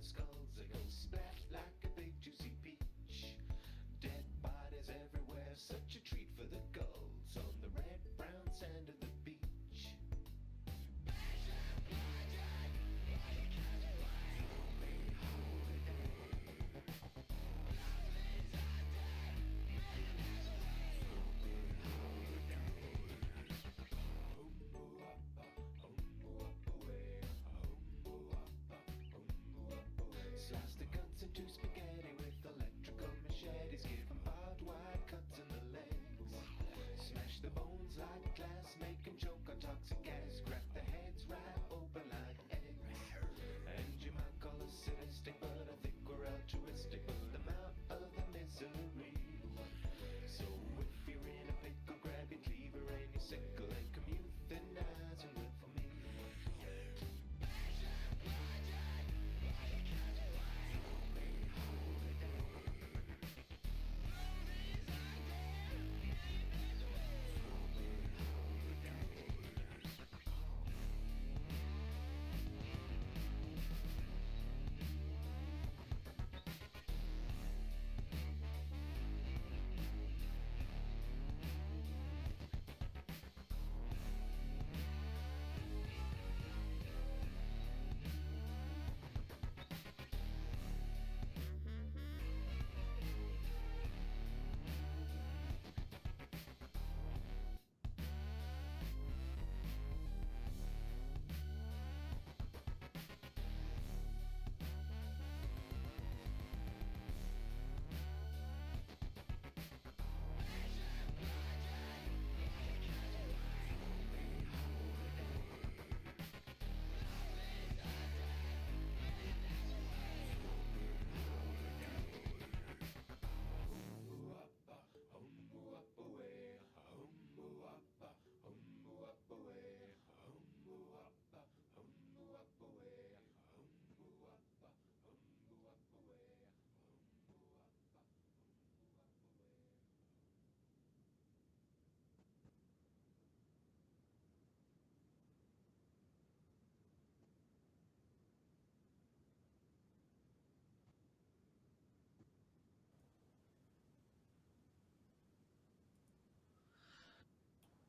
skulls that go splat like a big juicy peach. Dead bodies everywhere, such a treat for the gulls on the red brown sand of the beach. Slice the guts into spaghetti with electrical machetes, give them barbed wire cuts in the legs. Smash the bones like glass, make them choke on toxic gas, crack the heads right open like eggs. And you might call us sadistic, but I think we're altruistic for the amount of the misery. So if you're in a pickle, grab your cleaver and your sickle and come euthanize and live for me.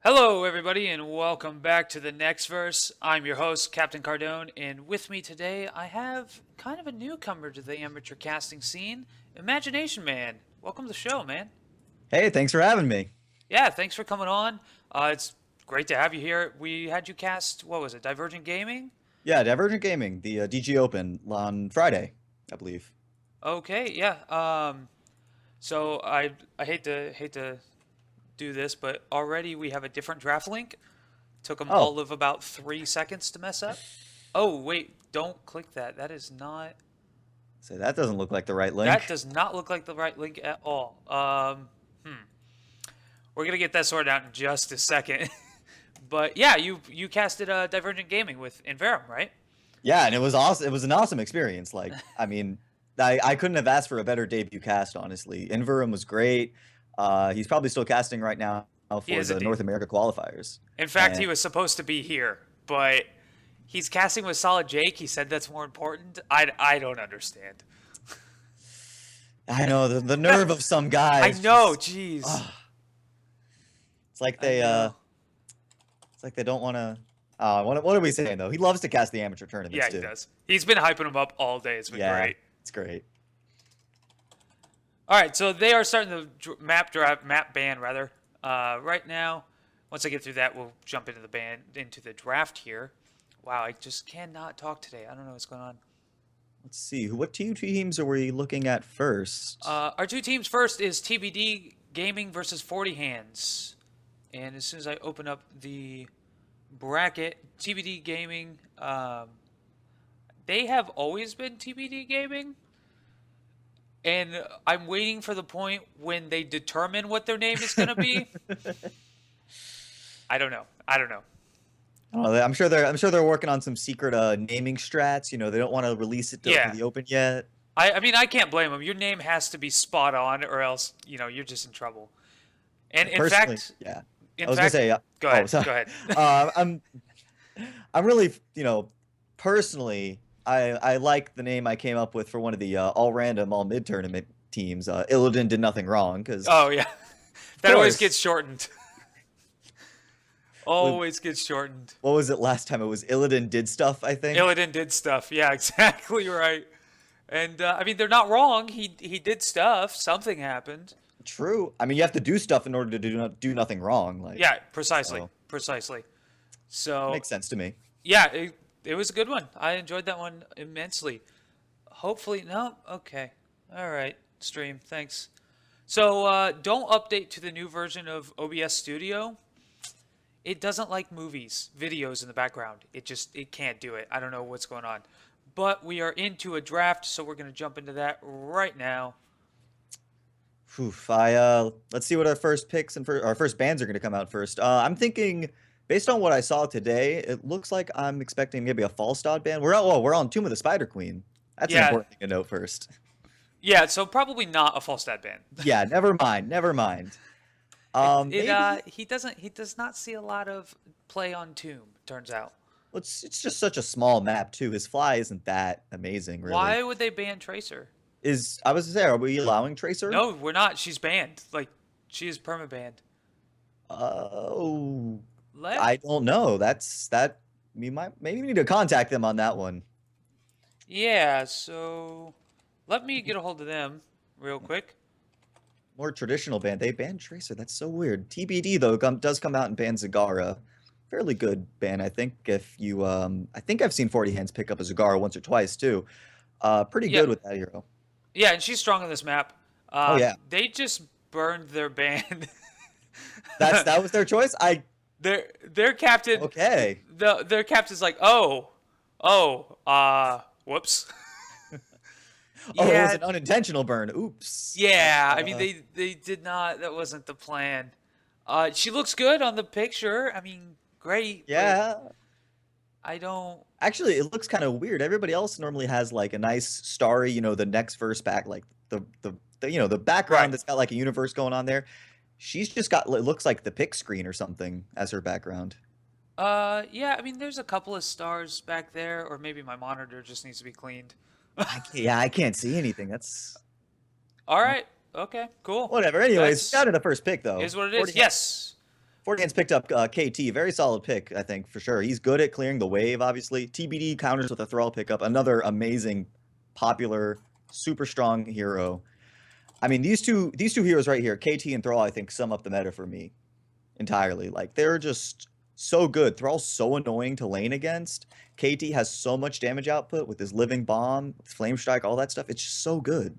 Hello, everybody, and welcome back to the NexVerse. I'm your host, Captain Cardone, and with me today I have kind of a newcomer to the amateur casting scene, Imagination Man. Welcome to the show, man. Hey, thanks for having me. Yeah, thanks for coming on. It's great to have you here. We had you cast, what was it, Divergent Gaming? Yeah, Divergent Gaming, the DG Open on Friday, I believe. Okay, yeah. So I hate to do this, but already we have a different draft link. Took them Oh, all of about 3 seconds to mess up. Oh, wait, don't click that. That is not. so that doesn't look like the right That link. does not look like the right link at all. We're gonna get that sorted out in just a second. But yeah, you casted Divergent Gaming with Inverum, right? Yeah, and it was awesome. It was an awesome experience. I couldn't have asked for a better debut cast, honestly. Inverum was great. He's probably still casting right now He for is the indeed. North America qualifiers. In fact, he And was supposed to be here, but he's casting with Solid Jake. He said that's more important. I don't understand. I know the nerve of some I guys know, just jeez. ah, it's like I know. they don't want to. What are we saying though? He loves to cast the amateur tournaments Yeah, he too. does. He's been hyping him up all day. It's been Yeah, great. it's great. All right, so they are starting the map ban rather. Right now, once I get through that, we'll jump into the draft here. Wow, I just cannot talk today. I don't know what's going on. Let's see. What two teams are we looking at first? Our two teams first is TBD Gaming versus 40 Hands, and as soon as I open up the bracket, TBD Gaming, they have always been TBD Gaming. And I'm waiting for the point when they determine what their name is going to be. I don't know. I don't know. I don't know. I'm sure they're working on some secret naming strats. You know, they don't want to release it for Yeah. the open yet. I mean, I can't blame them. Your name has to be spot on, or else you're just in trouble. And in Personally, fact, yeah. in I was gonna fact, say, go ahead. sorry. Go ahead. uh, I'm I'm really, personally, I like the name I came up with for one of the all random, all mid tournament teams. Illidan did nothing wrong Oh because, yeah, of that always gets course, shortened. we, Always gets shortened. what was it last time? It was Illidan did stuff, I think. Illidan did stuff. Yeah, exactly right. And I mean, they're not wrong. He did stuff. Something happened. True. I mean, you have to do stuff in order to do nothing wrong. Like, Yeah, precisely, so precisely. it So makes sense to me. yeah, it was a good one. I enjoyed that one immensely. Hopefully, no. Okay, all right. Stream. Thanks. So don't update to the new version of OBS Studio. It doesn't like movies, videos in the background. It can't do it. I don't know what's going on. But we are into a draft, so we're going to jump into that right now. Oof, let's see what our first picks and our first bands are going to come out first. I'm thinking, based on what I saw today, it looks like I'm expecting maybe a Falstad band. We're on Tomb of the Spider Queen. That's an Yeah, important thing to note first. yeah. So probably not a Falstad band. Yeah, never mind, never mind. Maybe He does not see a lot of play on Tomb. Turns out. well, it's just such a small map too. His fly isn't that amazing, really. Why would they ban Tracer? I was there. Are we allowing Tracer? No, we're not. She's banned. Like she is perma banned. Oh, Let I don't know. That we might maybe we need to contact them on that one. Yeah. So let me get a hold of them real quick. More traditional band. They banned Tracer. That's so weird. TBD though does come out and ban Zagara. Fairly good band, I think. If you, I think I've seen 40 Hands pick up a Zagara once or twice too. Pretty Yeah, good with that hero. yeah, and she's strong on this map. Oh yeah, They just burned their band. that was their choice. Their captain. Okay. Their captain's like, whoops. Oh, it was Yeah, an unintentional burn. Oops. yeah. I mean, they did not. That wasn't the plan. She looks good on the picture. I mean, great. But Yeah. I don't. Actually, it looks kind of weird. Everybody else normally has like a nice starry, the next verse back, like the background Right. that's got like a universe going on there. She's just got it looks like the pick screen or something as her background. Yeah. I mean, there's a couple of stars back there, or maybe my monitor just needs to be cleaned. I can't see anything. That's All right. Okay. Cool. whatever. Anyways, That's got to the first pick though. is what it is. Yes. 40 Hands picked up KT. Very solid pick, I think, for sure. He's good at clearing the wave, obviously. TBD counters with a Thrall pickup. Another amazing, popular, super strong hero. I mean, these two heroes right here, KT and Thrall, I think, sum up the meta for me entirely. Like, they're just so good. Thrall's so annoying to lane against. KT has so much damage output with his Living Bomb, Flame Strike, all that stuff. It's just so good.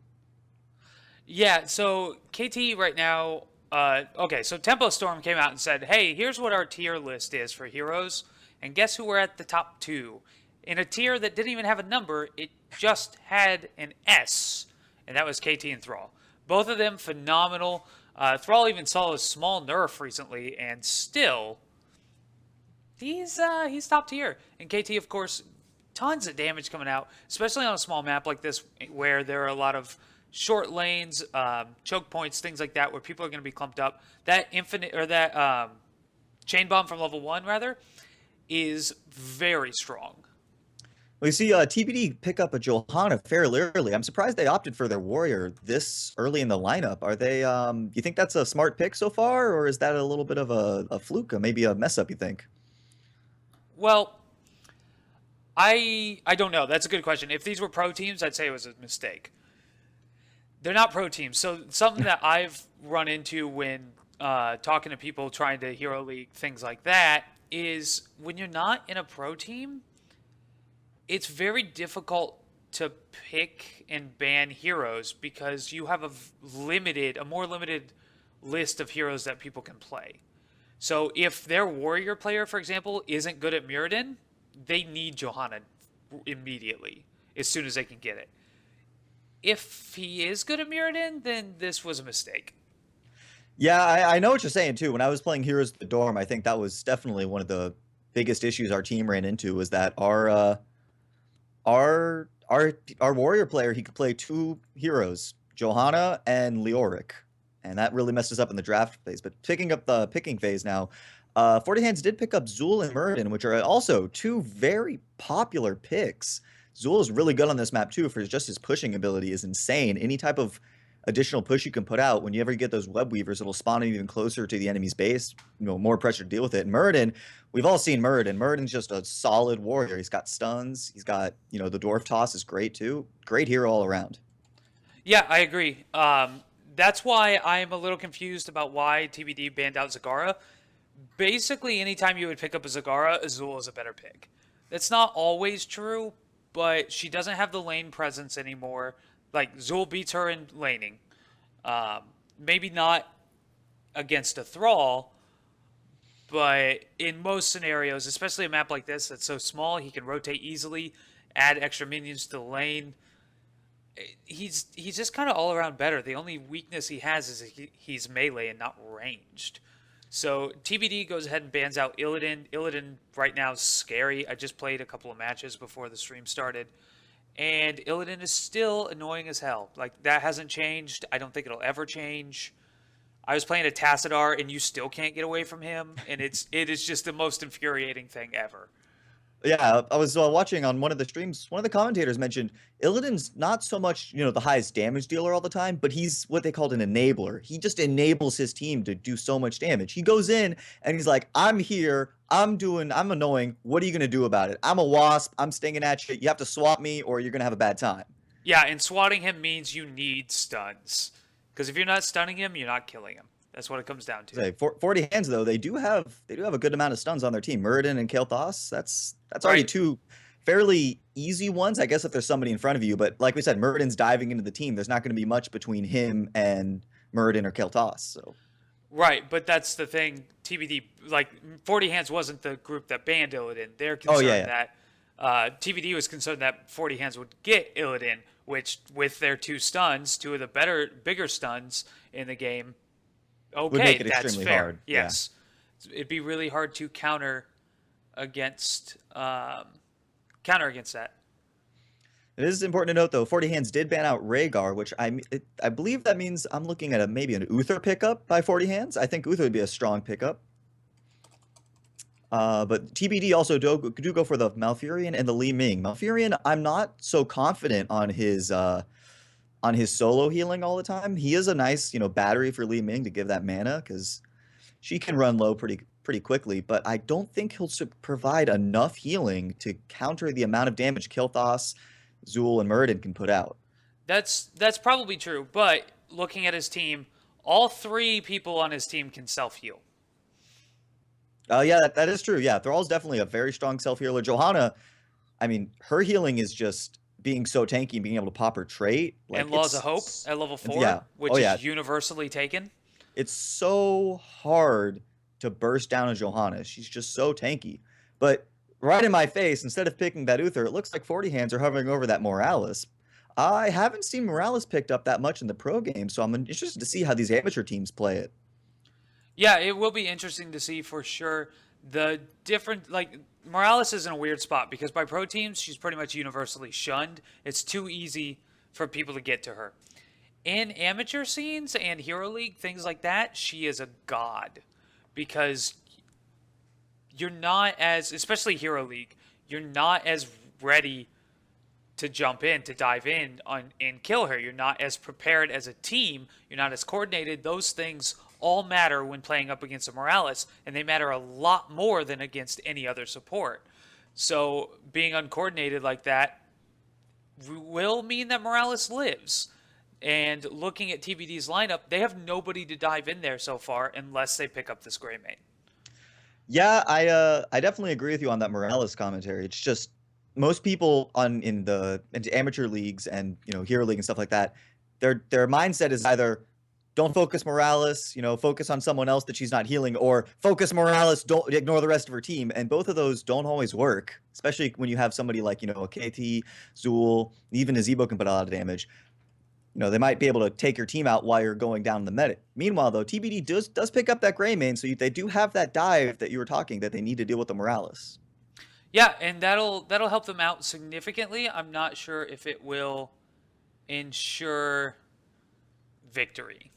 Yeah, so KT right now, okay, so Tempo Storm came out and said, hey, here's what our tier list is for heroes, and guess who we're at the top 2? In a tier that didn't even have a number, it just had an S, and that was KT and Thrall. Both of them phenomenal. Thrall even saw a small nerf recently, and still, he's top tier. And KT, of course, tons of damage coming out, especially on a small map like this where there are a lot of short lanes, choke points, things like that, where people are going to be clumped up. That chain bomb from level 1 rather is very strong. Well, you see, TBD pick up a Johanna fairly early. I'm surprised they opted for their warrior this early in the lineup. Are they? You think that's a smart pick so far, or is that a little bit of a fluke, or maybe a mess up? You think? Well, I don't know. That's a good question. If these were pro teams, I'd say it was a mistake. They're not pro teams. So something that I've run into when talking to people trying to hero league, things like that, is when you're not in a pro team, it's very difficult to pick and ban heroes because you have a more limited list of heroes that people can play. So if their warrior player, for example, isn't good at Mirrodin, they need Johanna immediately as soon as they can get it. If he is good at Mirrodin, then this was a mistake. Yeah, I know what you're saying too. When I was playing Heroes of the Dorm, I think that was definitely one of the biggest issues our team ran into was that our warrior player, he could play 2 heroes, Johanna and Leoric, and that really messed us up in the draft phase. But picking up the picking phase now, 40 Hands did pick up Zul and Muradin, which are also 2 very popular picks. Zool is really good on this map too for just his pushing ability is insane. Any type of additional push you can put out, when you ever get those web weavers, it'll spawn him even closer to the enemy's base, more pressure to deal with it. And Muradin, we've all seen Muradin. Muradin's just a solid warrior. He's got stuns. He's got, the dwarf toss is great too. Great hero all around. Yeah, I agree. That's why I'm a little confused about why TBD banned out Zagara. Basically, anytime you would pick up a Zagara, Azul is a better pick. That's not always true, but she doesn't have the lane presence anymore. Like, Zul beats her in laning. Maybe not against a Thrall, but in most scenarios, especially a map like this that's so small, he can rotate easily, add extra minions to the lane. He's just kind of all around better. The only weakness he has is he's melee and not ranged. So TBD goes ahead and bans out Illidan. Illidan right now is scary. I just played a couple of matches before the stream started, and Illidan is still annoying as hell. Like, that hasn't changed. I don't think it'll ever change. I was playing a Tassadar, and you still can't get away from him, and it is just the most infuriating thing ever. Yeah, I was watching on one of the streams. One of the commentators mentioned Illidan's not so much, the highest damage dealer all the time, but he's what they called an enabler. He just enables his team to do so much damage. He goes in and he's like, I'm here. I'm annoying. What are you going to do about it? I'm a wasp. I'm stinging at you. You have to swap me or you're going to have a bad time. Yeah, and swatting him means you need stuns. Because if you're not stunning him, you're not killing him. That's what it comes down to. 40 hands though, they do have a good amount of stuns on their team. Muradin and Kael'thas, that's already two fairly easy ones, I guess, if there's somebody in front of you. But like we said, Muradin's diving into the team. There's not going to be much between him and Muradin or Kael'thas. So. Right, but that's the thing. TBD, like 40 hands wasn't the group that banned Illidan. They're concerned that TBD was concerned that 40 hands would get Illidan, which with their two stuns, two of the bigger stuns in the game. Okay, would make it that's extremely fair. hard. Yes, it'd be really hard to counter against that. It is important to note though, 40 hands did ban out Rhaegar, which I believe that means I'm looking at maybe an Uther pickup by 40 hands. I think Uther would be a strong pickup. But TBD also do go for the Malfurion and the Li Ming. Malfurion, I'm not so confident on his solo healing all the time. He is a nice, battery for Li Ming to give that mana because she can run low pretty quickly, but I don't think he'll provide enough healing to counter the amount of damage Kael'thas, Zool, and Muradin can put out. That's probably true, but looking at his team, all three people on his team can self-heal. Yeah, that is true. Yeah, Thrall's definitely a very strong self-healer. Johanna, I mean, her healing is just being so tanky and being able to pop her trait. Like, and Laws of Hope at level 4, which is universally taken. It's so hard to burst down a Johanna. She's just so tanky. But right in my face, instead of picking that Uther, it looks like 40 hands are hovering over that Morales. I haven't seen Morales picked up that much in the pro game, so I'm interested to see how these amateur teams play it. Yeah, it will be interesting to see for sure. The different, like, Morales is in a weird spot because by pro teams, she's pretty much universally shunned. It's too easy for people to get to her. In amateur scenes and Hero League, things like that, she is a god. Because you're not as, especially Hero League, you're not as ready to jump in, to dive in and kill her. You're not as prepared as a team. You're not as coordinated. Those things all matter when playing up against a Morales, and they matter a lot more than against any other support. So being uncoordinated like that will mean that Morales lives. And looking at TBD's lineup, they have nobody to dive in there so far unless they pick up this Grey Mane. Yeah, I definitely agree with you on that Morales commentary. It's just most people into amateur leagues and Hero League and stuff like that, their mindset is either don't focus Morales, focus on someone else that she's not healing, or focus Morales, don't ignore the rest of her team. And both of those don't always work, especially when you have somebody like, a KT, Zool, even a Zebo can put a lot of damage. They might be able to take your team out while you're going down the meta. Meanwhile, though, TBD does pick up that Grey Mane, so they do have that dive that you were talking that they need to deal with the Morales. Yeah, and that'll help them out significantly. I'm not sure if it will ensure victory.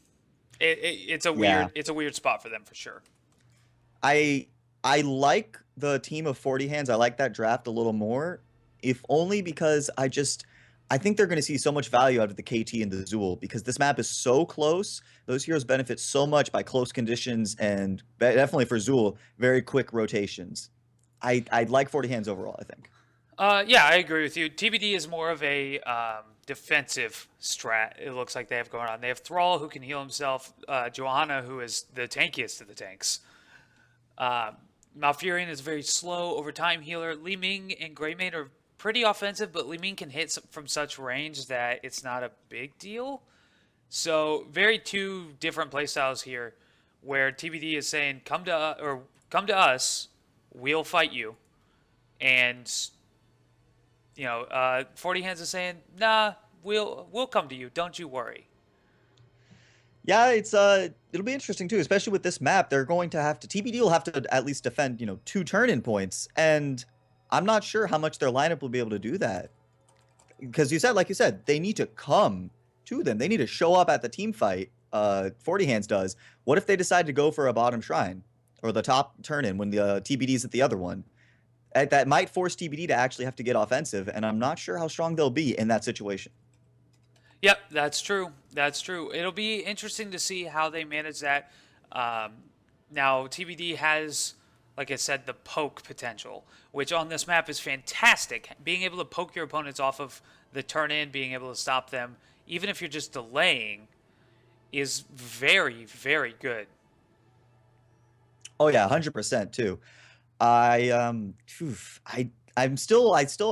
It's a weird spot for them for sure. I like the team of 40 hands. I like that draft a little more. if only because I think they're going to see so much value out of the KT and the Zool because this map is so close. Those heroes benefit so much by close conditions and definitely for Zool, very quick rotations. I'd like 40 hands overall, I think. Yeah, I agree with you. TBD is more of a defensive strat. It looks like they have going on. They have Thrall who can heal himself. Johanna who is the tankiest of the tanks. Malfurion is a very slow over time healer. Li Ming and Greymane are pretty offensive, but Li Ming can hit from such range that it's not a big deal. So very two different playstyles here, where TBD is saying come to us, we'll fight you, and 40 Hands is saying nah, we'll come to you, don't you worry. Yeah, it'll be interesting too, especially with this map. They're going to have to TBD will have to at least defend, 2 turn-in points, and I'm not sure how much their lineup will be able to do that. Because like you said, they need to come to them. They need to show up at the team fight. 40 Hands does. What if they decide to go for a bottom shrine or the top turn-in when the TBD's at the other one? That might force TBD to actually have to get offensive, and I'm not sure how strong they'll be in that situation. Yep, that's true. That's true. It'll be interesting to see how they manage that. Now, TBD has, like I said, the poke potential, which on this map is fantastic. Being able to poke your opponents off of the turn-in, being able to stop them, even if you're just delaying, is very, very good. Oh yeah, 100% too. I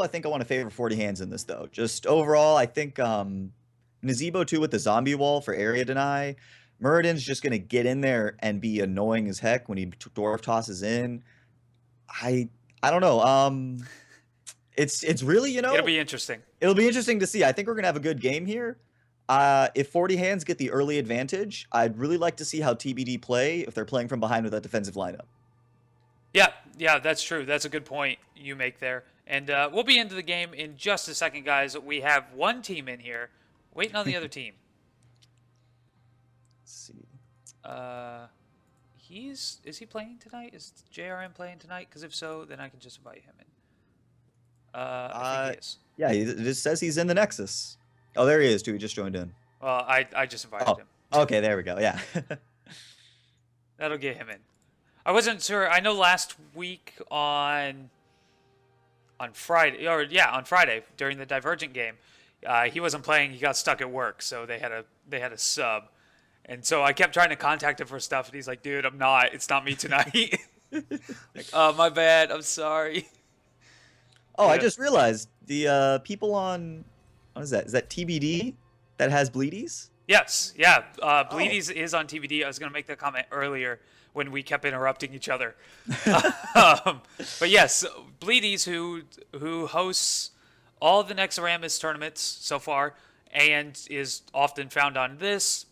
think I want to favor 40 Hands in this though. Just overall, I think Nazebo too with the zombie wall for area deny. Muradin's just gonna get in there and be annoying as heck when he dwarf tosses in. I don't know. It's really It'll be interesting. It'll be interesting to see. I think we're gonna have a good game here. If 40 Hands get the early advantage, I'd really like to see how TBD play if they're playing from behind with that defensive lineup. Yeah, that's true. That's a good point you make there. And we'll be into the game in just a second, guys. We have one team in here waiting on the other team. Let's see. Is he playing tonight? Is JRM playing tonight? Because if so, then I can just invite him in. I think he is. Yeah, it just says he's in the Nexus. Oh, there he is too. He just joined in. Well, I just invited him. Okay, there we go. Yeah. That'll get him in. I wasn't sure. I know last week on Friday, on Friday during the Divergent game, he wasn't playing. He got stuck at work, so they had a sub, and so I kept trying to contact him for stuff, and he's like, "Dude, I'm not. It's not me tonight." Like, oh, my bad. I'm sorry. Oh, Yeah. I just realized the people on what is that? Is that TBD that has bleedies? Yes, yeah. Bleedies is on TBD. I was going to make that comment earlier when we kept interrupting each other. But yes, Bleedies, who hosts all the NexARAMas tournaments so far and is often found on this,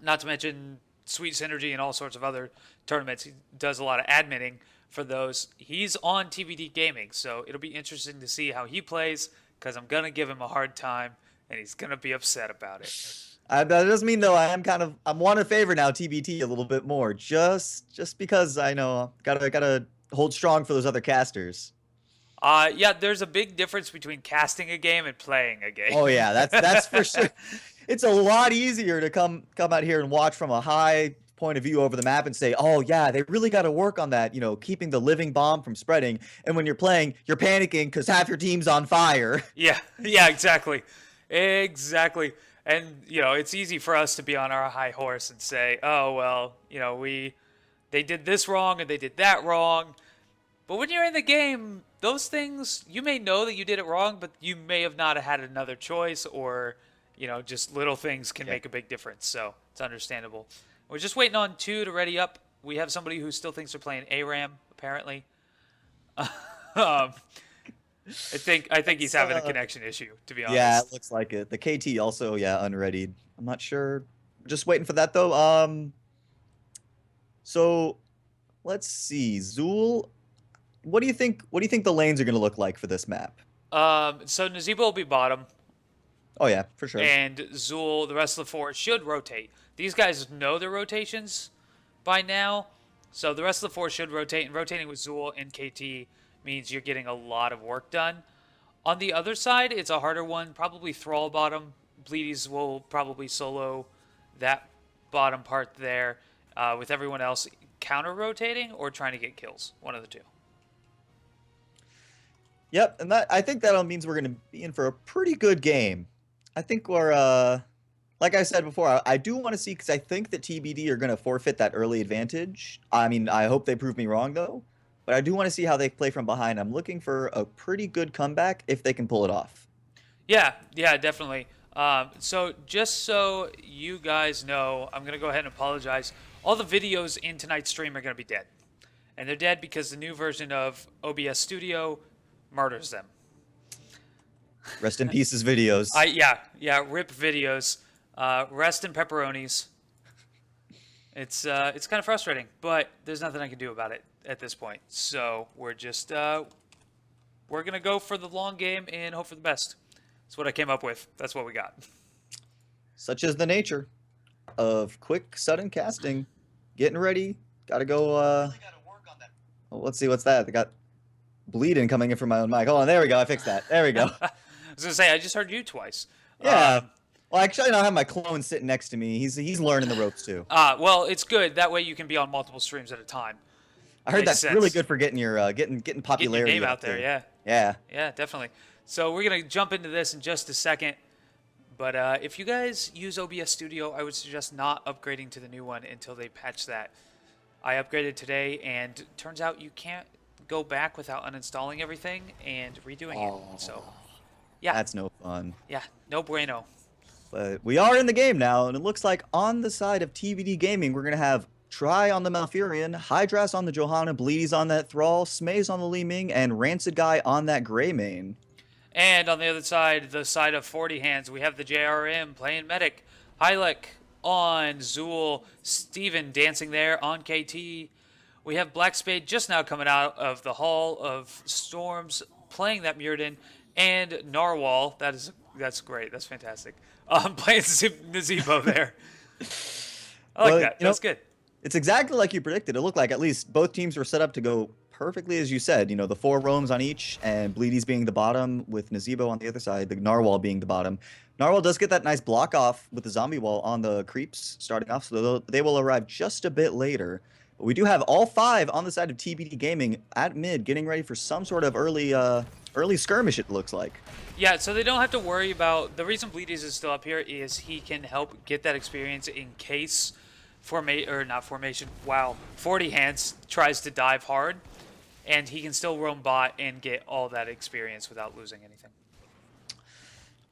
not to mention Sweet Synergy and all sorts of other tournaments. He does a lot of adminning for those. He's on TBD Gaming, so it'll be interesting to see how he plays because I'm going to give him a hard time and he's going to be upset about it. That doesn't mean though I'm one in favor now TBT a little bit more just because I know gotta hold strong for those other casters. Yeah, there's a big difference between casting a game and playing a game. Oh yeah, that's for sure. It's a lot easier to come out here and watch from a high point of view over the map and say, oh yeah, they really got to work on that, keeping the living bomb from spreading. And when you're playing, you're panicking because half your team's on fire. Yeah, exactly. And, it's easy for us to be on our high horse and say, oh, well, they did this wrong and they did that wrong. But when you're in the game, those things, you may know that you did it wrong, but you may have not had another choice or, just little things can make a big difference. So it's understandable. We're just waiting on 2 to ready up. We have somebody who still thinks they're playing ARAM, apparently. I think he's having a connection issue, to be honest. Yeah, it looks like it. The KT also, unreadied. I'm not sure. Just waiting for that though. So let's see. Zool, what do you think the lanes are gonna look like for this map? So Nazebo will be bottom. Oh yeah, for sure. And Zool, the rest of the 4 should rotate. These guys know their rotations by now. So the rest of the 4 should rotate, and rotating with Zool and KT means you're getting a lot of work done. On the other side, it's a harder one. Probably Thrall bottom. Bleedies will probably solo that bottom part there, with everyone else counter rotating or trying to get kills. One of the two. Yep, and I think that means we're going to be in for a pretty good game. I think we're, like I said before, I do want to see, because I think that TBD are going to forfeit that early advantage. I mean, I hope they prove me wrong, though. But I do want to see how they play from behind. I'm looking for a pretty good comeback if they can pull it off. Yeah, definitely. So just so you guys know, I'm going to go ahead and apologize. All the videos in tonight's stream are going to be dead. And they're dead because the new version of OBS Studio murders them. Rest in pieces videos. Yeah, rip videos. Rest in pepperonis. It's kind of frustrating, but there's nothing I can do about it at this point. So we're just we're gonna go for the long game and hope for the best. That's what I came up with. That's what we got. Such is the nature of quick, sudden casting. Getting ready. Gotta go. Well, let's see. What's that? I got bleeding coming in from my own mic. Hold on. There we go. I fixed that. There we go. I was gonna say I just heard you twice. Yeah. Well, actually, I have my clone sitting next to me. He's learning the ropes too. Well, it's good. That way you can be on multiple streams at a time. I heard that's sense. really good for getting your getting popularity Getting your name out there. too. Yeah. Yeah. Yeah, definitely. So we're gonna jump into this in just a second. But if you guys use OBS Studio, I would suggest not upgrading to the new one until they patch that. I upgraded today, and turns out you can't go back without uninstalling everything and redoing it. So, yeah. That's no fun. Yeah, no bueno. But we are in the game now, and it looks like on the side of TVD Gaming, we're going to have Try on the Malfurion, Hydras on the Johanna, Bleedies on that Thrall, Smaze on the Li Ming, and Rancid Guy on that Greymane. And on the other side, the side of 40 hands, we have the JRM playing Medic, Hylek on Zool, Steven dancing there on KT. We have Black Spade just now coming out of the Hall of Storms playing that Muradin, and Narwhal, that's great, that's fantastic. Playing Nazebo there. I like that. That's good. It's exactly like you predicted. It looked like at least both teams were set up to go perfectly as you said. You know, the 4 roams on each, and Bleedies being the bottom with Nazebo on the other side, the Narwhal being the bottom. Narwhal does get that nice block off with the zombie wall on the creeps starting off, so they will arrive just a bit later. But we do have all 5 on the side of TBD Gaming at mid, getting ready for some sort of early skirmish, it looks like. Yeah, so they don't have to worry about... The reason Bleedies is still up here is he can help get that experience in case 40 hands tries to dive hard, and he can still roam bot and get all that experience without losing anything.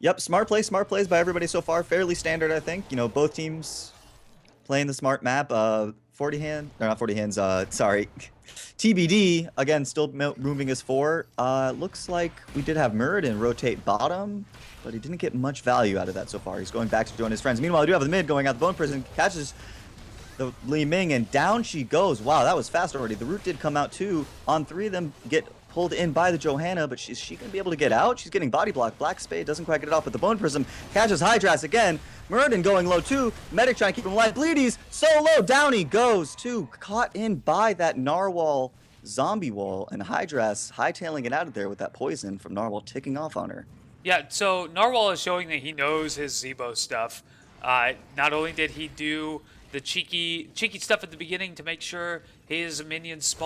Yep, smart plays by everybody so far. Fairly standard, I think. You know, both teams playing the smart map. 40 hand, or not 40 hands, sorry. TBD, again, still moving as 4. Looks like we did have Muradin rotate bottom, but he didn't get much value out of that so far. He's going back to join his friends. Meanwhile, we do have the mid going out the Bone Prison, catches the Li Ming, and down she goes. Wow, that was fast already. The root did come out too. On 3 of them get pulled in by the Johanna, but is she going to be able to get out? She's getting body blocked. Black Spade doesn't quite get it off, but the Bone Prism catches Hydras again. Muradin going low too. Medic trying to keep him alive. Bleedies so low. Down he goes too. Caught in by that Narwhal zombie wall, and Hydras hightailing it out of there with that poison from Narwhal ticking off on her. Yeah, so Narwhal is showing that he knows his Zebo stuff. Not only did he do the cheeky stuff at the beginning to make sure his minions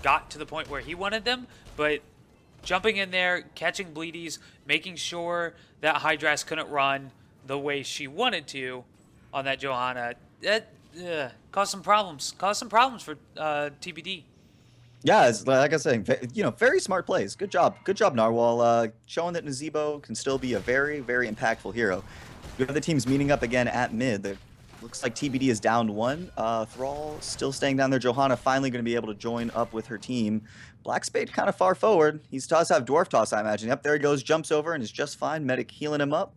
got to the point where he wanted them, but jumping in there, catching Bleedies, making sure that Hydras couldn't run the way she wanted to on that Johanna, that caused some problems. Caused some problems for TBD. Yeah, it's like I was saying, you know, very smart plays. Good job, Narwhal. Showing that Nazebo can still be a very, very impactful hero. We have the teams meeting up again at mid. Looks like TBD is down 1. Thrall still staying down there. Johanna finally going to be able to join up with her team. Black Spade kind of far forward. He does have Dwarf Toss, I imagine. Yep, there he goes. Jumps over and is just fine. Medic healing him up.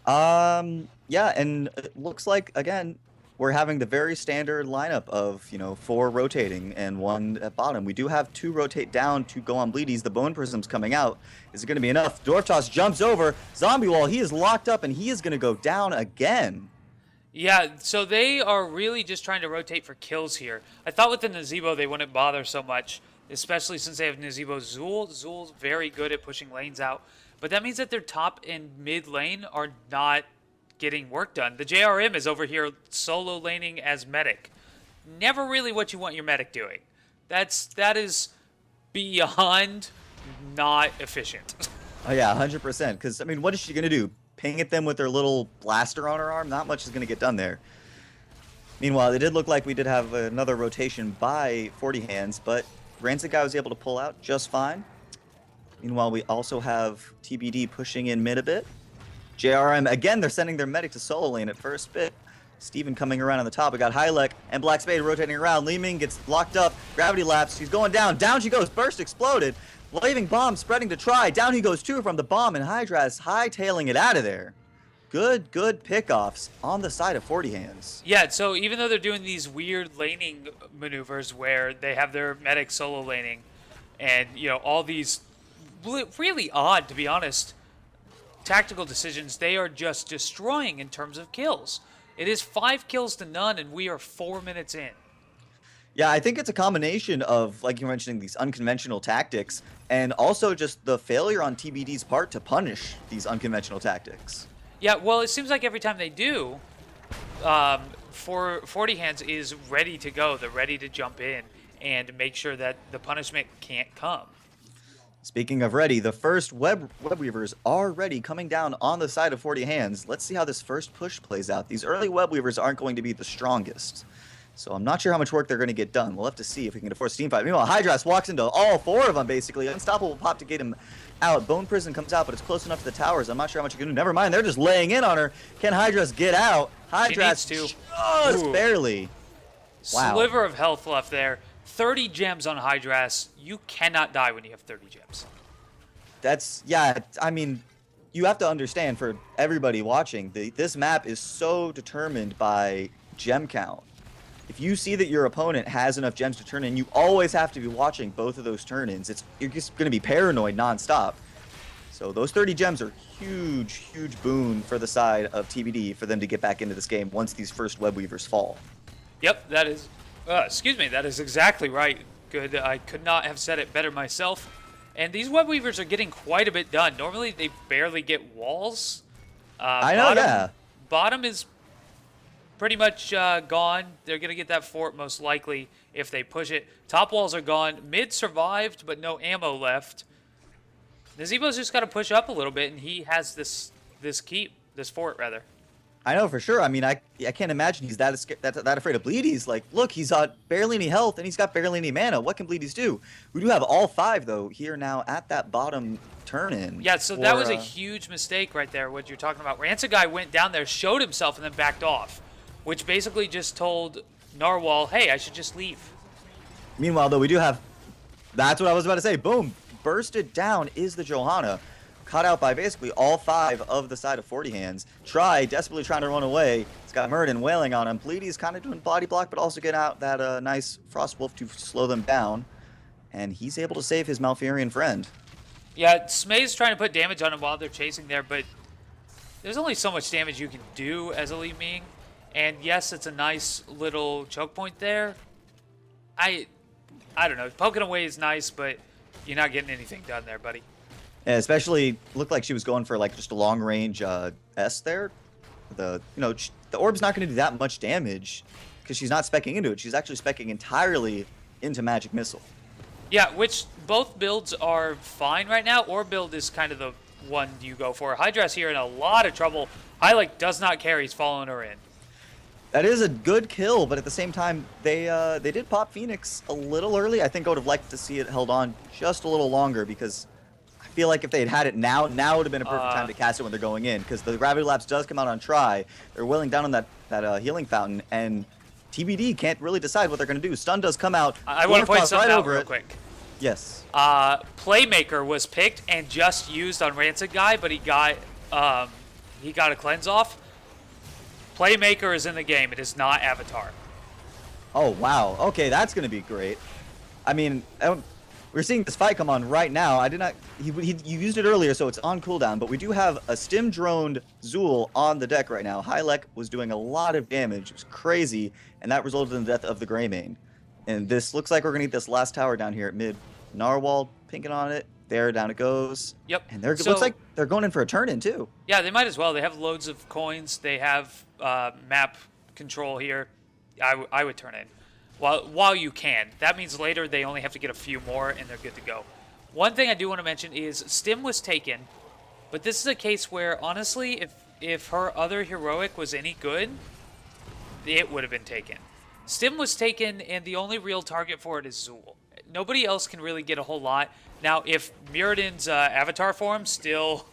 Yeah, and it looks like, again, we're having the very standard lineup of, you know, 4 rotating and 1 at bottom. We do have 2 rotate down to go on Bleedies. The Bone Prism's coming out. Is it going to be enough? Dwarf Toss jumps over. Zombie Wall, he is locked up, and he is going to go down again. Yeah, so they are really just trying to rotate for kills here. I thought with the Nazebo they wouldn't bother so much, especially since they have Nazebo Zool. Zool's very good at pushing lanes out, but that means that their top and mid lane are not getting work done. The JRM is over here solo laning as medic. Never really what you want your medic doing. That is beyond not efficient. Oh yeah, 100%. Because I mean, what is she gonna do? Ping at them with her little blaster on her arm? Not much is gonna get done there. Meanwhile, it did look like we did have another rotation by 40 Hands, but Rancid Guy was able to pull out just fine. Meanwhile, we also have TBD pushing in mid a bit. JRM, again, they're sending their medic to solo lane at first bit. Steven coming around on the top. We got Hylek and Black Spade rotating around. Li Ming gets locked up. Gravity lapse. She's going down. Down she goes. Burst exploded. Waving bomb spreading to try. Down he goes too from the bomb, and Hydra's hightailing it out of there. Good pickoffs on the side of 40 Hands. Yeah, so even though they're doing these weird laning maneuvers where they have their medic solo laning and, all these really odd, to be honest, tactical decisions, they are just destroying in terms of kills. It is 5 kills to none, and we are 4 minutes in. Yeah, I think it's a combination of, like you were mentioning, these unconventional tactics, and also just the failure on TBD's part to punish these unconventional tactics. Yeah, well, it seems like every time they do, 40 Hands is ready to go. They're ready to jump in and make sure that the punishment can't come. Speaking of ready, the first web weavers are ready, coming down on the side of 40 Hands. Let's see how this first push plays out. These early web weavers aren't going to be the strongest, so I'm not sure how much work they're going to get done. We'll have to see if we can force a team fight. Meanwhile, Hydras walks into all 4 of them, basically. Unstoppable pop to get him out. Bone Prison comes out, but it's close enough to the towers. I'm not sure how much you can do. Never mind, they're just laying in on her. Can Hydras get out? Hydras just barely. Wow. Sliver of health left there. 30 gems on Hydras. You cannot die when you have 30 gems. I mean, you have to understand, for everybody watching, this map is so determined by gem count. If you see that your opponent has enough gems to turn in, you always have to be watching both of those turn-ins. You're just going to be paranoid nonstop. So those 30 gems are huge boon for the side of TBD for them to get back into this game once these first web weavers fall. Yep, that is exactly right. Good. I could not have said it better myself. And these web weavers are getting quite a bit done. Normally they barely get walls. I know, yeah. Bottom is pretty much gone. They're going to get that fort most likely if they push it. Top walls are gone. Mid survived, but no ammo left. Nazebo's just got to push up a little bit, and he has this fort, rather. I know for sure. I mean, I can't imagine he's that afraid of Bleedies. Like, look, he's got barely any health, and he's got barely any mana. What can Bleedies do? We do have all 5, though, here now at that bottom turn-in. Yeah, so that was a huge mistake right there, what you're talking about. Rancid Guy went down there, showed himself, and then backed off, which basically just told Narwhal, hey, I should just leave. Meanwhile, though, we do have... That's what I was about to say. Boom. Bursted down is the Johanna. Caught out by basically all 5 of the side of 40 Hands. Try, desperately trying to run away. It's got Murden wailing on him. Bleedy's kind of doing body block, but also getting out that nice Frost Wolf to slow them down. And he's able to save his Malfurion friend. Yeah, Smay's trying to put damage on him while they're chasing there, but there's only so much damage you can do as a Li Ming. And yes, it's a nice little choke point there. I don't know. Poking away is nice, but you're not getting anything done there, buddy. Yeah, especially looked like she was going for like just a long range S there. The orb's not going to do that much damage because she's not speccing into it. She's actually speccing entirely into Magic Missile. Yeah, which both builds are fine right now. Orb build is kind of the one you go for. Hydra's here in a lot of trouble. Hylek does not care. He's following her in. That is a good kill, but at the same time, they did pop Phoenix a little early. I think I would have liked to see it held on just a little longer because I feel like if they had it now would have been a perfect time to cast it when they're going in because the Gravity Lapse does come out on try. They're willing down on that healing fountain, and TBD can't really decide what they're going to do. Stun does come out. I want to point something out real quick. Yes. Playmaker was picked and just used on Rancid Guy, but he got a cleanse off. Playmaker is in the game. It is not Avatar. Oh, wow. Okay, that's going to be great. I mean, we're seeing this fight come on right now. You used it earlier, so it's on cooldown, but we do have a stim-droned Zool on the deck right now. Hylek was doing a lot of damage. It was crazy, and that resulted in the death of the Greymane. And this looks like we're going to get this last tower down here at mid. Narwhal pinking on it. There, down it goes. Yep. And they're So- looks like they're going in for a turn-in, too. Yeah, they might as well. They have loads of coins. They have map control here. I would turn in while you can. That means later they only have to get a few more and they're good to go. One thing I do want to mention is Stim was taken, but this is a case where honestly, if her other heroic was any good, it would have been taken. Stim was taken, and the only real target for it is Zool. Nobody else can really get a whole lot. Now, if Muradin's avatar form still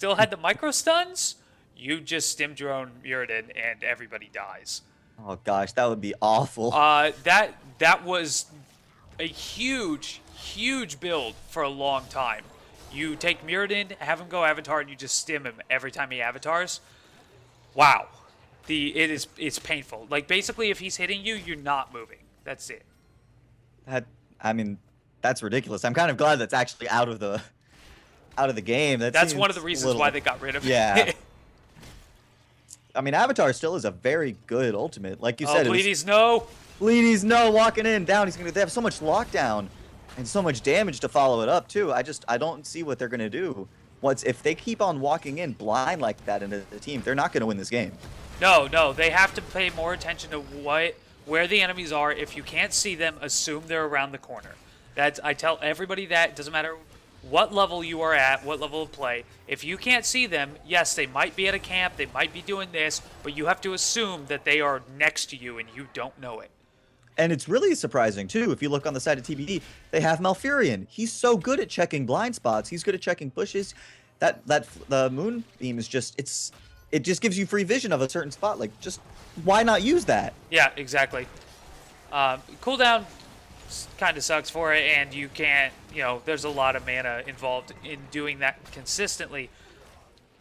had the micro stuns, you just Stim drone Muradin and everybody dies. Oh, gosh, that would be awful. That was a huge build for a long time. You take Muradin, have him go avatar, and you just stim him every time he avatars. Wow. It's painful. Like, basically, if he's hitting you, you're not moving. That's it. I mean, that's ridiculous. I'm kind of glad that's actually out of the game. That's one of the reasons why they got rid of it. Yeah. I mean, Avatar still is a very good ultimate. Like you said, Bleedy's no. Bleedy's no walking in down. They have so much lockdown and so much damage to follow it up too. I don't see what they're gonna do. If they keep on walking in blind like that into the team, they're not gonna win this game. No, they have to pay more attention to where the enemies are. If you can't see them, assume they're around the corner. I tell everybody that. It doesn't matter what level you are at, what level of play. If you can't see them, yes, they might be at a camp, they might be doing this, but you have to assume that they are next to you and you don't know it. And it's really surprising too. If you look on the side of TBD, they have Malfurion. He's so good at checking blind spots. He's good at checking bushes. The moonbeam is it just gives you free vision of a certain spot. Like, just why not use that? Yeah, exactly. Cooldown kind of sucks for it, and you can't, there's a lot of mana involved in doing that consistently.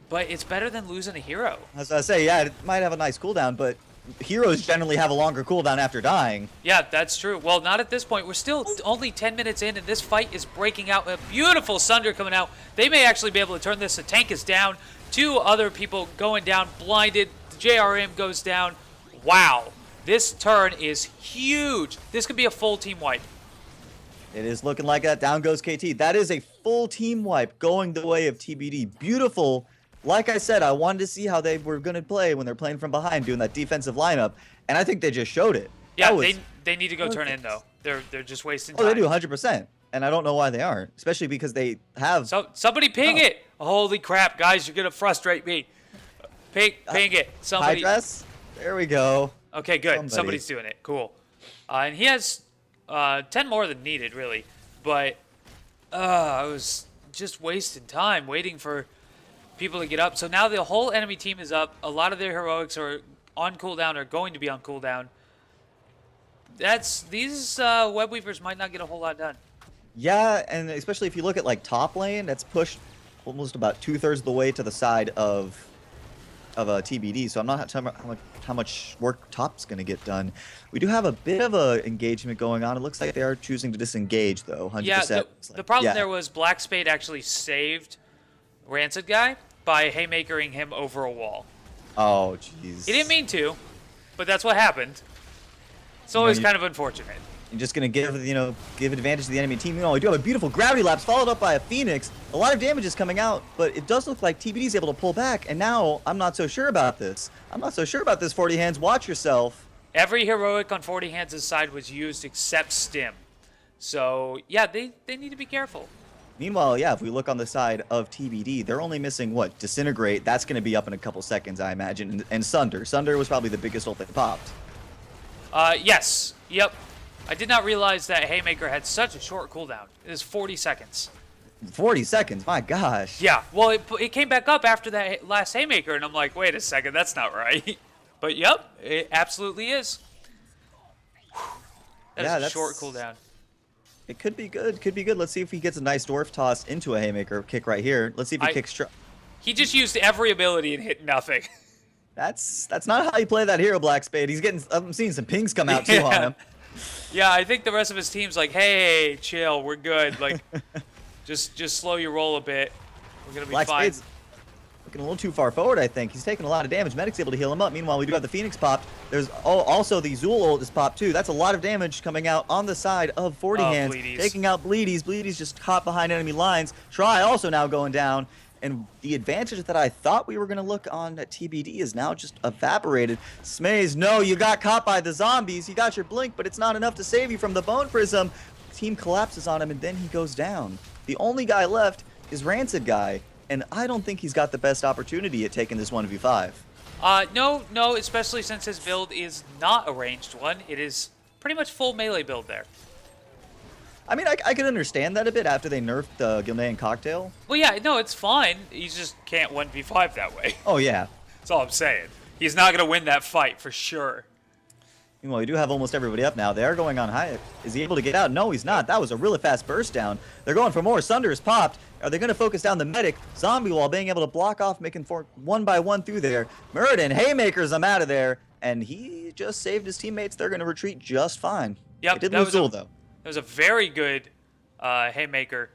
But it's better than losing a hero. As I say, yeah, it might have a nice cooldown, but heroes generally have a longer cooldown after dying. Yeah, that's true. Well, not at this point. We're still only 10 minutes in, and this fight is breaking out. A beautiful Sunder coming out. They may actually be able to turn this. The tank is down. Two other people going down, blinded. The JRM goes down. Wow. This turn is huge. This could be a full team wipe. It is looking like that. Down goes KT. That is a full team wipe going the way of TBD. Beautiful. Like I said, I wanted to see how they were going to play when they're playing from behind, doing that defensive lineup, and I think they just showed it. Yeah, they need to go turn in, though. They're just wasting time. Oh, they do 100%, and I don't know why they aren't, especially because they have... So somebody ping it! Holy crap, guys, you're going to frustrate me. Ping it. Somebody. High dress? There we go. Okay, good. Somebody's doing it. Cool. And he has 10 more than needed, really. But I was just wasting time waiting for people to get up. So now the whole enemy team is up. A lot of their heroics are on cooldown or going to be on cooldown. These web weavers might not get a whole lot done. Yeah, and especially if you look at like top lane, that's pushed almost about 2/3 of the way to the side of a TBD. So I'm not sure how much work top's going to get done. We do have a bit of a engagement going on. It looks like they are choosing to disengage though. 100%. Yeah, the problem there was Black Spade actually saved Rancid guy by haymakering him over a wall. Oh, jeez. He didn't mean to, but that's what happened. It's always kind of unfortunate. You're just gonna give advantage to the enemy team. We do have a beautiful gravity lapse followed up by a Phoenix. A lot of damage is coming out, but it does look like TBD is able to pull back. And now I'm not so sure about this. 40 hands. Watch yourself. Every heroic on 40 hands' side was used except Stim. So yeah, they need to be careful. Meanwhile, yeah, if we look on the side of TBD, they're only missing what? Disintegrate. That's going to be up in a couple seconds, I imagine. And Sunder. Sunder was probably the biggest ult they popped. Yes. Yep. I did not realize that Haymaker had such a short cooldown. It was 40 seconds. 40 seconds? My gosh. Yeah. Well, it came back up after that last Haymaker, and I'm like, wait a second, that's not right. But yep, it absolutely is. That is a short cooldown. It could be good. Could be good. Let's see if he gets a nice dwarf toss into a haymaker kick right here. Let's see if he kicks. He just used every ability and hit nothing. That's not how you play that hero, Black Spade. I'm seeing some pings come out too on him. Yeah, I think the rest of his team's like, hey, chill, we're good. Like, just slow your roll a bit. We're gonna be fine. Spade's thinking a little too far forward, I think. He's taking a lot of damage. Medic's able to heal him up. Meanwhile, we do have the Phoenix popped. There's also the Zool ult is popped too. That's a lot of damage coming out on the side of 40 Hands. Bleedies. Taking out Bleedies. Bleedies just caught behind enemy lines. Try also now going down. And the advantage that I thought we were going to look on at TBD is now just evaporated. Smaze, no, you got caught by the zombies. You got your blink, but it's not enough to save you from the Bone Prism. Team collapses on him, and then he goes down. The only guy left is Rancid Guy, and I don't think he's got the best opportunity at taking this 1v5. No, especially since his build is not a ranged one. It is pretty much full melee build there. I mean, I can understand that a bit after they nerfed the Gilnean Cocktail. Well, yeah, no, it's fine. He just can't 1v5 that way. Oh, yeah. That's all I'm saying. He's not going to win that fight for sure. Meanwhile, we do have almost everybody up now. They are going on high. Is he able to get out? No, he's not. That was a really fast burst down. They're going for more. Sunder is popped. Are they going to focus down the medic? Zombie Wall being able to block off, making for one by one through there. Muradin, haymakers him out of there. And he just saved his teammates. They're going to retreat just fine. Yep, They did lose Zool, though. It was a very good haymaker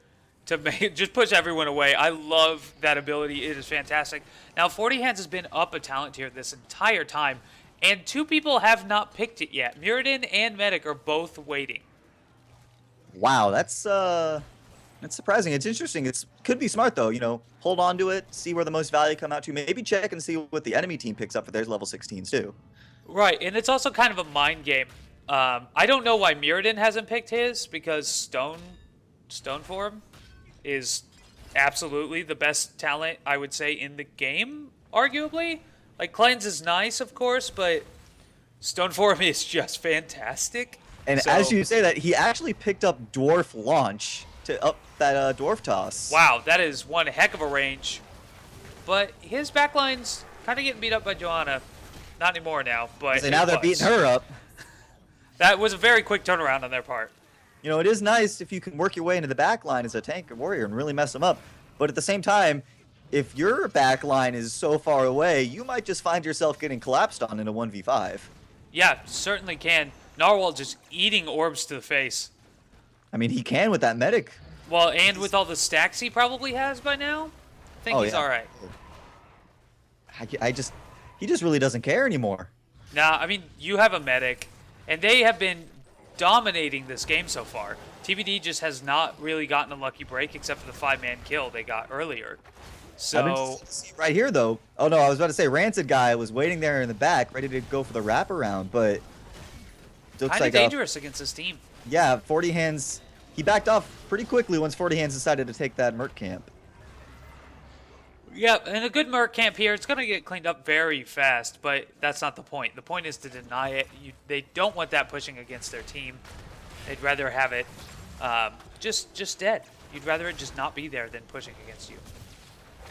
to just push everyone away. I love that ability. It is fantastic. Now, 40 Hands has been up a talent tier this entire time, and two people have not picked it yet. Muradin and Medic are both waiting. Wow, that's surprising. It's interesting. It could be smart, though. You know, hold on to it, see where the most value come out to. Maybe check and see what the enemy team picks up for their level 16s, too. Right, and it's also kind of a mind game. I don't know why Muradin hasn't picked his, because Stoneform is absolutely the best talent, I would say, in the game, arguably. Like, Cleanse is nice, of course, but Stoneform is just fantastic. And as you say that, he actually picked up Dwarf Launch to up that Dwarf Toss. Wow, that is one heck of a range. But his backline's kind of getting beat up by Johanna. Not anymore now, but So now they're beating her up. That was a very quick turnaround on their part. You know, it is nice if you can work your way into the back line as a tank or warrior and really mess them up. But at the same time, if your back line is so far away, you might just find yourself getting collapsed on in a 1v5. Yeah, certainly can. Narwhal just eating orbs to the face. I mean, he can with that medic. Well, and with all the stacks he probably has by now, I think he's all right. He just really doesn't care anymore. Nah, I mean, you have a medic, and they have been dominating this game so far. TBD just has not really gotten a lucky break except for the 5-man kill they got earlier. So right here, though. Oh, no, I was about to say Rancid Guy was waiting there in the back, ready to go for the wraparound, but looks kind like of dangerous against this team. Yeah, 40 Hands. He backed off pretty quickly once 40 Hands decided to take that Merc camp. Yeah, and a good Merc camp here. It's going to get cleaned up very fast, but that's not the point. The point is to deny it. They don't want that pushing against their team. They'd rather have it just dead. You'd rather it just not be there than pushing against you.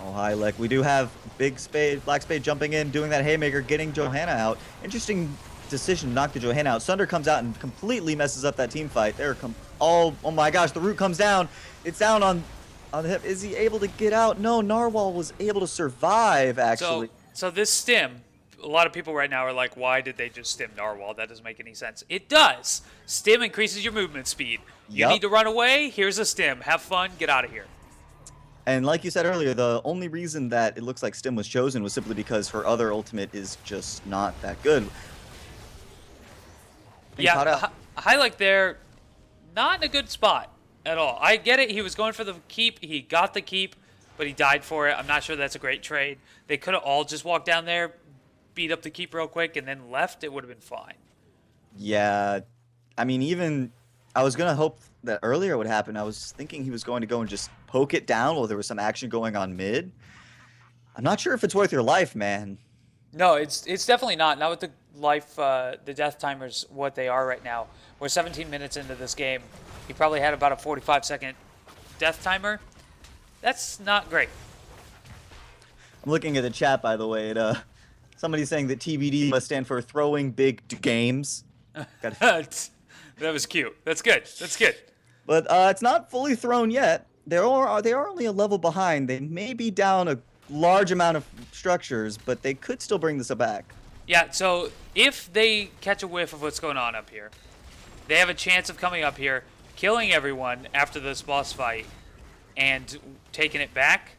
Oh, hi, Lek. We do have Big Spade, Black Spade jumping in, doing that haymaker, getting Johanna out. Interesting decision to knock the Johanna out. Sunder comes out and completely messes up that team fight. Oh my gosh, the root comes down. It's down on the hip. Is he able to get out? No, Narwhal was able to survive, actually. So this stim, a lot of people right now are like, why did they just stim Narwhal? That doesn't make any sense. It does. Stim increases your movement speed. You need to run away? Here's a stim. Have fun. Get out of here. And like you said earlier, the only reason that it looks like Stim was chosen was simply because her other ultimate is just not that good. Yeah, Highlight there, not in a good spot at all. I get it. He was going for the keep. He got the keep, but he died for it. I'm not sure that's a great trade. They could have all just walked down there, beat up the keep real quick, and then left. It would have been fine. Yeah. I mean, even I was going to hope that earlier would happen. I was thinking he was going to go and just poke it down while there was some action going on mid. I'm not sure if it's worth your life, man. No, it's definitely not. Not with the death timers, what they are right now. We're 17 minutes into this game. He probably had about a 45-second death timer. That's not great. I'm looking at the chat, by the way. Somebody's saying that TBD must stand for throwing big games. That was cute. That's good. That's good. But it's not fully thrown yet. They are only a level behind. They may be down a large amount of structures, but they could still bring this back. Yeah, so if they catch a whiff of what's going on up here, they have a chance of coming up here, killing everyone after this boss fight, and taking it back.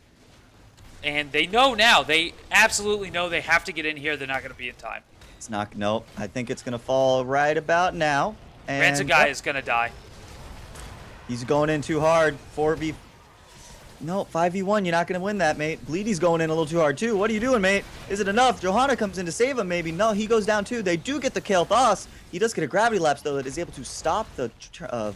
And they know now. They absolutely know they have to get in here. They're not going to be in time. It's not. Nope. I think it's gonna fall right about now. And Rancid guy is going to die. he's going in too hard. 4v. No, 5v1. You're not gonna win that, mate. Bleedy's going in a little too hard too. What are you doing, mate? Is it enough? Johanna comes in to save him. Maybe no. He goes down too. They do get the kill. Thos. He does get a gravity lapse though that is able to stop the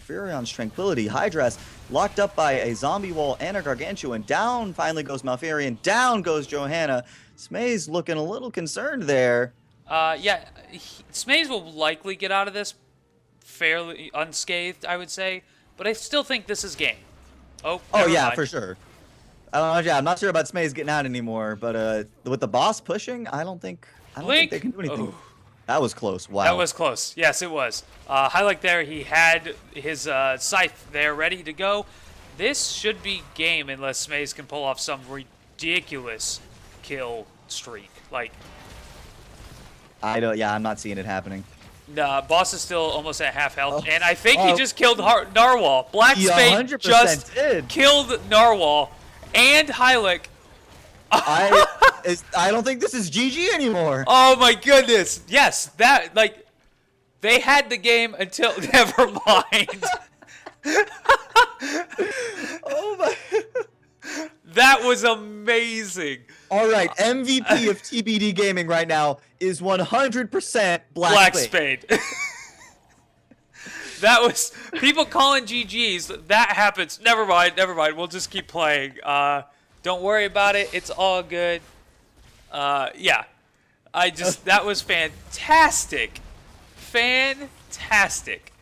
Furion's Tranquility. Hydra's locked up by a zombie wall and a gargantuan. Down finally goes Malfurion. Down goes Johanna. Smay's looking a little concerned there. Yeah, Smays will likely get out of this fairly unscathed, I would say. But I still think this is game. Oh Oh yeah, mind. for sure. Yeah, I'm not sure about Smays getting out anymore, but with the boss pushing, I don't think they can do anything. Oh. That was close. Wow. That was close. Yes, it was. Highlight there, he had his scythe there ready to go. This should be game unless Smays can pull off some ridiculous kill streak. Like, I'm not seeing it happening. nah, boss is still almost at half health, Oh. and I think he just killed Narwhal. Black He Spade 100% just did. killed Narwhal and Hylic. I don't think this is GG anymore. Oh my goodness! Yes, that like they had the game until never mind. Oh my. That was amazing. All right, MVP of TBD Gaming right now is 100% Black Spade. Spade. That was people calling GGs. That happens. Never mind. Never mind. We'll just keep playing. Don't worry about it. It's all good. Yeah. That was fantastic. Fantastic.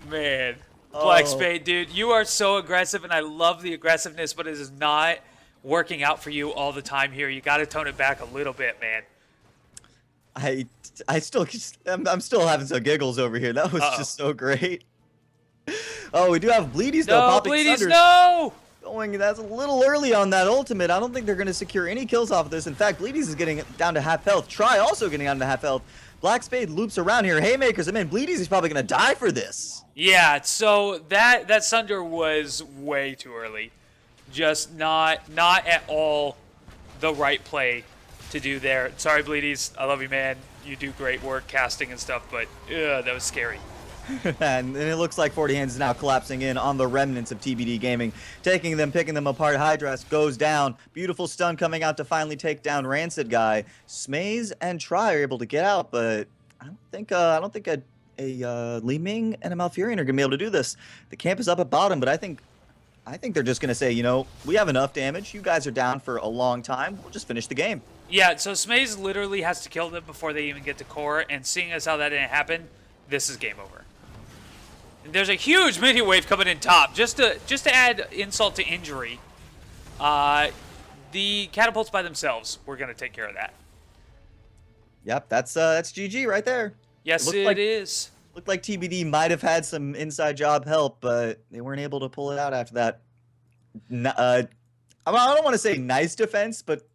Man. Black Spade, dude, you are so aggressive, and I love the aggressiveness, but it is not working out for you all the time here. You got to tone it back a little bit, man. I'm still having some giggles over here. That was just so great. Oh, we do have Bleedies though. No, Popping Bleedies, Thunders no! Going, that's a little early on that ultimate. I don't think they're going to secure any kills off of this. In fact, Bleedies is getting down to half health. Try also getting down to half health. Black Spade loops around here. Haymakers, I mean, Bleedies is probably going to die for this. Yeah, so that Sunder was way too early. Just not at all the right play to do there. Sorry, Bleedies. I love you, man. You do great work casting and stuff, but that was scary. And it looks like 40 Hands is now collapsing in on the remnants of TBD Gaming, picking them apart. Hydras goes down. Beautiful stun coming out to finally take down Rancid guy. Smays and Try are able to get out, but I don't think a Li Ming and a Malfurion are gonna be able to do this. The camp is up at bottom, but I think they're just gonna say, you know, we have enough damage. You guys are down for a long time. We'll just finish the game. Yeah, so Smays literally has to kill them before they even get to core, and seeing as how that didn't happen, this is game over. And there's a huge mini wave coming in top, just to add insult to injury. The catapults by themselves, we're gonna take care of that. Yep, that's GG right there. Yes, It is. Looked like TBD might have had some inside job help, but they weren't able to pull it out after that. I don't want to say nice defense, but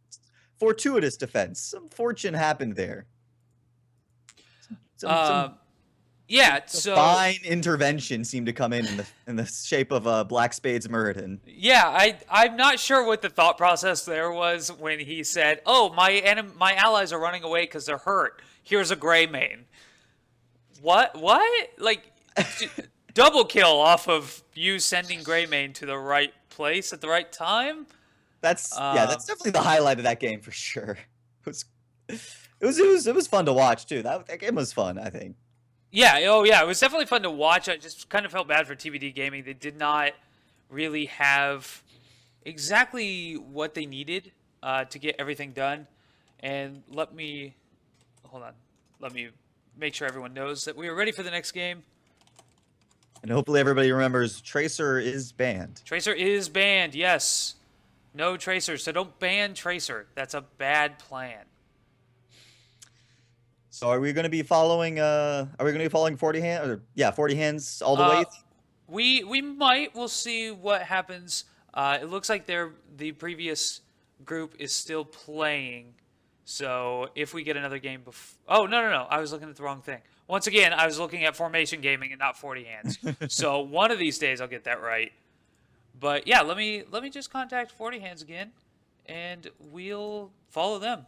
fortuitous defense. Some fortune happened there. Some Yeah, so fine intervention seemed to come in the shape of Black Spade's Muradin. yeah, I'm not sure what the thought process there was when he said, "Oh, my allies are running away because they're hurt. Here's a gray main." What? Like, double kill off of you sending gray main to the right place at the right time? That's definitely the highlight of that game for sure. It was fun to watch too. That game was fun, I think. Yeah, oh yeah, it was definitely fun to watch. I just kind of felt bad for TBD Gaming. They did not really have exactly what they needed to get everything done. And let me make sure everyone knows that we are ready for the next game. And hopefully everybody remembers Tracer is banned. Tracer is banned, yes. No Tracer, so don't ban Tracer. That's a bad plan. So are we going to be following 40 Hands? 40 Hands all the way? We might. We'll see what happens. It looks like the previous group is still playing. So if we get another game oh, no. I was looking at the wrong thing. Once again, I was looking at Formation Gaming and not 40 Hands. So one of these days I'll get that right. But yeah, let me just contact 40 Hands again and we'll follow them.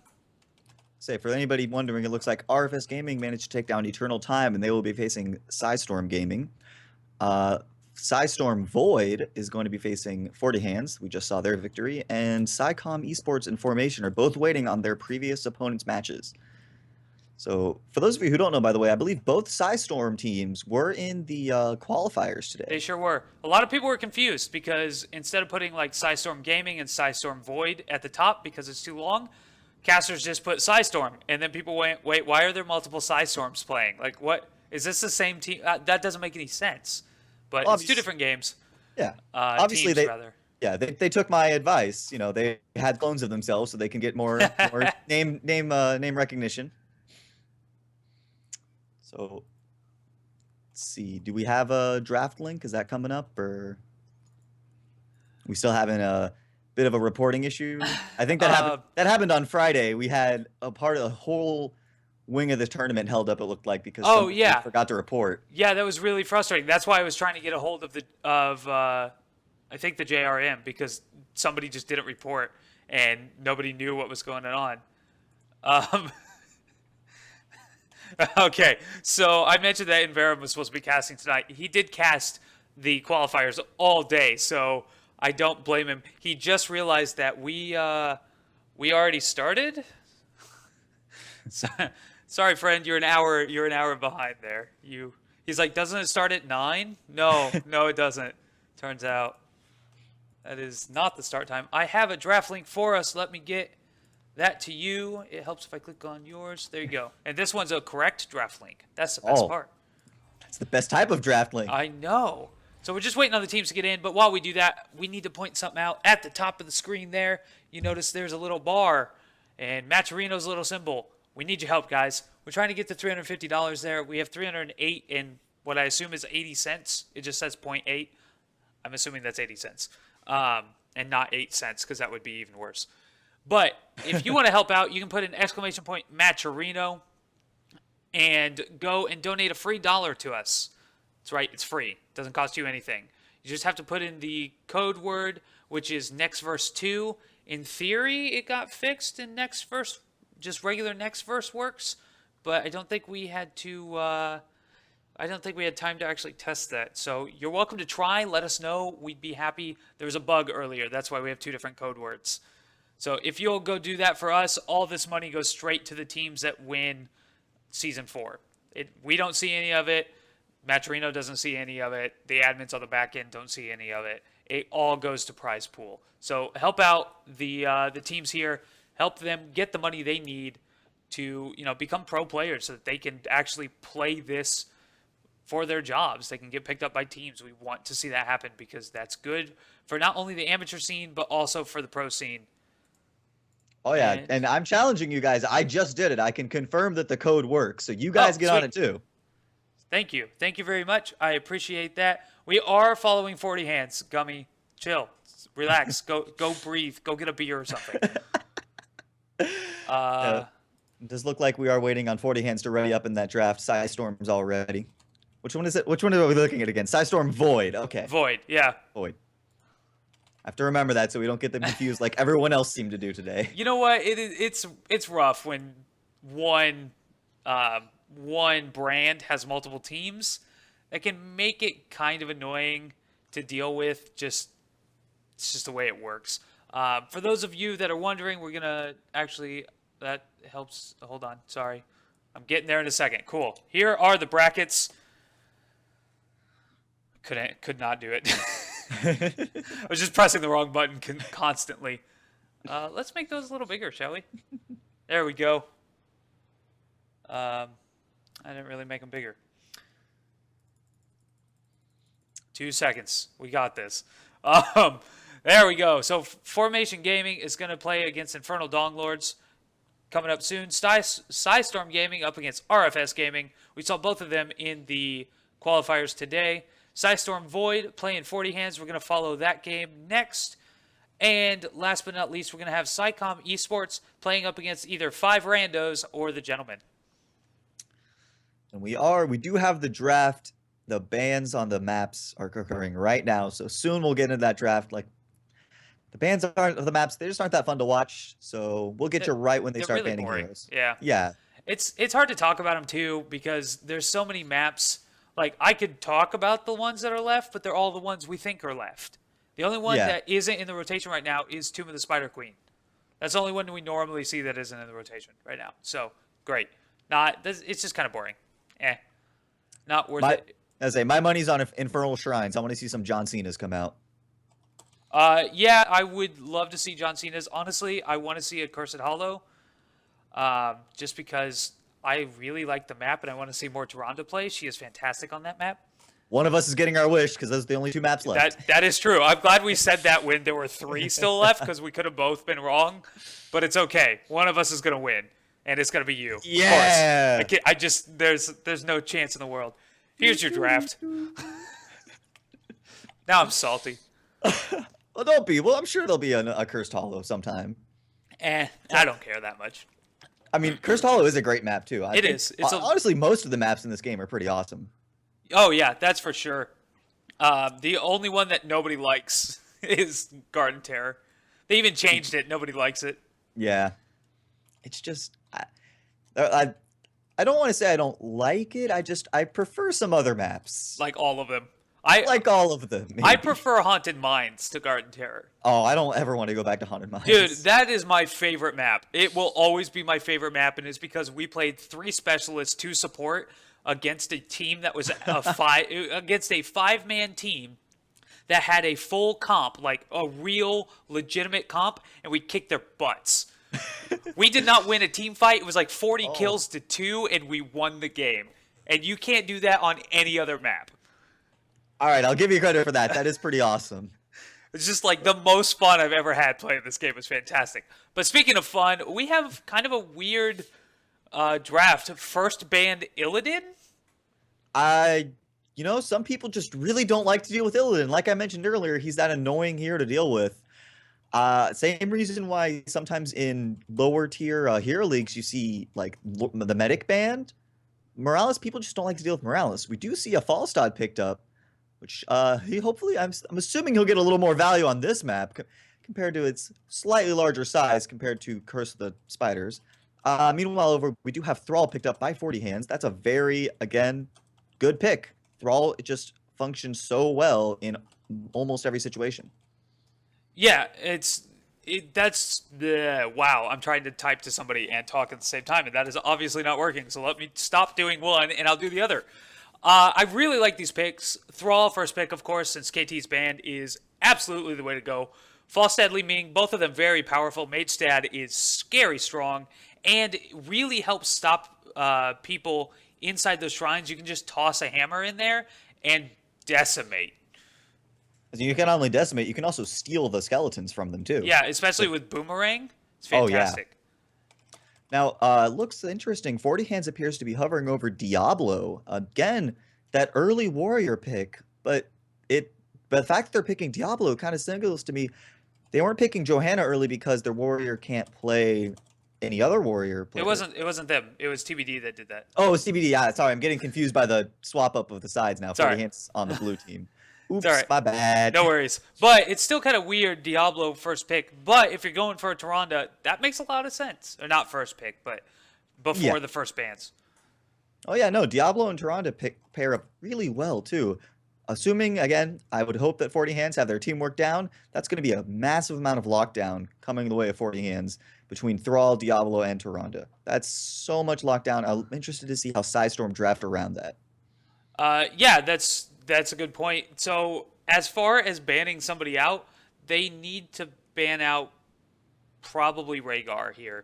Say, for anybody wondering, it looks like RFS Gaming managed to take down Eternal Time, and they will be facing Psystorm Gaming. Psystorm Void is going to be facing 40 Hands. We just saw their victory. And Psycom Esports and Formation are both waiting on their previous opponents' matches. So, for those of you who don't know, by the way, I believe both Psystorm teams were in the qualifiers today. They sure were. A lot of people were confused because instead of putting like Psystorm Gaming and Psystorm Void at the top because it's too long, casters just put Psystorm. And then people went, wait, why are there multiple Psystorms playing? Like, what? Is this the same team? That doesn't make any sense. But it's two different games. Yeah. Obviously, teams, rather. Yeah, they took my advice. You know, they had clones of themselves so they can get more name recognition. So, let's see. Do we have a draft link? Is that coming up, or we still having a bit of a reporting issue? I think that happened on Friday. We had a part of the whole wing of the tournament held up. It looked like because somebody forgot to report. Yeah, that was really frustrating. That's why I was trying to get a hold of I think the JRM, because somebody just didn't report and nobody knew what was going on. Okay, so I mentioned that NexARAMas was supposed to be casting tonight. He did cast the qualifiers all day, so I don't blame him. He just realized that we already started. Sorry, friend, you're an hour behind there. He's like, doesn't it start at 9? No, it doesn't. Turns out that is not the start time. I have a draft link for us. Let me get that to you. It helps if I click on yours. There you go. And this one's a correct draft link. That's the best part. That's the best type of draft link. I know. So we're just waiting on the teams to get in. But while we do that, we need to point something out. At the top of the screen there, you notice there's a little bar and Matcherino's little symbol. We need your help, guys. We're trying to get to $350 there. We have 308 in what I assume is 80 cents. It just says 0.8. I'm assuming that's 80 cents. And not 8 cents, because that would be even worse. But if you want to help out, you can put an exclamation point Matcherino and go and donate a free $1 to us. That's right, it's free. It doesn't cost you anything. You just have to put in the code word, which is NexVerse 2. In theory, it got fixed in NexVerse. Just regular NexVerse works, but I don't think we had to. I don't think we had time to actually test that. So you're welcome to try. Let us know. We'd be happy. There was a bug earlier. That's why we have 2 different code words. So if you'll go do that for us, all this money goes straight to the teams that win Season 4. We don't see any of it. Matcherino doesn't see any of it. The admins on the back end don't see any of it. It all goes to prize pool. So help out the teams here. Help them get the money they need to become pro players so that they can actually play this for their jobs. They can get picked up by teams. We want to see that happen because that's good for not only the amateur scene but also for the pro scene. Oh, yeah, and I'm challenging you guys. I just did it. I can confirm that the code works, so you guys get on it too. Thank you. Thank you very much. I appreciate that. We are following 40 Hands. Gummy, chill. Relax. Go breathe. Go get a beer or something. It does look like we are waiting on 40 Hands to ready up in that draft. Psystorm's already. Which one is it? Which one are we looking at again? Psystorm Void. Okay. Void, yeah. Void. I have to remember that so we don't get them confused like everyone else seemed to do today. You know what? It's rough when one brand has multiple teams. That can make it kind of annoying to deal with. It's just the way it works. For those of you that are wondering, we're gonna actually that helps. Hold on, sorry, I'm getting there in a second. Cool. Here are the brackets. Could not do it. I was just pressing the wrong button constantly. Let's make those a little bigger, shall we? There we go. I didn't really make them bigger. 2 seconds. We got this. There we go. So Formation Gaming is going to play against Infernal Donglords coming up soon. Psystorm Gaming up against RFS Gaming. We saw both of them in the qualifiers today. Psystorm Void playing 40 Hands. We're going to follow that game next. And last but not least, we're going to have Psycom Esports playing up against either 5 Randos or the Gentlemen. And we do have the draft. The bans on the maps are occurring right now. So soon we'll get into that draft. Like The bans aren't the maps. They just aren't that fun to watch. So we'll get They're, you right when they they're start really banning boring. heroes. Yeah. Yeah, It's hard to talk about them too because there's so many maps. Like I could talk about the ones that are left, but they're all the ones we think are left. The only one yeah. that isn't in the rotation right now is Tomb of the Spider Queen. That's the only one we normally see that isn't in the rotation right now. So great. It's just kind of boring. Eh, not worth My, it. as I say, my money's on Infernal Shrines. I want to see some John Cena's come out. Yeah, I would love to see John Cena's. Honestly, I want to see a Cursed Hollow, just because I really like the map and I want to see more Tyrande play. She is fantastic on that map. One of us is getting our wish because those are the only 2 maps left. That is true. I'm glad we said that when there were 3 still left because we could have both been wrong, but it's okay. One of us is gonna win, and it's gonna be you. Yeah. Of course. I just there's no chance in the world. Here's your draft. Now I'm salty. Well, don't be. Well, I'm sure there'll be a Cursed Hollow sometime. I don't care that much. I mean, Cursed Hollow is a great map too. It is. It's honestly, most of the maps in this game are pretty awesome. Oh yeah, that's for sure. The only one that nobody likes is Garden Terror. They even changed it. Nobody likes it. Yeah, it's just I don't want to say I don't like it. I prefer some other maps. Like all of them. I like all of them. I maybe. prefer Haunted Mines to Garden Terror. Oh, I don't ever want to go back to Haunted Mines. Dude, that is my favorite map. It will always be my favorite map, and it's because we played 3 specialists, 2 support against a team that was against a 5-man team that had a full comp, like a real legitimate comp, and we kicked their butts. We did not win a team fight. It was like 40 kills to 2, and we won the game. And you can't do that on any other map. All right, I'll give you credit for that. That is pretty awesome. It's just like the most fun I've ever had playing this game. It was fantastic. But speaking of fun, we have kind of a weird draft. First banned Illidan. Some people just really don't like to deal with Illidan. Like I mentioned earlier, he's that annoying hero to deal with. Same reason why sometimes in lower tier hero leagues you see like the medic banned. Morales, people just don't like to deal with Morales. We do see a Falstad picked up, which he hopefully I'm assuming he'll get a little more value on this map compared to its slightly larger size compared to Curse of the Spiders. Meanwhile, we do have Thrall picked up by 40 Hands. That's a very, again, good pick. Thrall, it just functions so well in almost every situation. Yeah, wow. I'm trying to type to somebody and talk at the same time, and that is obviously not working. So let me stop doing one, and I'll do the other. I really like these picks. Thrall, first pick, of course, since KT's banned, is absolutely the way to go. Falstad, Li Ming, both of them very powerful. Magestad is scary strong and really helps stop people inside those shrines. You can just toss a hammer in there and decimate. You can not only decimate, you can also steal the skeletons from them too. Yeah, especially with Boomerang. It's fantastic. Oh, yeah. Now, looks interesting. 40 Hands appears to be hovering over Diablo. Again, that early warrior pick, but the fact that they're picking Diablo kind of signals to me they weren't picking Johanna early because their warrior can't play any other warrior player. It wasn't them. It was TBD that did that. Oh, it's TBD. Yeah, sorry, I'm getting confused by the swap up of the sides now. Sorry. 40 Hands on the blue team. Oops, Sorry. my bad. No worries. But it's still kind of weird, Diablo first pick. But if you're going for a Tyrande, that makes a lot of sense. Or not first pick, but before the first bans. Oh, yeah, no, Diablo and Tyrande pair up really well, too. Assuming, again, I would hope that 40 Hands have their teamwork down. That's going to be a massive amount of lockdown coming the way of 40 Hands between Thrall, Diablo, and Tyrande. That's so much lockdown. I'm interested to see how Psystorm draft around that. Yeah, that's a good point. So as far as banning somebody out, they need to ban out probably Rhaegar here.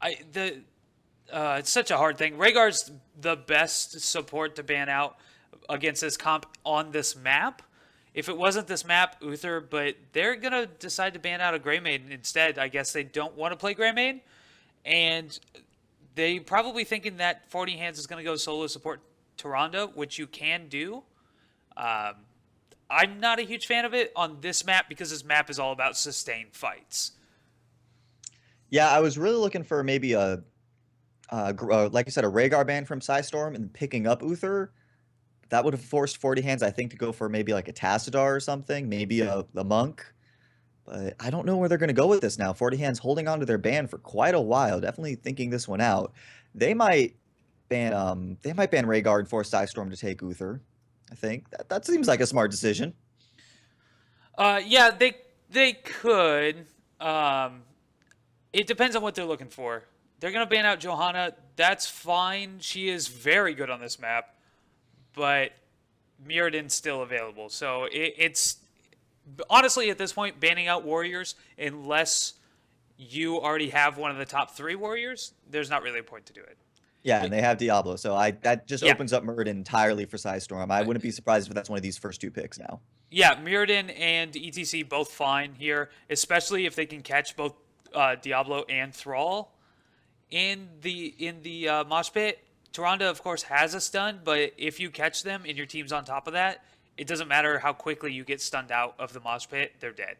It's such a hard thing. Rhaegar's the best support to ban out against this comp on this map. If it wasn't this map, Uther, but they're going to decide to ban out a Grey Maiden instead. I guess they don't want to play Grey Maiden, and they probably thinking that 40 Hands is going to go solo support Tyrande, which you can do. I'm not a huge fan of it on this map because this map is all about sustained fights. Yeah, I was really looking for maybe like I said, a Rhaegar ban from Psystorm and picking up Uther. That would have forced 40 Hands, I think, to go for maybe like a Tassadar or something, maybe a monk. But I don't know where they're going to go with this now. 40 Hands holding on to their ban for quite a while, definitely thinking this one out. They might ban Rhaegar and force Storm to take Uther. I think that seems like a smart decision. Yeah, they could. Um, it depends on what they're looking for. They're gonna ban out Johanna. That's fine. She is very good on this map, but Mirrodin's still available. So it's honestly at this point banning out warriors unless you already have one of the top 3 warriors. There's not really a point to do it. Yeah, But and they have Diablo, so that just yeah, opens up Mirrodin entirely for Storm. I wouldn't be surprised if that's one of these first 2 picks now. yeah, Mirrodin and ETC both fine here, especially if they can catch both Diablo and Thrall in the mosh pit. Tyrande, of course, has a stun, but if you catch them and your team's on top of that, it doesn't matter how quickly you get stunned out of the mosh pit; they're dead.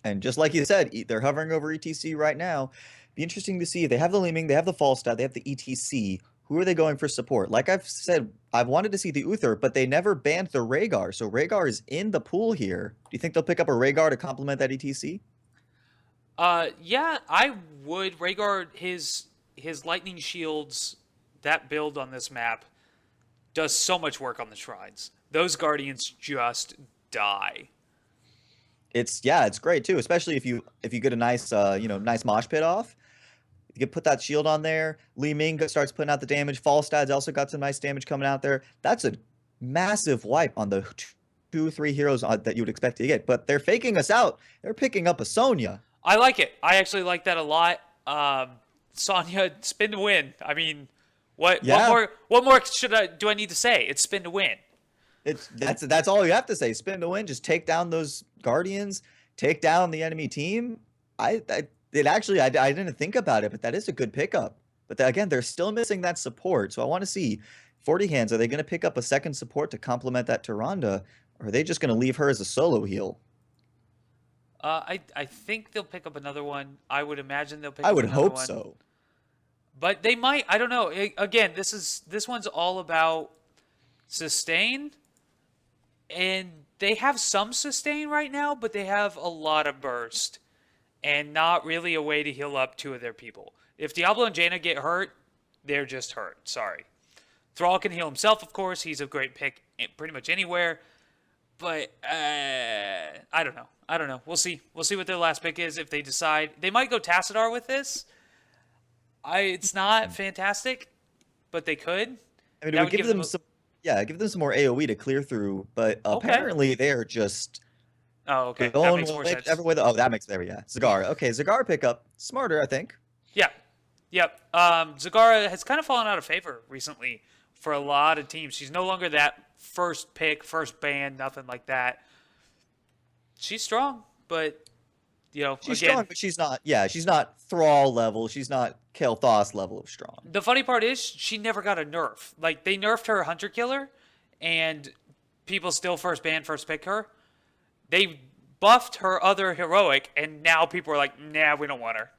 And just like you said, they're hovering over ETC right now. Be interesting to see. They have the Leeming, they have the Falstad, they have the ETC. Who are they going for support? Like I've said, I've wanted to see the Uther, but they never banned the Rhaegar. So Rhaegar is in the pool here. Do you think they'll pick up a Rhaegar to complement that ETC? Yeah, I would. Rhaegar, his lightning shields, that build on this map does so much work on the shrines. Those guardians just die. It's great too, especially if you get a nice nice mosh pit off. You can put that shield on there. Li Ming starts putting out the damage. Falstad's also got some nice damage coming out there. That's a massive wipe on the 2-3 heroes that you would expect to get. But they're faking us out. They're picking up a Sonya. I like it. I actually like that a lot. Sonya, spin to win. I mean, what more do I need to say? It's spin to win. That's all you have to say. Spin to win. Just take down those guardians. Take down the enemy team. I didn't think about it, but that is a good pickup. But again, they're still missing that support. So I want to see 40 Hands. Are they going to pick up a second support to complement that Tyrande? Or are they just going to leave her as a solo heal? I think they'll pick up another one. I would imagine they'll pick I up would another hope one. so. But they might. I don't know. Again, this one's all about sustain. And they have some sustain right now, but they have a lot of burst. And not really a way to heal up 2 of their people. If Diablo and Jaina get hurt, they're just hurt. Sorry. Thrall can heal himself, of course. He's a great pick pretty much anywhere. But I don't know. We'll see. We'll see what their last pick is. If they decide they might go Tassadar with this. It's not fantastic, but they could. I mean, it would give them some. Yeah, give them some more AOE to clear through. But apparently they're just. Oh, okay. That makes more sense. That makes Zagara. Okay, Zagara pickup. Smarter, I think. Yeah. Yep. Zagara has kind of fallen out of favor recently for a lot of teams. She's no longer that first pick, first ban, nothing like that. She's strong, but she's strong, but she's not. Yeah, she's not Thrall level. She's not Kael'thas level of strong. The funny part is she never got a nerf. Like they nerfed her Hunter Killer, and people still first ban, first pick her. They buffed her other heroic, and now people are like, nah, we don't want her.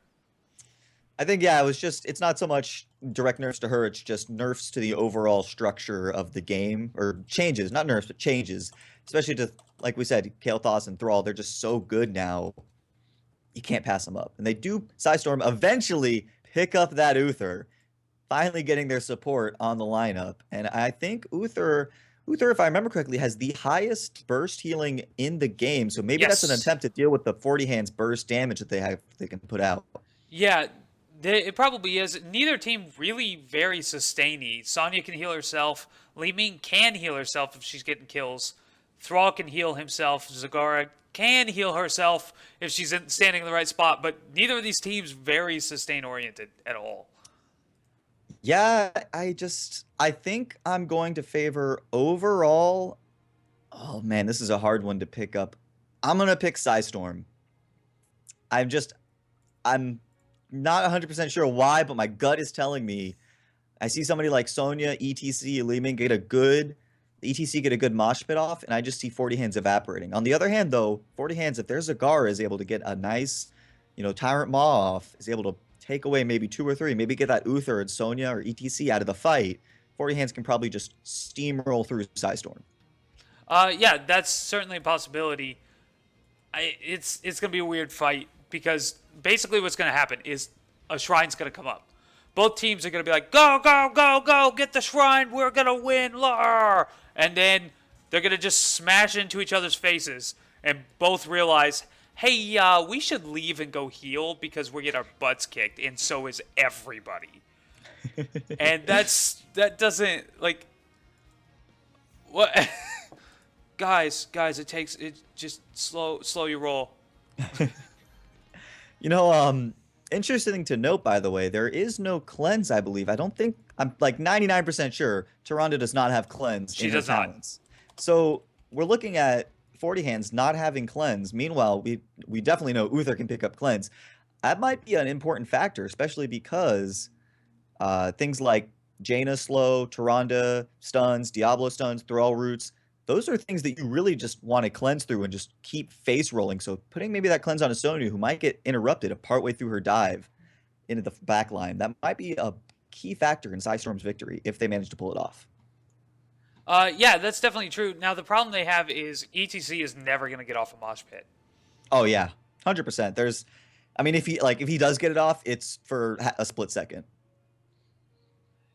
I think, it's not so much direct nerfs to her, it's just nerfs to the overall structure of the game, or changes, not nerfs, but changes. Especially to, like we said, Kael'thas and Thrall, they're just so good now, you can't pass them up. And they do, Storm eventually pick up that Uther, finally getting their support on the lineup. And I think Uther, if I remember correctly, has the highest burst healing in the game. So maybe that's an attempt to deal with the 40 Hands burst damage that they can put out. Yeah, it probably is. Neither team really very sustainy. Sonya can heal herself. Li Ming can heal herself if she's getting kills. Thrall can heal himself. Zagara can heal herself if she's standing in the right spot. But neither of these teams very sustain-oriented at all. Yeah, I think I'm going to favor overall. Oh man, this is a hard one to pick up. I'm going to pick Storm. I'm not 100% sure why, but my gut is telling me I see somebody like Sonya, ETC, Li Ming get a good mosh pit off, and I just see 40 Hands evaporating. On the other hand, though, 40 Hands, if their Zagara is able to get a nice, Tyrant Maw off, is able to take away maybe 2 or 3, maybe get that Uther and Sonya or ETC out of the fight, 40 Hands can probably just steamroll through Storm. Yeah, that's certainly a possibility. It's gonna be a weird fight because basically what's gonna happen is a shrine's gonna come up. Both teams are gonna be like, go, go, go, go, get the shrine, we're gonna win, lar! And then they're gonna just smash into each other's faces and both realize, hey, we should leave and go heal because we get our butts kicked, and so is everybody. And that doesn't like what. Guys, it just slow your roll. Interesting to note, by the way, there is no cleanse, I believe. I'm like 99% sure Tyrande does not have cleanse She in her does not. talents. So we're looking at 40 hands not having cleanse. Meanwhile, we definitely know Uther can pick up cleanse. That might be an important factor, especially because things like Jaina slow, Tyrande stuns, Diablo stuns, Thrall roots. Those are things that you really just want to cleanse through and just keep face rolling. So putting maybe that cleanse on a Sonu who might get interrupted partway through her dive into the back line, that might be a key factor in Psystorm's victory if they manage to pull it off. Yeah, that's definitely true. Now, the problem they have is ETC is never going to get off a mosh pit. Oh, yeah. 100%. If he does get it off, it's for a split second.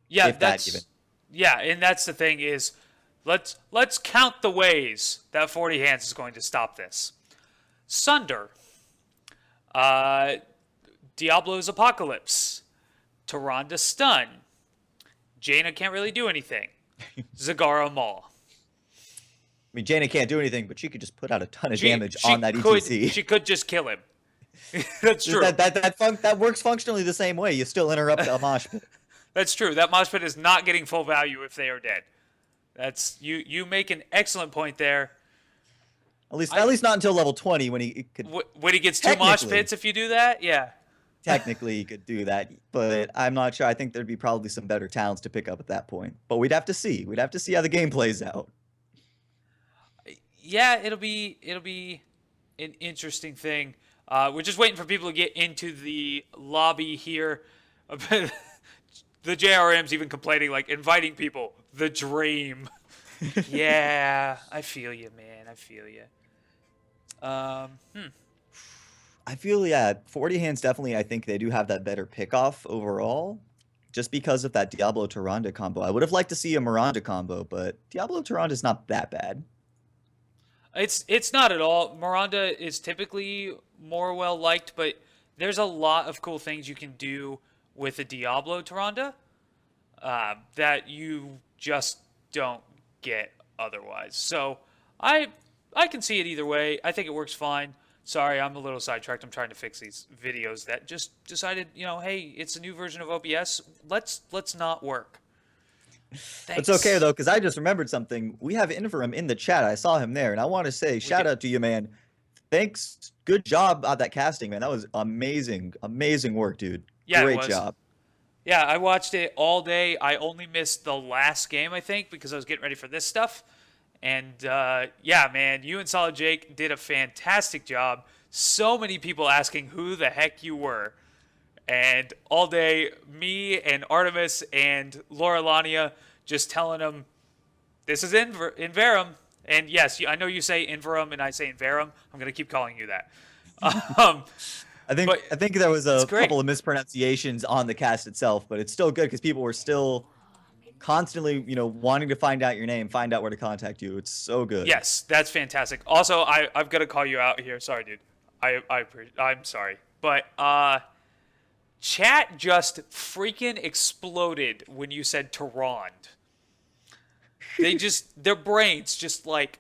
Yeah, if that even. Yeah, and that's the thing is, let's count the ways that 40 hands is going to stop this. Sunder, Diablo's Apocalypse, Tyrande stun, Jaina can't really do anything, Zagara Maul. I mean, Jaina can't do anything, but she could just put out a ton of damage on that ETC. She could just kill him. That's true. That works functionally the same way. You still interrupt a mosh pit. That's true. That mosh pit is not getting full value if they are dead. That's you make an excellent point there. At least not until level 20 when he could. When he gets two mosh pits, if you do that, yeah. Technically, he could do that, but I'm not sure. I think there'd be probably some better talents to pick up at that point. But we'd have to see. We'd have to see how the game plays out. Yeah, it'll be an interesting thing. We're just waiting for people to get into the lobby here. The JRM's even complaining, like, inviting people. The dream. Yeah, I feel you, man. I feel you. I feel, 40 hands definitely, I think they do have that better pickoff overall. Just because of that Diablo-Tyrande combo. I would have liked to see a Miranda combo, but Diablo-Tyrande is not that bad. It's not at all. Miranda is typically more well-liked, but there's a lot of cool things you can do with a Diablo-Tyrande that you just don't get otherwise. So I can see it either way. I think it works fine. Sorry, I'm a little sidetracked. I'm trying to fix these videos that just decided, hey, it's a new version of OBS. Let's not work. Thanks. It's okay, though, because I just remembered something. We have Inverum in the chat. I saw him there, and I want to say shout out to you, man. Thanks. Good job on that casting, man. That was amazing. Amazing work, dude. Yeah, Great job. Yeah, I watched it all day. I only missed the last game, I think, because I was getting ready for this stuff. And, yeah, man, you and Solid Jake did a fantastic job. So many people asking who the heck you were. And all day, me and Artemis and Laura Lania just telling them, this is Inverum. And yes, I know you say Inverum and I say Inverum. I'm going to keep calling you that. I think there was a couple of mispronunciations on the cast itself, but it's still good because people were still constantly, wanting to find out your name, find out where to contact you. It's so good. Yes, that's fantastic. Also, I've got to call you out here. Sorry, dude. I'm sorry. But chat just freaking exploded when you said Tyrande. Their brains just like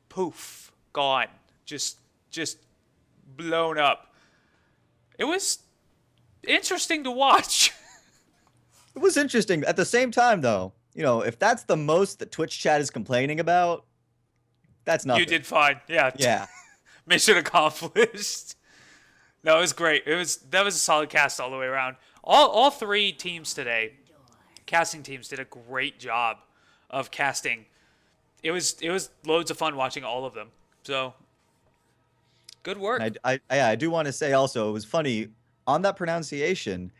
poof, gone. Just blown up. It was interesting to watch. It was interesting. At the same time, though, if that's the most that Twitch chat is complaining about, that's nothing. You did fine. Yeah. Yeah. Mission accomplished. No, it was great. That was a solid cast all the way around. All three teams today, casting teams, did a great job of casting. It was loads of fun watching all of them. So good work. I do want to say also, it was funny on that pronunciation.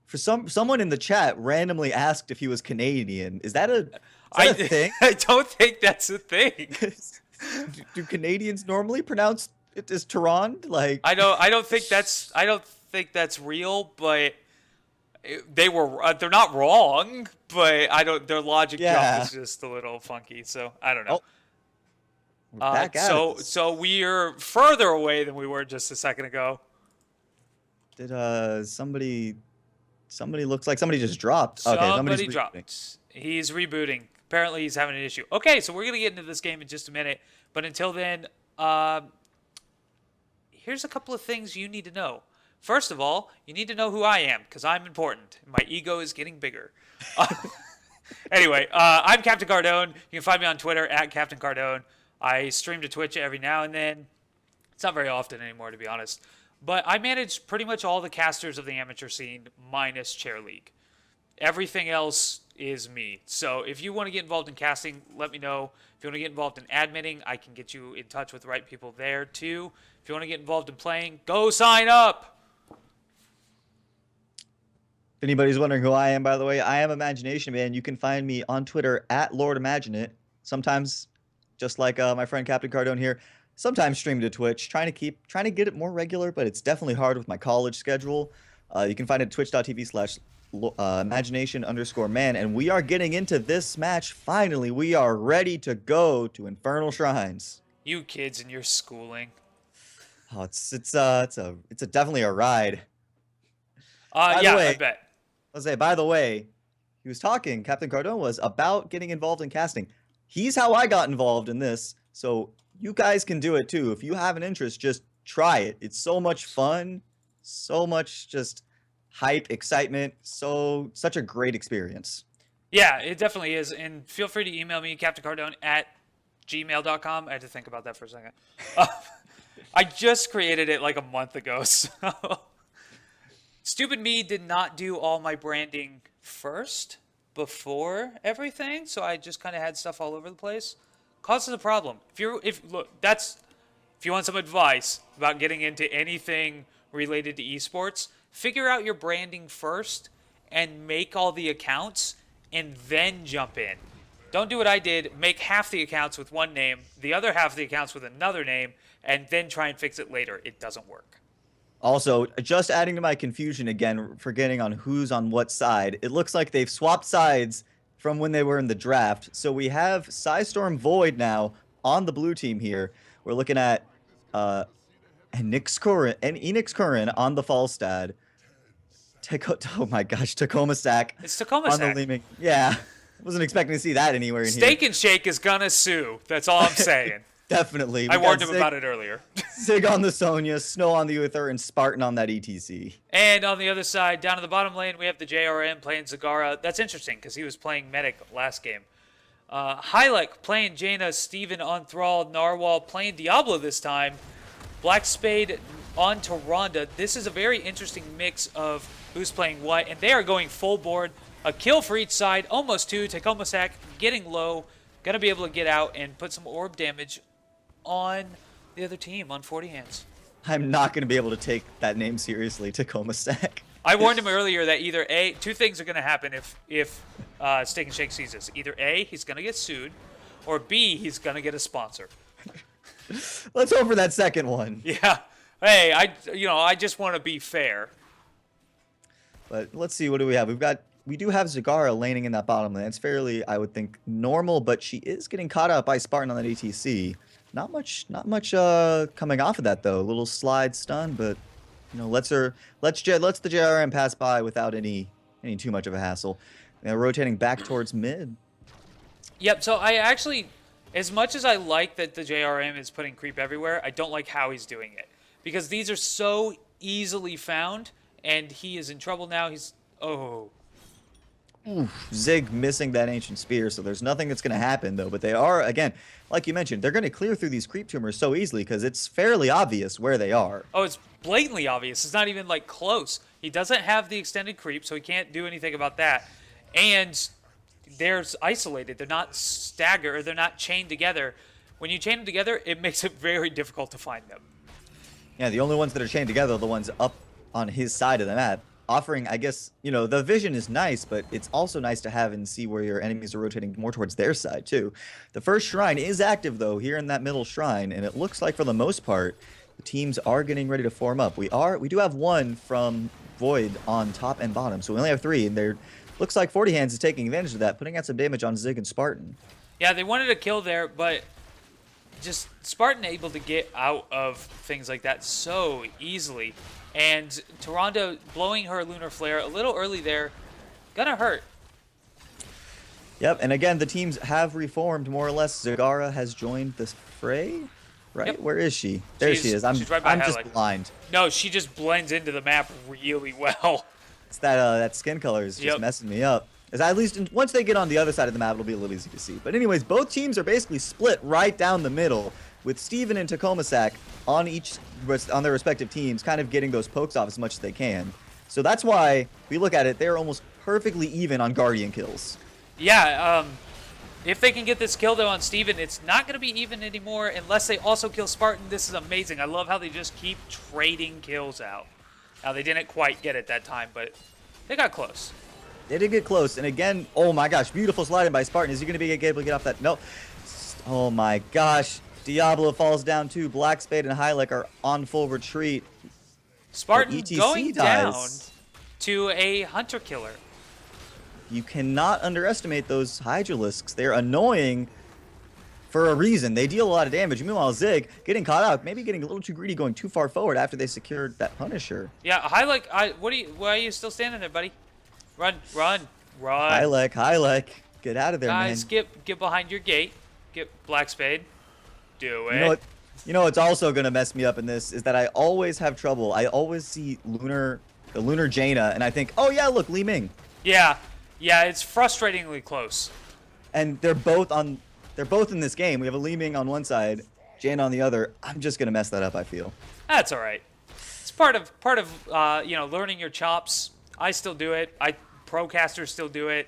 For someone in the chat randomly asked if he was Canadian. Is that a thing? I don't think that's a thing. Do Canadians normally pronounce Is Tehran like? I don't think that's real, but they're not wrong, but their logic jump is just a little funky. So I don't know. Oh, we're back at it. So we're further away than we were just a second ago. Did somebody looks like somebody just dropped. Okay, Somebody dropped. He's rebooting. Apparently he's having an issue. Okay, so we're gonna get into this game in just a minute, but until then, here's a couple of things you need to know. First of all, you need to know who I am, because I'm important. My ego is getting bigger. Anyway, I'm Captain Cardone. You can find me on Twitter at Captain Cardone. I stream to Twitch every now and then. It's not very often anymore, to be honest. But I manage pretty much all the casters of the amateur scene, minus Chair League. Everything else is me. So if you want to get involved in casting, let me know. If you want to get involved in admitting, I can get you in touch with the right people there, too. If you want to get involved in playing, go sign up! If anybody's wondering who I am, by the way, I am Imagination Man. You can find me on Twitter at Lord Imagine It. Sometimes, just like my friend Captain Cardone here, sometimes stream to Twitch. Trying to get it more regular, but it's definitely hard with my college schedule. You can find it at twitch.tv/imagination_man. And we are getting into this match. Finally, we are ready to go to Infernal Shrines. You kids and your schooling. Oh, it's definitely a ride. Yeah, I bet. I'll say, by the way, he was talking, Captain Cardone was, about getting involved in casting. He's how I got involved in this, so you guys can do it too. If you have an interest, just try it. It's so much fun, so much just hype, excitement, such a great experience. Yeah, it definitely is, and feel free to email me, captaincardone@gmail.com. I had to think about that for a second. I just created it like a month ago, so... Stupid me did not do all my branding first before everything, so I just kind of had stuff all over the place. Causes a problem. If you want some advice about getting into anything related to esports, figure out your branding first and make all the accounts and then jump in. Don't do what I did, make half the accounts with one name, the other half of the accounts with another name, and then try and fix it later. It doesn't work. Also, just adding to my confusion again, forgetting on who's on what side, it looks like they've swapped sides from when they were in the draft. So we have Psystorm Void now on the blue team here. We're looking at Enix Curran on the Falstad. Oh my gosh, Tacoma Sack. It's Tacoma Sack. Yeah, wasn't expecting to see that anywhere in here. Steak and Shake is gonna sue. That's all I'm saying. Definitely. I warned him about it earlier. Sig on the Sonya, Snow on the Uther, and Spartan on that ETC. And on the other side, down in the bottom lane, we have the JRM playing Zagara. That's interesting because he was playing Medic last game. Hylek playing Jaina, Steven on Thrall, Narwhal playing Diablo this time. Black Spade on to Ronda. This is a very interesting mix of who's playing what, and they are going full board. A kill for each side, almost two. Tacoma Sack getting low. Going to be able to get out and put some orb damage on the other team on 40 hands. I'm not going to be able to take that name seriously, Tacoma Sack. I warned him earlier that either A, two things are going to happen if Steak and Shake sees this. Either A, he's going to get sued, or B, he's going to get a sponsor. Let's hope for that second one. Yeah. Hey, I just want to be fair. But let's see, what do we have? We do have Zagara laning in that bottom lane. It's fairly, I would think, normal, but she is getting caught up by Spartan on that ATC. Not much coming off of that though. A little slide stun, but lets the JRM pass by without any too much of a hassle. They're rotating back towards mid. Yep. So I actually, as much as I like that the JRM is putting creep everywhere, I don't like how he's doing it because these are so easily found, and he is in trouble now. Oof, Zig missing that ancient spear, so there's nothing that's going to happen though. But they are, again, like you mentioned, they're going to clear through these creep tumors so easily because it's fairly obvious where they are. Oh, it's blatantly obvious. It's not even like close. He doesn't have the extended creep, so he can't do anything about that. And they're isolated. They're not staggered, or they're not chained together. When you chain them together, it makes it very difficult to find them. Yeah, the only ones that are chained together are the ones up on his side of the map. Offering, I guess, the vision is nice, but it's also nice to have and see where your enemies are rotating more towards their side, too. The first shrine is active, though, here in that middle shrine, and it looks like, for the most part, the teams are getting ready to form up. We do have one from Void on top and bottom, so we only have 3, and there looks like 40 Hands is taking advantage of that, putting out some damage on Zig and Spartan. Yeah, they wanted a kill there, but just Spartan able to get out of things like that so easily. And Toronto blowing her Lunar Flare a little early there, gonna hurt. Yep, and again, the teams have reformed more or less. Zagara has joined this fray, right? Yep. Where is she? There she is. She's right by I'm just Highlight. blind. No, she just blends into the map really well. It's that skin color is just messing me up. As at least once they get on the other side of the map, it'll be a little easy to see. But anyways, both teams are basically split right down the middle, with Steven and Tacomasac on their respective teams, kind of getting those pokes off as much as they can. So that's why we look at it; they're almost perfectly even on Guardian kills. Yeah, if they can get this kill though on Steven, it's not going to be even anymore unless they also kill Spartan. This is amazing. I love how they just keep trading kills out. Now, they didn't quite get it that time, but they got close. They did get close, and again, oh my gosh, beautiful sliding by Spartan. Is he going to be able to get off that? No. Oh my gosh. Diablo falls down too. Black Spade and Hylek are on full retreat. Spartan going down dies. to a hunter killer. You cannot underestimate those Hydralisks. They're annoying for a reason. They deal a lot of damage. Meanwhile, Zig getting caught out, maybe getting a little too greedy, going too far forward after they secured that Punisher. Yeah, Hylek, why are you still standing there, buddy? Run. Hylek, get out of there, Guys, man. get behind your gate. Get Black Spade. Do it. You know what's also gonna mess me up in this is that I always have trouble. I always see the Lunar Jaina, and I think, oh yeah, look, Li Ming. Yeah, it's frustratingly close. And they're both in this game. We have a Li Ming on one side, Jaina on the other. I'm just gonna mess that up, I feel. That's all right. It's part of learning your chops. I still do it. Procasters still do it.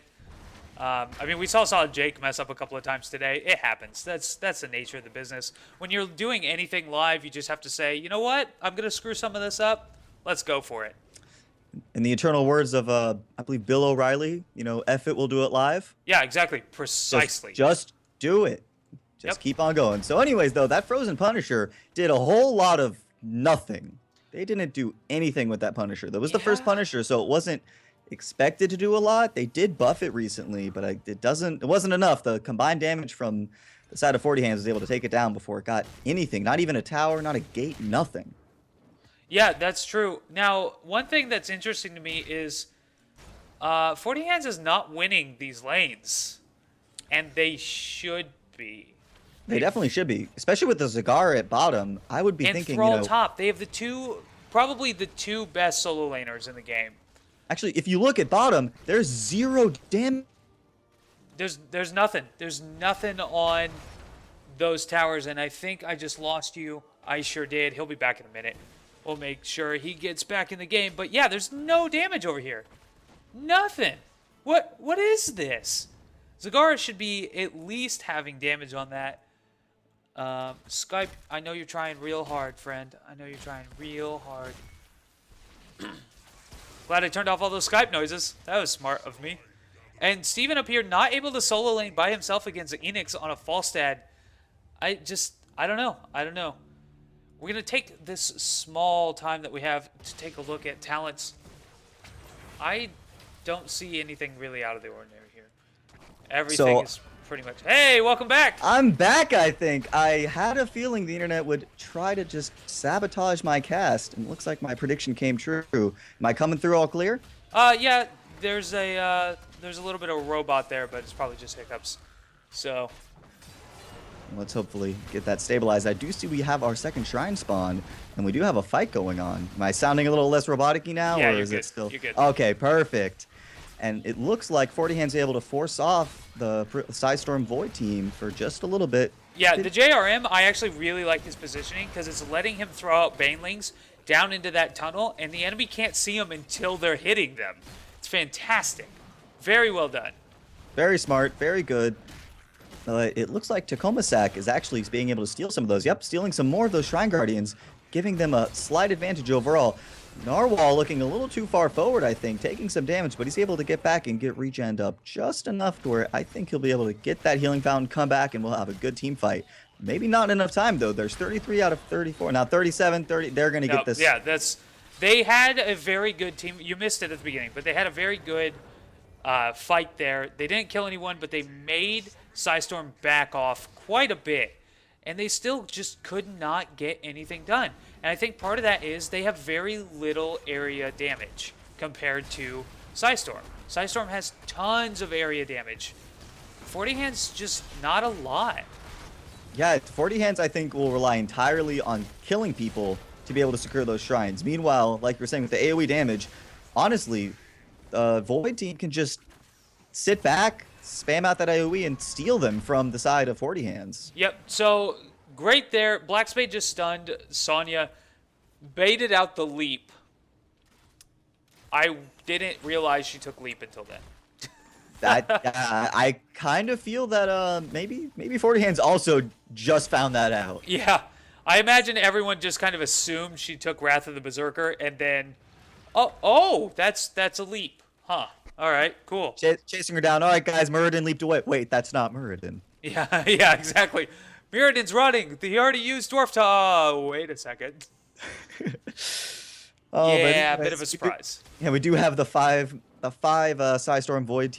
I mean, we saw Jake mess up a couple of times today. It happens. That's the nature of the business. When you're doing anything live, you just have to say, you know what? I'm gonna screw some of this up. Let's go for it. In the eternal words of, I believe Bill O'Reilly, F it, we'll do it live. Yeah, exactly. Precisely. Just do it. Just keep on going. So anyways, though, that Frozen Punisher did a whole lot of nothing. They didn't do anything with that Punisher. That was the first Punisher, so it wasn't expected to do a lot. They did buff it recently, but it wasn't enough. The combined damage from the side of 40 Hands was able to take it down before it got anything. Not even a tower, not a gate, nothing. Yeah, that's true. Now, one thing that's interesting to me is 40 Hands is not winning these lanes, and they should be. They definitely should be, especially with the Zagara at bottom. I would be thinking, Thrall top. They have probably the two best solo laners in the game. Actually, if you look at bottom, there's 0 damage. There's nothing. There's nothing on those towers, and I think I just lost you. I sure did. He'll be back in a minute. We'll make sure he gets back in the game. But yeah, there's no damage over here. Nothing. What is this? Zagara should be at least having damage on that. Skype, I know you're trying real hard, friend. I know you're trying real hard. Glad I turned off all those Skype noises. That was smart of me. And Steven up here not able to solo lane by himself against Enix on a Falstad. I don't know. We're going to take this small time that we have to take a look at talents. I don't see anything really out of the ordinary here. Everything is pretty much... Hey, welcome back! I'm back, I think. I had a feeling the internet would try to just sabotage my cast, and it looks like my prediction came true. Am I coming through all clear? Yeah, there's a little bit of a robot there, but it's probably just hiccups. So... Let's hopefully get that stabilized. I do see we have our second shrine spawn, and we do have a fight going on. Am I sounding a little less robotic-y now, yeah, or you're is good. it still? You're good. Okay, perfect. And it looks like 40 Hands able to force off the Sidestorm Void team for just a little bit. Yeah, the JRM, I actually really like his positioning because it's letting him throw out Banelings down into that tunnel, and the enemy can't see them until they're hitting them. It's fantastic. Very well done. Very smart, very good. It looks like Tacomasac is actually being able to steal some of those. Yep, stealing some more of those Shrine Guardians, giving them a slight advantage overall. Narwhal looking a little too far forward, I think, taking some damage, but he's able to get back and get regen up just enough to where I think he'll be able to get that healing fountain, come back, and we'll have a good team fight. maybe not enough time, though. There's 33 out of 34. Now 37, 30. They're going to No, get this. yeah, they had a very good team. You missed it at the beginning, but they had a very good fight there. They didn't kill anyone, but they made Psystorm back off quite a bit. And they still just could not get anything done. And I think part of that is they have very little area damage compared to Psystorm. Psystorm has tons of area damage. 40 Hands just not a lot. Yeah, 40 Hands, I think, will rely entirely on killing people to be able to secure those shrines. Meanwhile, like you were saying, with the AoE damage, honestly, Void team can just sit back, spam out that AoE, and steal them from the side of 40 Hands. Yep, so great there. Black Spade just stunned Sonya, baited out the leap. I didn't realize she took leap until then. I kind of feel that maybe 40 Hands also just found that out. Yeah, I imagine everyone just kind of assumed she took Wrath of the Berserker, and then, oh, that's a leap, huh? All right, cool. Chasing her down. All right, guys, Muradin leaped away. Wait, that's not Muradin. Yeah, yeah, exactly. Muradin's running. He already used Dwarf to. Oh, wait a second. Oh, yeah, but a bit of a surprise. Yeah, we do have the five Psystorm Void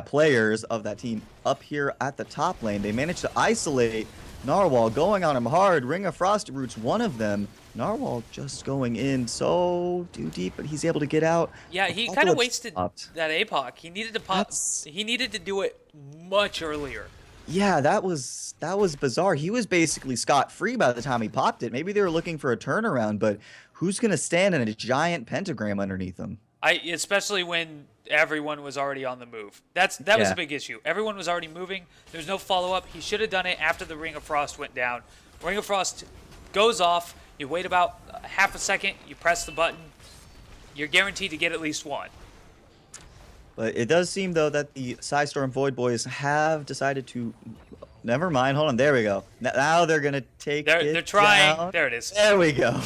players of that team up here at the top lane. They managed to isolate Narwhal, going on him hard. Ring of Frost Roots, one of them. Narwhal just going in so too deep, but he's able to get out. Yeah, he kind of wasted that APOC. He needed to pop. He needed to do it much earlier. Yeah, that was bizarre. He was basically scot-free by the time he popped it. Maybe they were looking for a turnaround, but who's gonna stand in a giant pentagram underneath them? Especially when everyone was already on the move. That was a big issue. Everyone was already moving. There's no follow-up. He should have done it after the Ring of Frost went down. Ring of Frost goes off. You wait about half a second. You press the button. You're guaranteed to get at least one. But it does seem, though, that the Psystorm Void Boys have decided to... Never mind. Hold on. There we go. Now they're going to take it They're trying. down. There it is. There we go.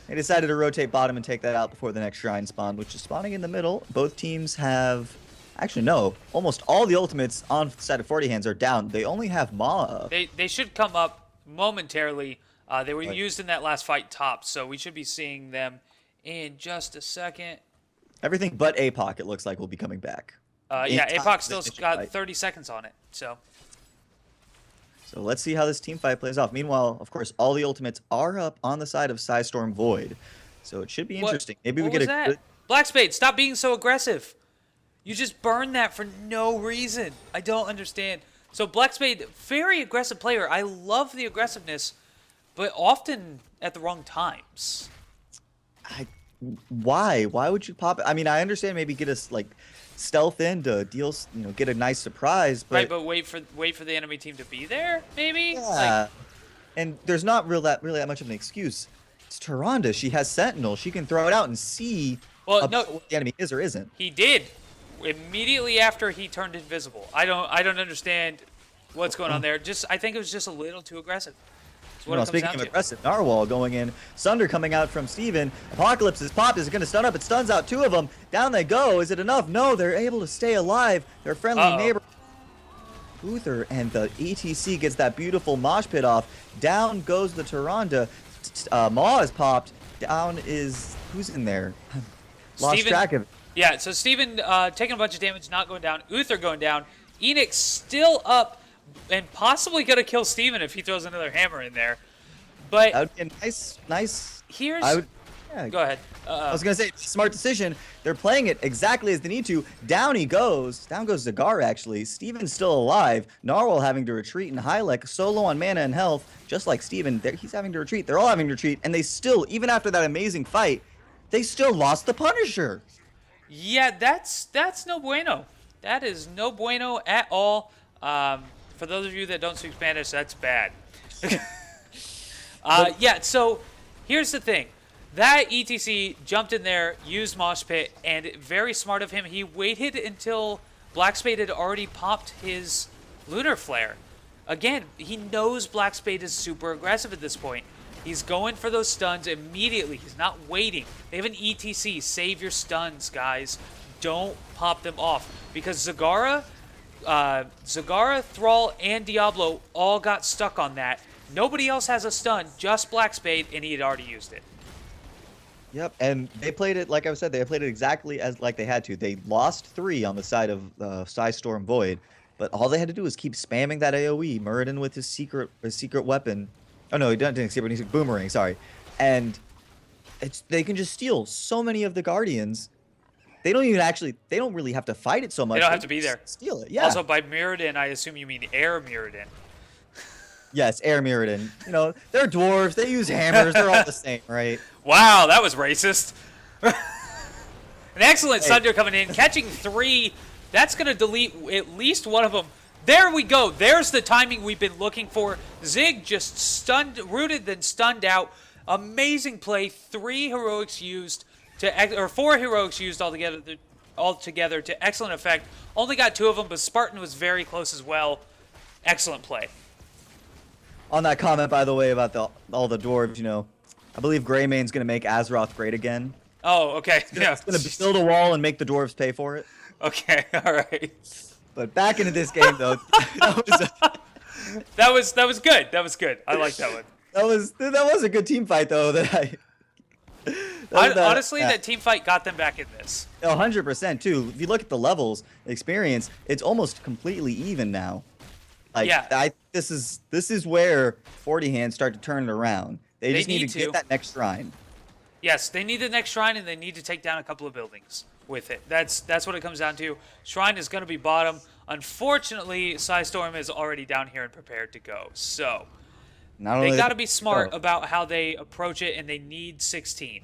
They decided to rotate bottom and take that out before the next shrine spawn, which is spawning in the middle. Both teams have... Actually, no. Almost all the ultimates on the side of 40 Hands are down. They only have Ma up. They should come up momentarily. They were used in that last fight top, so we should be seeing them in just a second. Everything but APOC, it looks like, will be coming back. Yeah, APOC still got 30 seconds on it, so... So let's see how this team fight plays off. Meanwhile, of course, all the ultimates are up on the side of Psystorm Void. So it should be interesting. Maybe we get a good... Black Spade, stop being so aggressive. You just burned that for no reason. I don't understand. So Black Spade, very aggressive player. I love the aggressiveness, but often at the wrong times. Why? Why would you pop it? I mean, I understand maybe get us like stealth in to deal, get a nice surprise. But, right, but wait for the enemy team to be there, maybe? Yeah. And there's not really that much of an excuse. It's Tyrande. She has Sentinel. She can throw it out and see what the enemy is or isn't. He did. Immediately after he turned invisible. I don't understand what's going on there. I think it was just a little too aggressive. Speaking of aggressive, Narwhal going in. Sunder coming out from Steven. Apocalypse is popped. Is it going to stun up? It stuns out two of them. Down they go. Is it enough? No, they're able to stay alive. Their friendly neighbor, Uther, and the ETC gets that beautiful mosh pit off. Down goes the Tyrande. Maw is popped. Down is... Who's in there? Lost track of it. Yeah, so Steven taking a bunch of damage, not going down. Uther going down. Enix still up and possibly going to kill Steven if he throws another hammer in there. But that would be a nice... Here's... Go ahead. I was going to say, smart decision. They're playing it exactly as they need to. Down he goes. Down goes Zagar, actually. Steven's still alive. Narwhal having to retreat, and Hylek solo on mana and health, just like Steven. He's having to retreat. They're all having to retreat, and they still, even after that amazing fight, they still lost the Punisher. Yeah, that's no bueno. That is no bueno at all. For those of you that don't speak Spanish, that's bad. Yeah, so here's the thing. That ETC jumped in there, used Mosh Pit, and very smart of him, he waited until Black Spade had already popped his Lunar Flare. Again, he knows Black Spade is super aggressive at this point. He's going for those stuns immediately. He's not waiting. They have an ETC. Save your stuns, guys. Don't pop them off. Because Zagara, Zagara, Thrall, and Diablo all got stuck on that. Nobody else has a stun, just Black Spade, and he had already used it. Yep, and they played it, like I said, they played it exactly as like they had to. They lost 3 on the side of Storm Void, but all they had to do was keep spamming that AoE. Muradin with his secret weapon. Oh no, he didn't secret, he's a boomerang, sorry. And they can just steal so many of the Guardians. They don't really have to fight it so much. They don't have to be there. Steal it, yeah. Also, by Muradin, I assume you mean Air Muradin. Yes, Air Muradin. You know, they're dwarves, they use hammers, they're all the same, right? Wow, that was racist. An excellent Sunder coming in, catching 3. That's going to delete at least one of them. There we go. There's the timing we've been looking for. Zig just stunned, rooted, then stunned out. Amazing play. 3 heroics used or 4 heroics used altogether to excellent effect. Only got 2 of them, but Spartan was very close as well. Excellent play. On that comment, by the way, about all the dwarves, you know, I believe Greymane's going to make Azeroth great again. Oh, okay. It's going to build a wall and make the dwarves pay for it. Okay, all right. But back into this game, though, that was good. That was good. I like that one. That was a good team fight, though. Honestly, that team fight got them back in this. 100% too. If you look at the levels, experience, it's almost completely even now. Like, yeah. This is where 40 hands start to turn it around. They just need to get that next shrine. Yes, they need the next shrine, and they need to take down a couple of buildings with it. That's what it comes down to. Shrine is going to be bottom. Unfortunately, Storm is already down here and prepared to go. So they got to be smart about how they approach it, and they need 16.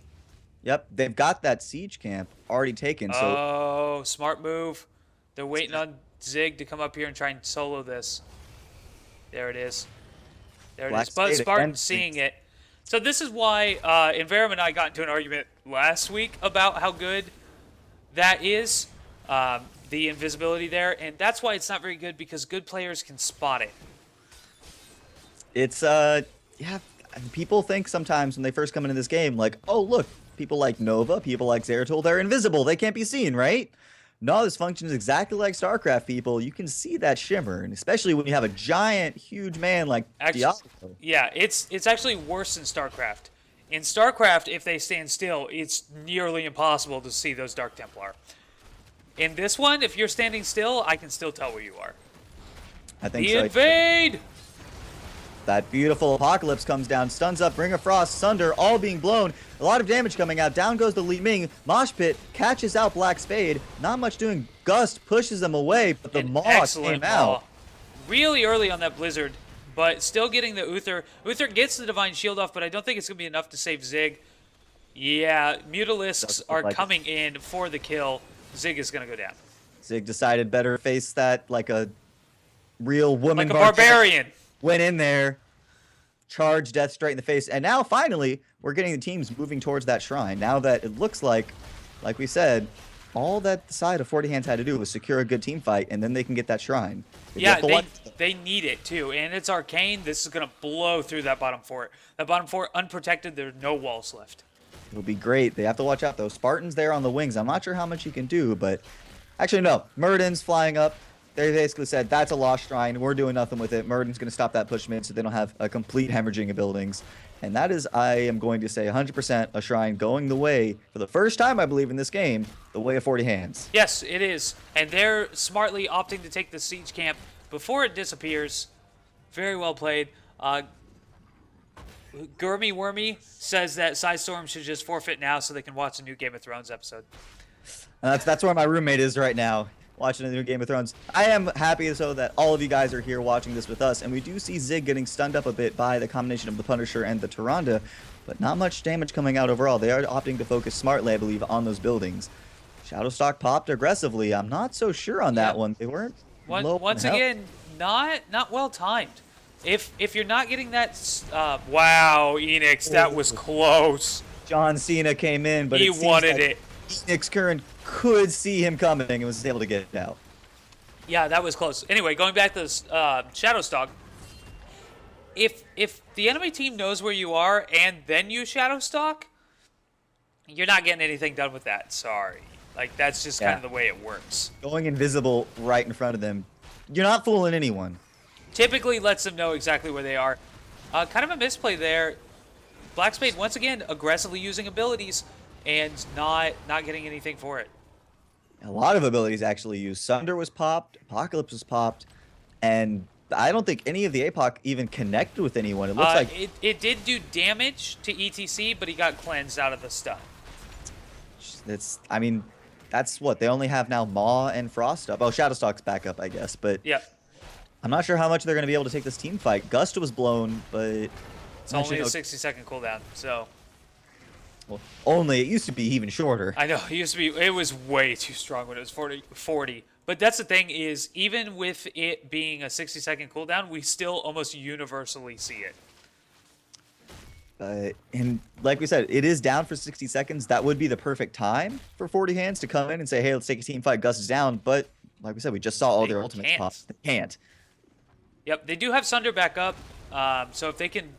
Yep, they've got that siege camp already taken. Oh, smart move. They're waiting on Zig to come up here and try and solo this. There it is. There it is. But Spartan's seeing it. So this is why Inverum and I got into an argument last week about how good that is, the invisibility there, and that's why it's not very good, because good players can spot it. It's yeah, people think sometimes when they first come into this game, like, oh look, people like Nova, people like Zeratul, they're invisible, they can't be seen, right? No, this functions exactly like StarCraft, people. You can see that shimmer, and especially when you have a giant, huge man like Diablo. Yeah, it's actually worse than StarCraft. In StarCraft, if they stand still, it's nearly impossible to see those Dark Templar. In this one, if you're standing still, I can still tell where you are. I think the invade! That beautiful Apocalypse comes down, stuns up, Ring of Frost, Sunder, all being blown. A lot of damage coming out. Down goes the Li Ming. Mosh Pit catches out Black Spade. Not much doing. Gust pushes them away, but the Maw came out. Really early on that Blizzard, but still getting the Uther. Uther gets the Divine Shield off, but I don't think it's going to be enough to save Zig. Yeah, Mutalisks are coming in for the kill. Zig is going to go down. Zig decided better face that like a real woman. Like a barbarian. Went in there, charged Death straight in the face, and now finally we're getting the teams moving towards that shrine. Now that it looks like we said, all that the side of 40 Hands had to do was secure a good team fight, and then they can get that shrine. They need it too, and it's arcane. This is gonna blow through that bottom fort. That bottom fort unprotected. There's no walls left. It'll be great. They have to watch out though. Spartan's there on the wings. I'm not sure how much he can do, but actually no. Muradin's flying up. They basically said, that's a lost shrine. We're doing nothing with it. Muradin's going to stop that push mid so they don't have a complete hemorrhaging of buildings. And that is, I am going to say, 100% a shrine going the way, for the first time, I believe, in this game, the way of 40 Hands. Yes, it is. And they're smartly opting to take the siege camp before it disappears. Very well played. Gurmy Wormy says that Storm should just forfeit now so they can watch a new Game of Thrones episode. That's where my roommate is right now, watching the new Game of Thrones. I am happy so that all of you guys are here watching this with us, and we do see Zig getting stunned up a bit by the combination of the Punisher and the Tyrande, but not much damage coming out overall. They are opting to focus smartly, I believe, on those buildings. Shadowstalk popped aggressively. I'm not so sure on that one. They weren't once again, not well timed. If you're not getting that, wow, Enix, that was close. John Cena came in, but he wanted it. Enix Curran could see him coming and was able to get it out. Yeah, that was close. Anyway, going back to Shadowstalk, if the enemy team knows where you are and then you Shadowstalk, you're not getting anything done with that. Sorry. Like, that's just kind of the way it works. Going invisible right in front of them you're not fooling anyone. Typically lets them know exactly where they are. Kind of a misplay there. Black Spade once again aggressively using abilities and not getting anything for it. A lot of abilities actually used. Sunder was popped, Apocalypse was popped, and I don't think any of the APOC even connected with anyone. It looks like it did do damage to ETC, but he got cleansed out of the stun. I mean, that's what they only have now. Maw and Frost up. Oh, Shadowstalk's back up, I guess. But yeah, I'm not sure how much they're going to be able to take this team fight. Gust was blown, but it's only a 60-second cooldown. So well, only it used to be even shorter. I know it used to be. It was way too strong when it was 40. But that's the thing is, even with it being a 60-second cooldown, we still almost universally see it. And like we said, it is down for 60 seconds. That would be the perfect time for 40 Hands to come in and say, hey, let's take a team fight. Gus is down. But like we said, we just saw all their ultimates pop. They can't. Yep, they do have Sunder back up. So if they can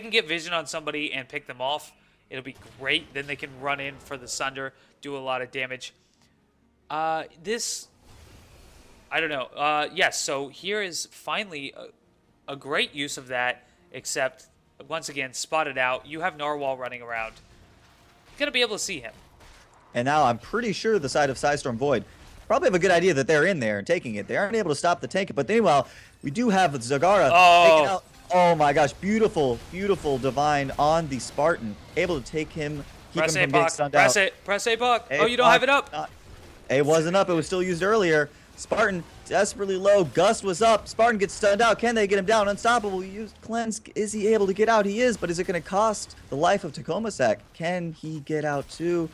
get vision on somebody and pick them off, it'll be great. Then they can run in for the Sunder, do a lot of damage. I don't know. Yes, so here is finally a great use of that, except once again, spotted out. You have Narwhal running around. You're going to be able to see him. And now I'm pretty sure the side of Psystorm Void probably have a good idea that they're in there and taking it. They aren't able to stop the tank. But meanwhile, we do have Zagara taking out. Oh my gosh, beautiful, beautiful Divine on the Spartan. Able to take him, keep him from getting stunned out. Press A-Puck. Oh, you don't have it up. It wasn't up. It was still used earlier. Spartan desperately low. Gust was up. Spartan gets stunned out. Can they get him down? Unstoppable. Use cleanse. Is he able to get out? He is, but is it going to cost the life of Tacomasac? Can he get out too?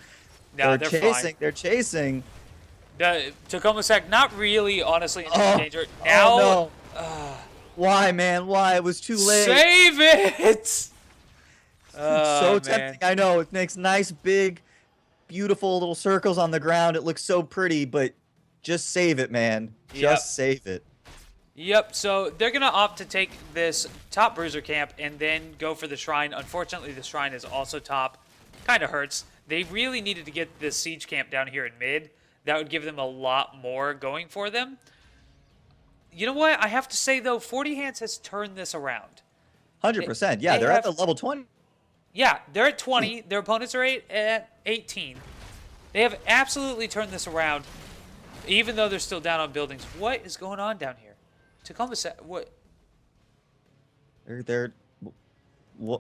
No, they're chasing. fine. They're chasing. Tacomasac not really, honestly, in danger. Now, oh no. Why, man? Why? It was too late. Save it! So tempting. I know. It makes nice, big, beautiful little circles on the ground. It looks so pretty, but just save it, man. Just save it. Yep, so they're going to opt to take this top bruiser camp and then go for the shrine. Unfortunately, the shrine is also top. Kind of hurts. They really needed to get this siege camp down here in mid. That would give them a lot more going for them. You know what? I have to say, though, 40 Hands has turned this around. 100%. Yeah, they're at the level 20. Yeah, they're at 20. Their opponents are at 18. They have absolutely turned this around. Even though they're still down on buildings. What is going on down here? Tacoma said, what?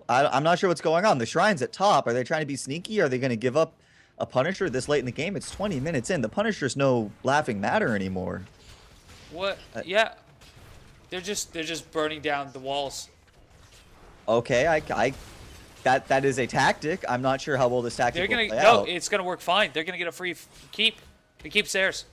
I'm not sure what's going on. The Shrine's at top. Are they trying to be sneaky? Are they going to give up a Punisher this late in the game? It's 20 minutes in. The Punisher's no laughing matter anymore. What? Yeah. They're just burning down the walls. Okay, that is a tactic. I'm not sure how well this tactic will play out. No, it's gonna work fine. They're gonna get a free keep. It keeps theirs.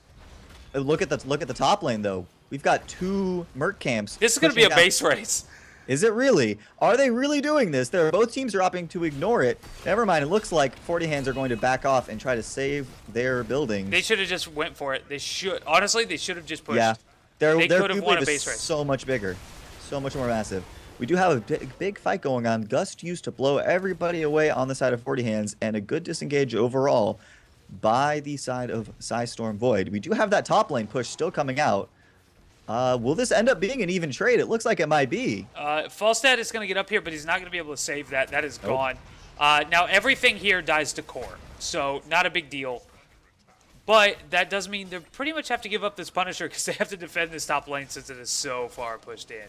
Look at the top lane though. We've got 2 Merc camps. This is gonna be a base race. Is it really? Are they really doing this? Both teams are opting to ignore it. Never mind. It looks like 40 Hands are going to back off and try to save their buildings. They should have just went for it. They should. Honestly, they should have just pushed. Yeah. They could have won a base race. So much bigger. So much more massive. We do have a big fight going on. Gust used to blow everybody away on the side of 40 Hands, and a good disengage overall by the side of Psystorm Void. We do have that top lane push still coming out. Will this end up being an even trade? It looks like it might be. Falstad is going to get up here, but he's not going to be able to save that. That is gone. Now, everything here dies to core, so not a big deal. But that does mean they pretty much have to give up this Punisher because they have to defend this top lane since it is so far pushed in.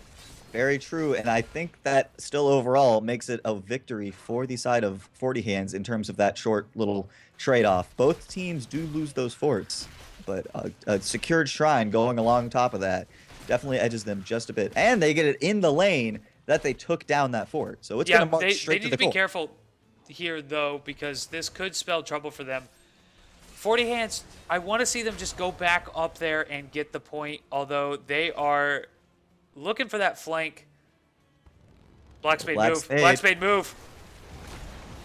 Very true, and I think that still overall makes it a victory for the side of 40 Hands in terms of that short little trade-off. Both teams do lose those forts, but a secured shrine going along top of that definitely edges them just a bit. And they get it in the lane that they took down that fort, so it's going to march straight to the core. They need to be careful here, though, because this could spell trouble for them. 40 Hands, I want to see them just go back up there and get the point, although they are looking for that flank. Black Spade move. Black Spade move.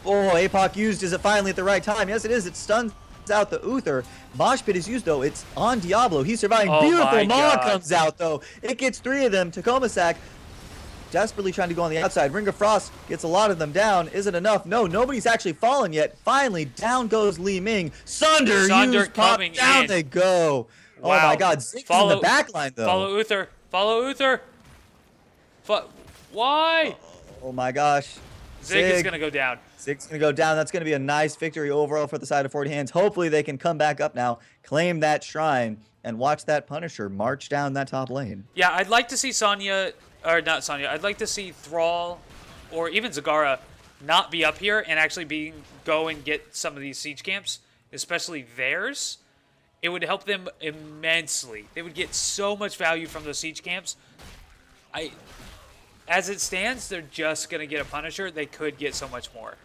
Oh, APOC used. Is it finally at the right time? Yes, it is. It stuns out the Uther. Mosh Pit is used, though. It's on Diablo. He's surviving. Oh, beautiful Maw comes out, though. It gets 3 of them. Tacomasac desperately trying to go on the outside. Ring of Frost gets a lot of them down. Is it enough? No, nobody's actually fallen yet. Finally, down goes Li Ming. Sunder used, pop, down they go. Oh my Wow. God, Zig's in the back line though. Follow Uther. Follow Uther. Why? Oh my gosh. Zig is going to go down. Zig's going to go down. That's going to be a nice victory overall for the side of 40 Hands. Hopefully they can come back up now, claim that shrine, and watch that Punisher march down that top lane. Yeah, I'd like to see Sonya, or not Sonya, I'd like to see Thrall or even Zagara not be up here and actually go and get some of these siege camps, especially theirs. It would help them immensely. They would get so much value from those siege camps. As it stands, they're just going to get a Punisher. They could get so much more.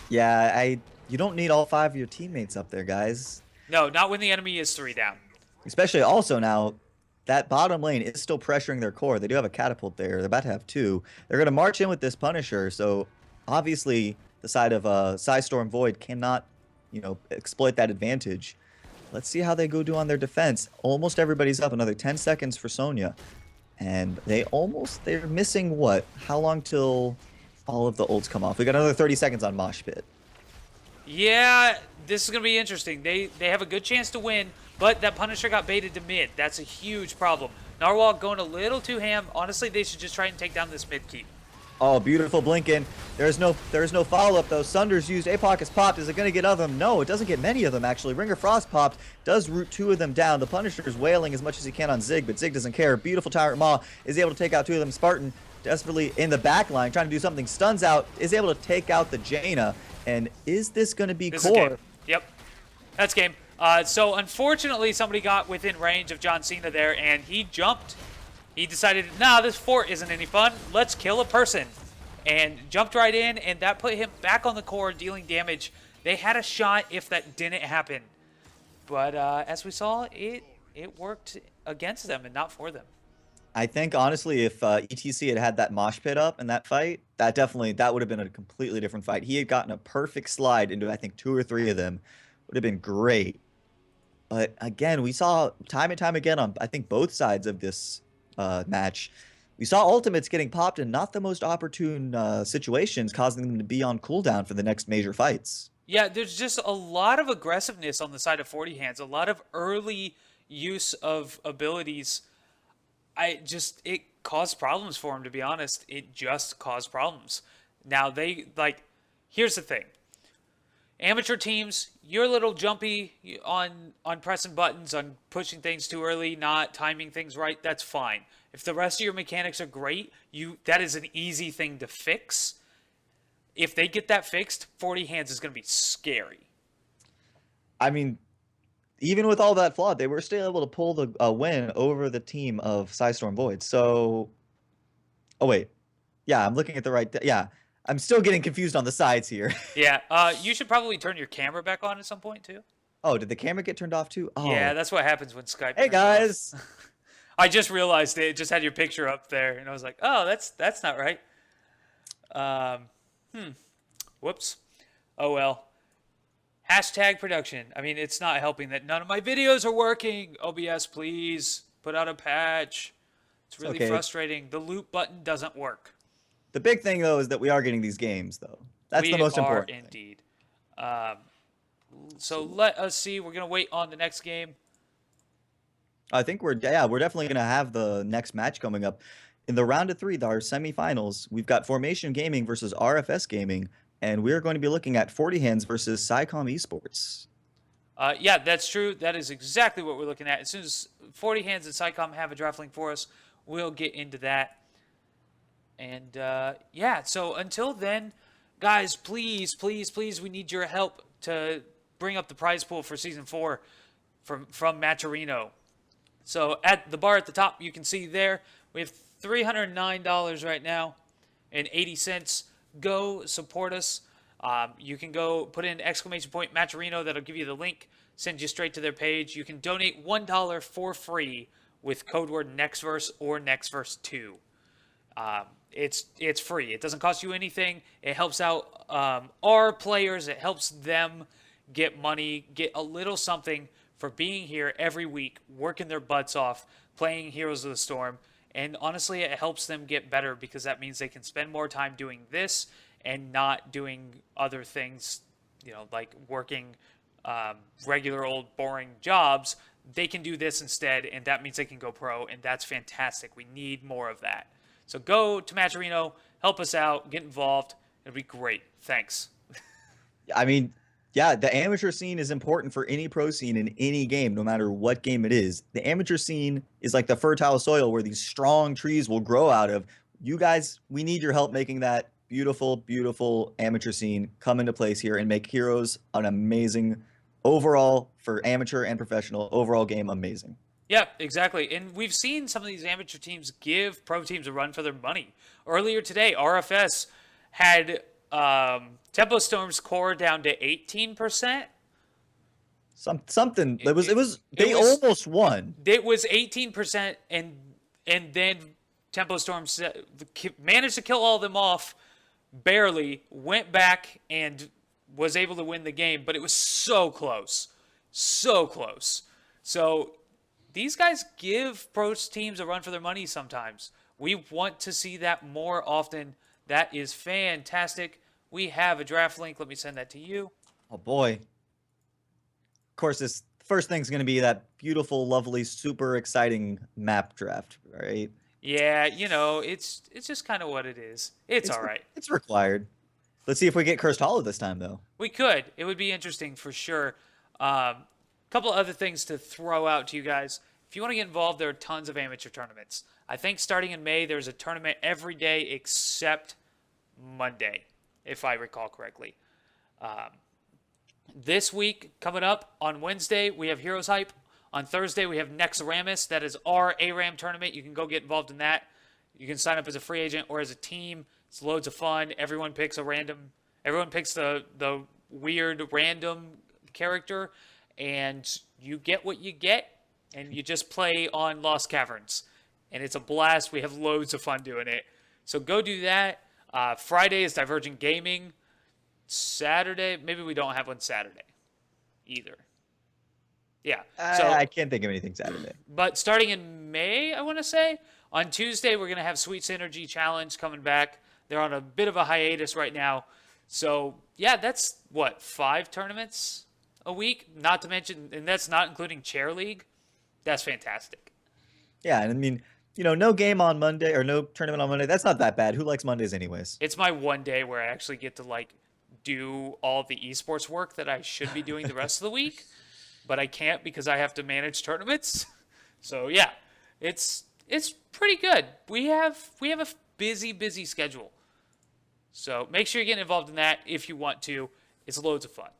Yeah, you don't need all 5 of your teammates up there, guys. No, not when the enemy is 3 down. Especially also now, that bottom lane is still pressuring their core. They do have a catapult there. They're about to have 2. They're going to march in with this Punisher, so obviously the side of Psystorm Void cannot, exploit that advantage. Let's see how they do on their defense. Almost everybody's up. Another 10 seconds for Sonya. And they're missing what? How long till all of the ults come off? We got another 30 seconds on Mosh Pit. Yeah, this is going to be interesting. They have a good chance to win, but that Punisher got baited to mid. That's a huge problem. Narwhal going a little too ham. Honestly, they should just try and take down this mid keep. Oh, beautiful Blinken. There's no follow-up, though. Sunder's used. Apoc is popped. Is it going to get of them? No, it doesn't get many of them, actually. Ringer Frost popped. Does root 2 of them down. The Punisher's wailing as much as he can on Zig, but Zig doesn't care. Beautiful Tyrant Maw is able to take out 2 of them. Spartan desperately in the back line, trying to do something. Stuns out. Is able to take out the Jaina. And is this going to be core? Yep. That's game. So, unfortunately, somebody got within range of John Cena there, and he jumped. He decided, nah, this fort isn't any fun. Let's kill a person. And jumped right in, and that put him back on the core, dealing damage. They had a shot if that didn't happen. But as we saw, it worked against them and not for them. I think, honestly, if ETC had that mosh pit up in that fight, that would have been a completely different fight. He had gotten a perfect slide into, I think, 2 or 3 of them. Would have been great. But, again, we saw time and time again on, I think, both sides of this match. We saw ultimates getting popped in not the most opportune situations, causing them to be on cooldown for the next major fights. Yeah, there's just a lot of aggressiveness on the side of 40 Hands, a lot of early use of abilities. It caused problems for him, to be honest. It just caused problems. Now, here's the thing. Amateur teams, you're a little jumpy on pressing buttons, on pushing things too early, not timing things right. That's fine. If the rest of your mechanics are great, that is an easy thing to fix. If they get that fixed, 40 Hands is going to be scary. I mean, even with all that flawed, they were still able to pull the win over the team of Psystorm Void. So, oh wait, yeah, I'm looking at the right. Yeah, I'm still getting confused on the sides here. Yeah, you should probably turn your camera back on at some point too. Oh, did the camera get turned off too? Oh. Yeah, that's what happens when Skype. Hey guys. I just realized it just had your picture up there, and I was like, oh, that's not right. Whoops. Oh well. Hashtag production. I mean, it's not helping that none of my videos are working. OBS, please put out a patch. It's really frustrating. The loop button doesn't work. The big thing, though, is that we are getting these games, though. That's the most important. We are indeed. So let us see. We're going to wait on the next game. I think we're definitely going to have the next match coming up. In the round of 3, our semifinals, we've got Formation Gaming versus RFS Gaming, and we're going to be looking at 40 Hands versus SciComm Esports. Yeah, that's true. That is exactly what we're looking at. As soon as 40 Hands and SciComm have a draft link for us, we'll get into that. And, yeah, so until then, guys, please, please, please, we need your help to bring up the prize pool for Season 4 from Matcherino. So at the bar at the top, you can see there, we have $309 right now and 80 cents. Go support us. You can go put in ! Matcherino. That'll give you the link, send you straight to their page. You can donate $1 for free with code word NexVerse or NexVerse 2. It's free. It doesn't cost you anything. It helps out our players. It helps them get money, get a little something for being here every week, working their butts off, playing Heroes of the Storm. And honestly, it helps them get better because that means they can spend more time doing this and not doing other things, like working regular old boring jobs. they can do this instead, and that means they can go pro, and that's fantastic. We need more of that. So go to Matcherino, help us out, get involved. It'd be great. Thanks. I mean, yeah, the amateur scene is important for any pro scene in any game, no matter what game it is. The amateur scene is like the fertile soil where these strong trees will grow out of. You guys, we need your help making that beautiful, beautiful amateur scene come into place here and make Heroes an amazing overall for amateur and professional overall game amazing. Yeah, exactly. And we've seen some of these amateur teams give pro teams a run for their money. Earlier today, RFS had Tempo Storm's core down to 18%. Something they almost won. It was 18%, and then Tempo Storm managed to kill all of them off, barely, went back and was able to win the game, but it was so close. So close. So these guys give pro teams a run for their money sometimes. We want to see that more often. That is fantastic. We have a draft link. Let me send that to you. Oh, boy. Of course, this first thing's going to be that beautiful, lovely, super exciting map draft, right? Yeah, it's just kind of what it is. It's all right. It's required. Let's see if we get Cursed Hollow this time, though. We could. It would be interesting for sure. Couple other things to throw out to you guys. If you want to get involved, there are tons of amateur tournaments. I think starting in May, there's a tournament every day except Monday, if I recall correctly. This week, coming up on Wednesday, we have Heroes Hype. On Thursday, we have NexARAMas. That is our ARAM tournament. You can go get involved in that. You can sign up as a free agent or as a team. It's loads of fun. Everyone picks the weird random character, and you get what you get, and you just play on Lost Caverns. And it's a blast. We have loads of fun doing it. So go do that. Friday is Divergent Gaming. Saturday, maybe we don't have one Saturday either. Yeah. So I can't think of anything Saturday. But starting in May, I want to say, on Tuesday, we're going to have Sweet Synergy Challenge coming back. They're on a bit of a hiatus right now. So, yeah, that's, 5 tournaments a week? Not to mention, and that's not including Chair League. That's fantastic. Yeah, and I mean, no game on Monday or no tournament on Monday. That's not that bad. Who likes Mondays anyways? It's my one day where I actually get to, do all the esports work that I should be doing the rest of the week. But I can't because I have to manage tournaments. So, yeah, it's pretty good. We have a busy schedule. So make sure you're getting involved in that if you want to. It's loads of fun.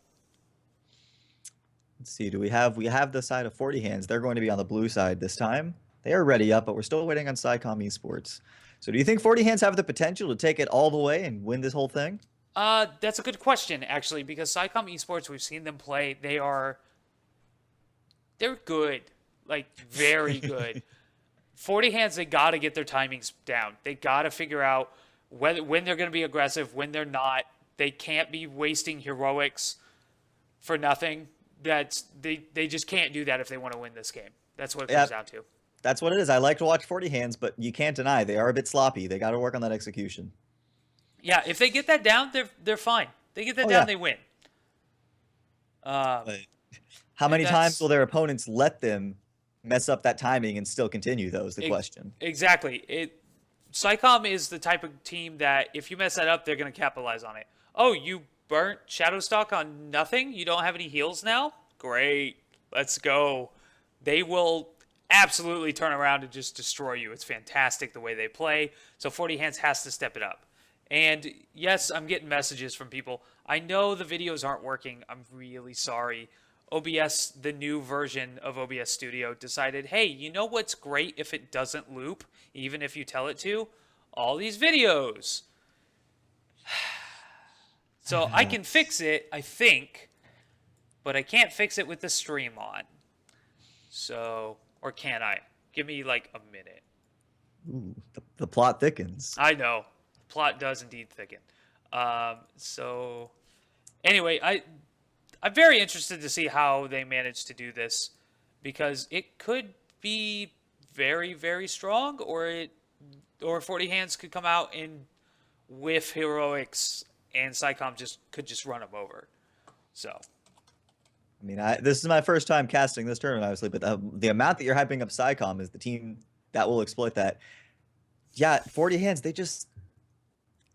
Let's see. We have the side of 40 Hands. They're going to be on the blue side this time. They are ready up, but we're still waiting on SciComm Esports. So do you think 40 Hands have the potential to take it all the way and win this whole thing? That's a good question, actually, because SciComm Esports, we've seen them play. They're good. Very good. 40 Hands, they got to get their timings down. They got to figure out when they're going to be aggressive, when they're not. They can't be wasting heroics for nothing. They just can't do that if they want to win this game. That's what it comes down to. That's what it is. I like to watch 40 Hands, but you can't deny they are a bit sloppy. They got to work on that execution. Yeah, if they get that down, they're fine. They get that down, they win. But how many times will their opponents let them mess up that timing and still continue, though, is the question. Exactly. SciComm is the type of team that if you mess that up, they're going to capitalize on it. Oh, you burnt Shadowstalk on nothing? You don't have any heals now? Great. Let's go. They will absolutely turn around and just destroy you. It's fantastic the way they play. So 40 Hands has to step it up. And yes, I'm getting messages from people. I know the videos aren't working. I'm really sorry. OBS, the new version of OBS Studio, decided, hey, you know what's great if it doesn't loop, even if you tell it to? All these videos. So I can fix it, I think, but I can't fix it with the stream on. So, or can I? Give me a minute. Ooh, the plot thickens. I know. Plot does indeed thicken. So, anyway, I'm very interested to see how they manage to do this, because it could be very, very strong, or 40 Hands could come out and whiff heroics, and SciComm could just run them over. So, I mean, this is my first time casting this tournament, obviously, but the amount that you're hyping up SciComm is the team that will exploit that. Yeah, 40 hands,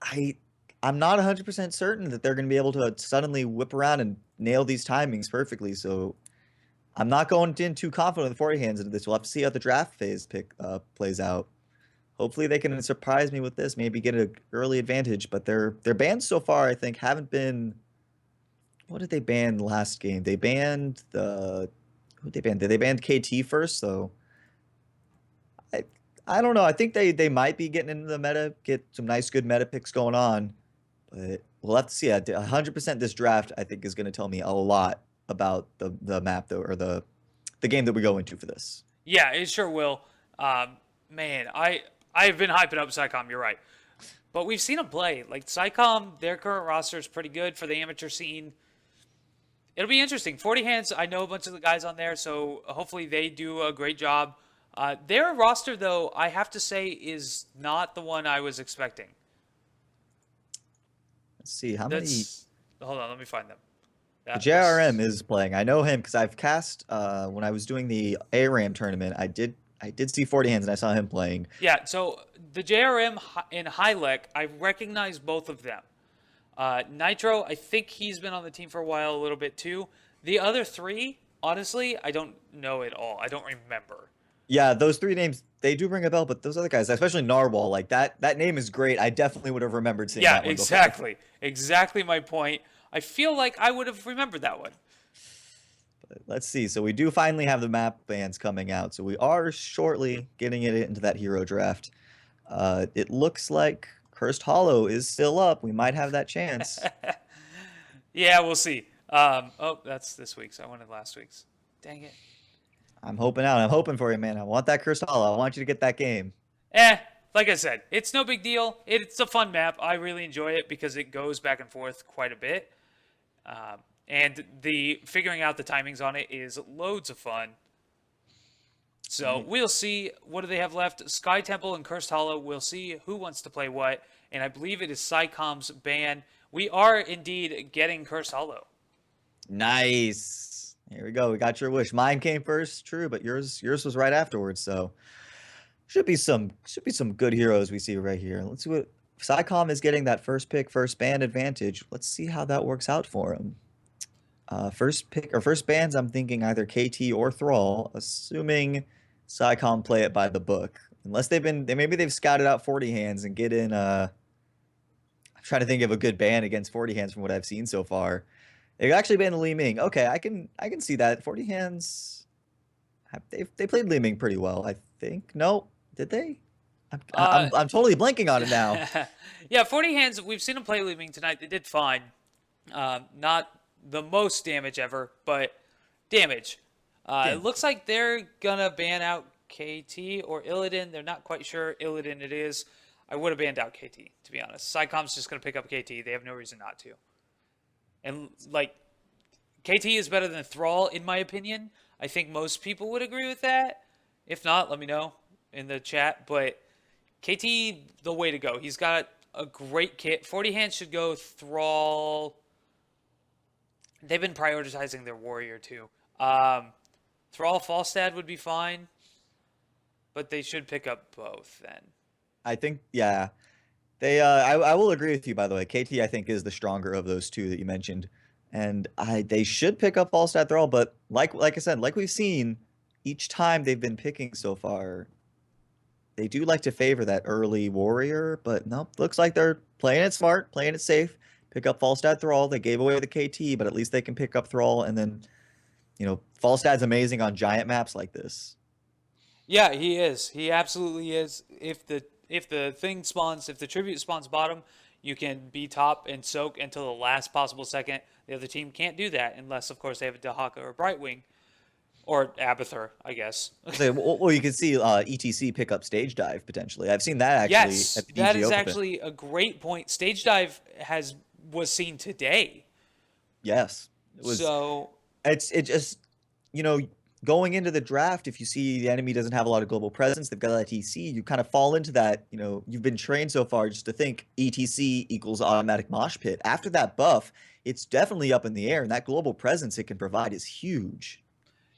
I, I'm not 100% certain that they're going to be able to suddenly whip around and nail these timings perfectly. So I'm not going in too confident with 40 hands into this. We'll have to see how the draft phase plays out. Hopefully they can surprise me with this, maybe get an early advantage. But their bans so far, I think, haven't been. What did they ban last game? They banned who they banned? Did they ban KT first? So I I don't know. I think they might be getting into the meta, get some nice good meta picks going on. But we'll have to see. 100% this draft, I think, is going to tell me a lot about the map though, or the game that we go into for this. Yeah, it sure will. Man, I've been hyping up SciComm. You're right, but we've seen them play. Like SciComm, their current roster is pretty good for the amateur scene. It'll be interesting. 40 Hands, I know a bunch of the guys on there, so hopefully they do a great job. Their roster, though, I have to say, is not the one I was expecting. Let's see how many. Hold on, let me find them. The JRM is playing. I know him because I've cast when I was doing the ARAM tournament. I did see 40 hands and I saw him playing. Yeah, so the JRM and Hylek, I recognize both of them. Nitro, I think he's been on the team for a while, a little bit too. The other three, honestly, I don't know at all. I don't remember. Yeah, those three names, they do ring a bell, but those other guys, especially Narwhal, like that name is great. I definitely would have remembered seeing that one before. Exactly. Exactly my point. I feel like I would have remembered that one. But let's see. So we do finally have the map bans coming out. So we are shortly getting it into that hero draft. It looks like Cursed Hollow is still up. We might have that chance. Yeah, we'll see. Oh, that's this week's. I wanted last week's. Dang it. I'm hoping out. I'm hoping for you, man. I want that Cursed Hollow. I want you to get that game. Like I said, it's no big deal. It's a fun map. I really enjoy it because it goes back and forth quite a bit. And the figuring out the timings on it is loads of fun. So we'll see. What do they have left? Sky Temple and Cursed Hollow. We'll see who wants to play what. And I believe it is SciComm's ban. We are indeed getting Cursed Hollow. Nice. Here we go. We got your wish. Mine came first, true, but yours was right afterwards. So should be some good heroes we see right here. Let's see what SciComm is getting that first pick, first ban advantage. Let's see how that works out for him. First pick or first bans, I'm thinking either KT or Thrall, assuming SciComm play it by the book. Unless maybe they've scouted out 40 hands and get in. I'm trying to think of a good ban against 40 hands from what I've seen so far. They've actually banned Li Ming. Okay, I can see that 40 hands. They played Li Ming pretty well, I think. No, did they? I'm totally blanking on it now. Yeah, 40 hands. We've seen them play Li Ming tonight. They did fine. Not the most damage ever, but damage. It looks like they're gonna ban out KT or Illidan. They're not quite sure. Illidan it is. I would have banned out KT, to be honest. SciComm's just gonna pick up KT. They have no reason not to. And like, KT is better than Thrall in my opinion. I think most people would agree with that. If not, let me know in the chat. But KT, the way to go. He's got a great kit. 40 hands should go Thrall. They've been prioritizing their warrior too. Thrall Falstad would be fine, but they should pick up both then. I think, yeah. I will agree with you, by the way. KT, I think, is the stronger of those two that you mentioned. And they should pick up Falstad Thrall, but like I said, like we've seen, each time they've been picking so far, they do like to favor that early warrior, but no, looks like they're playing it smart, playing it safe. Pick up Falstad Thrall. They gave away the KT, but at least they can pick up Thrall, and then, Falstad's amazing on giant maps like this. Yeah, he is. He absolutely is. If the tribute spawns bottom, you can be top and soak until the last possible second. The other team can't do that unless, of course, they have a Dahaka or Brightwing. Or Abathur, I guess. Well, you can see ETC pick up Stage Dive, potentially. I've seen that, actually. Yes, at the that DG is Open. actually a great point. Stage Dive was seen today. Yes. So it just, going into the draft, if you see the enemy doesn't have a lot of global presence, they've got that ETC, you kind of fall into that, you've been trained so far just to think ETC equals automatic mosh pit. After that buff, it's definitely up in the air, and that global presence it can provide is huge.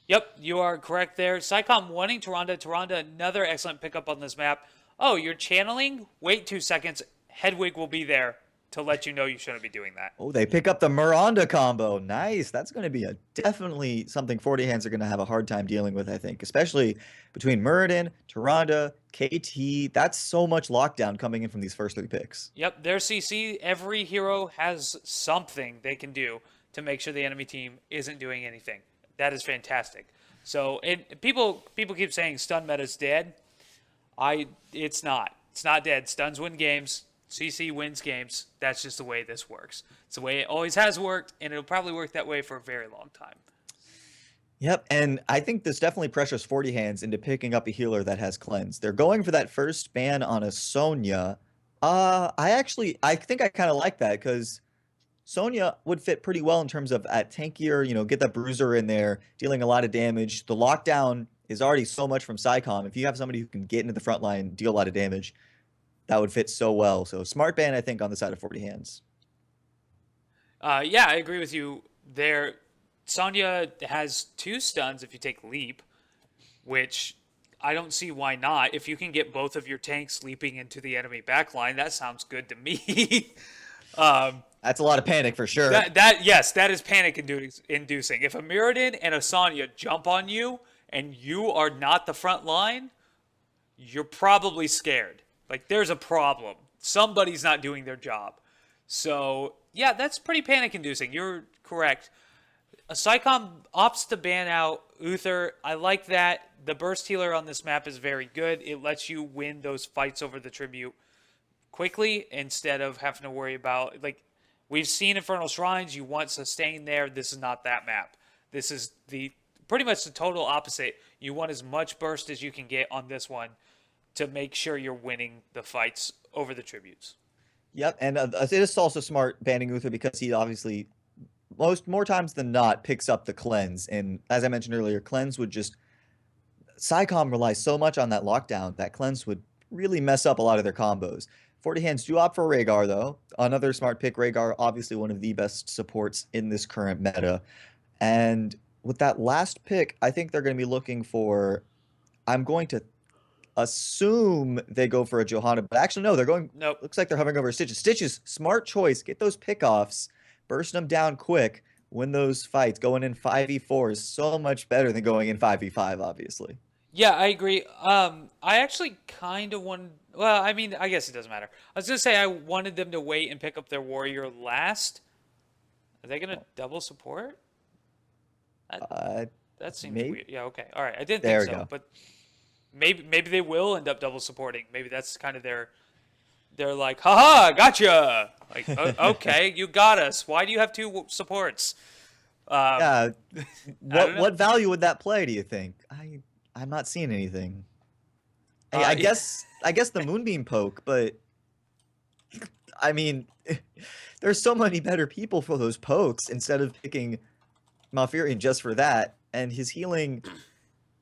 Yep, you are correct there. Psycom wanting Tyrande. Tyrande, another excellent pickup on this map. Oh, you're channeling? Wait 2 seconds. Hedwig will be there to let you know you shouldn't be doing that. Oh, they pick up the Miranda combo. Nice. That's going to be definitely something 40 hands are going to have a hard time dealing with, I think, especially between Muradin, Tyrande, KT. That's so much lockdown coming in from these first 3 picks. Yep, their CC, every hero has something they can do to make sure the enemy team isn't doing anything. That is fantastic. So, people keep saying stun meta is dead. It's not. It's not dead. Stuns win games. CC wins games. That's just the way this works. It's the way it always has worked, and it'll probably work that way for a very long time. Yep, and I think this definitely pressures 40 hands into picking up a healer that has cleanse. They're going for that first ban on a Sonya. I think I kind of like that because Sonya would fit pretty well in terms of at tankier, get that bruiser in there, dealing a lot of damage. The lockdown is already so much from Psycom. If you have somebody who can get into the front line, deal a lot of damage, that would fit so well. So smart ban, I think, on the side of 40 hands. Yeah, I agree with you there. Sonya has 2 stuns if you take leap, which I don't see why not. If you can get both of your tanks leaping into the enemy backline, that sounds good to me. That's a lot of panic for sure. Yes, that is panic inducing. If a Muradin and a Sonya jump on you and you are not the front line, you're probably scared. Like, there's a problem. Somebody's not doing their job. So, yeah, that's pretty panic-inducing. You're correct. Psycom opts to ban out Uther. I like that. The burst healer on this map is very good. It lets you win those fights over the tribute quickly instead of having to worry about, like, we've seen Infernal Shrines. You want sustain there. This is not that map. This is pretty much the total opposite. You want as much burst as you can get on this one to make sure you're winning the fights over the tributes. Yep, and it is also smart banning Uther because he obviously, more times than not, picks up the cleanse. And as I mentioned earlier, cleanse would just... Psycom relies so much on that lockdown, that cleanse would really mess up a lot of their combos. 40 hands do opt for Rhaegar, though. Another smart pick. Rhaegar, obviously one of the best supports in this current meta. And with that last pick, I think they're going to be looking for... I'm going to assume they go for a Johanna, but actually no, they're going. Nope. Looks like they're hovering over Stitches. Stitches, smart choice. Get those pickoffs, burst them down quick, win those fights. Going in 5v4 is so much better than going in 5v5, obviously. Yeah, I agree. I actually kind of wanted. Well, I mean, I guess it doesn't matter. I was gonna say I wanted them to wait and pick up their warrior last. Are they gonna double support? That seems weird. Yeah. Okay. All right. I didn't think so, but. Maybe they will end up double supporting. Maybe that's kind of they're like, haha, gotcha. Like, okay, you got us. Why do you have 2 supports? Yeah. What value would that play, do you think? I'm not seeing anything. I guess the Moonbeam poke, but I mean, there's so many better people for those pokes instead of picking Malfurion just for that. And his healing,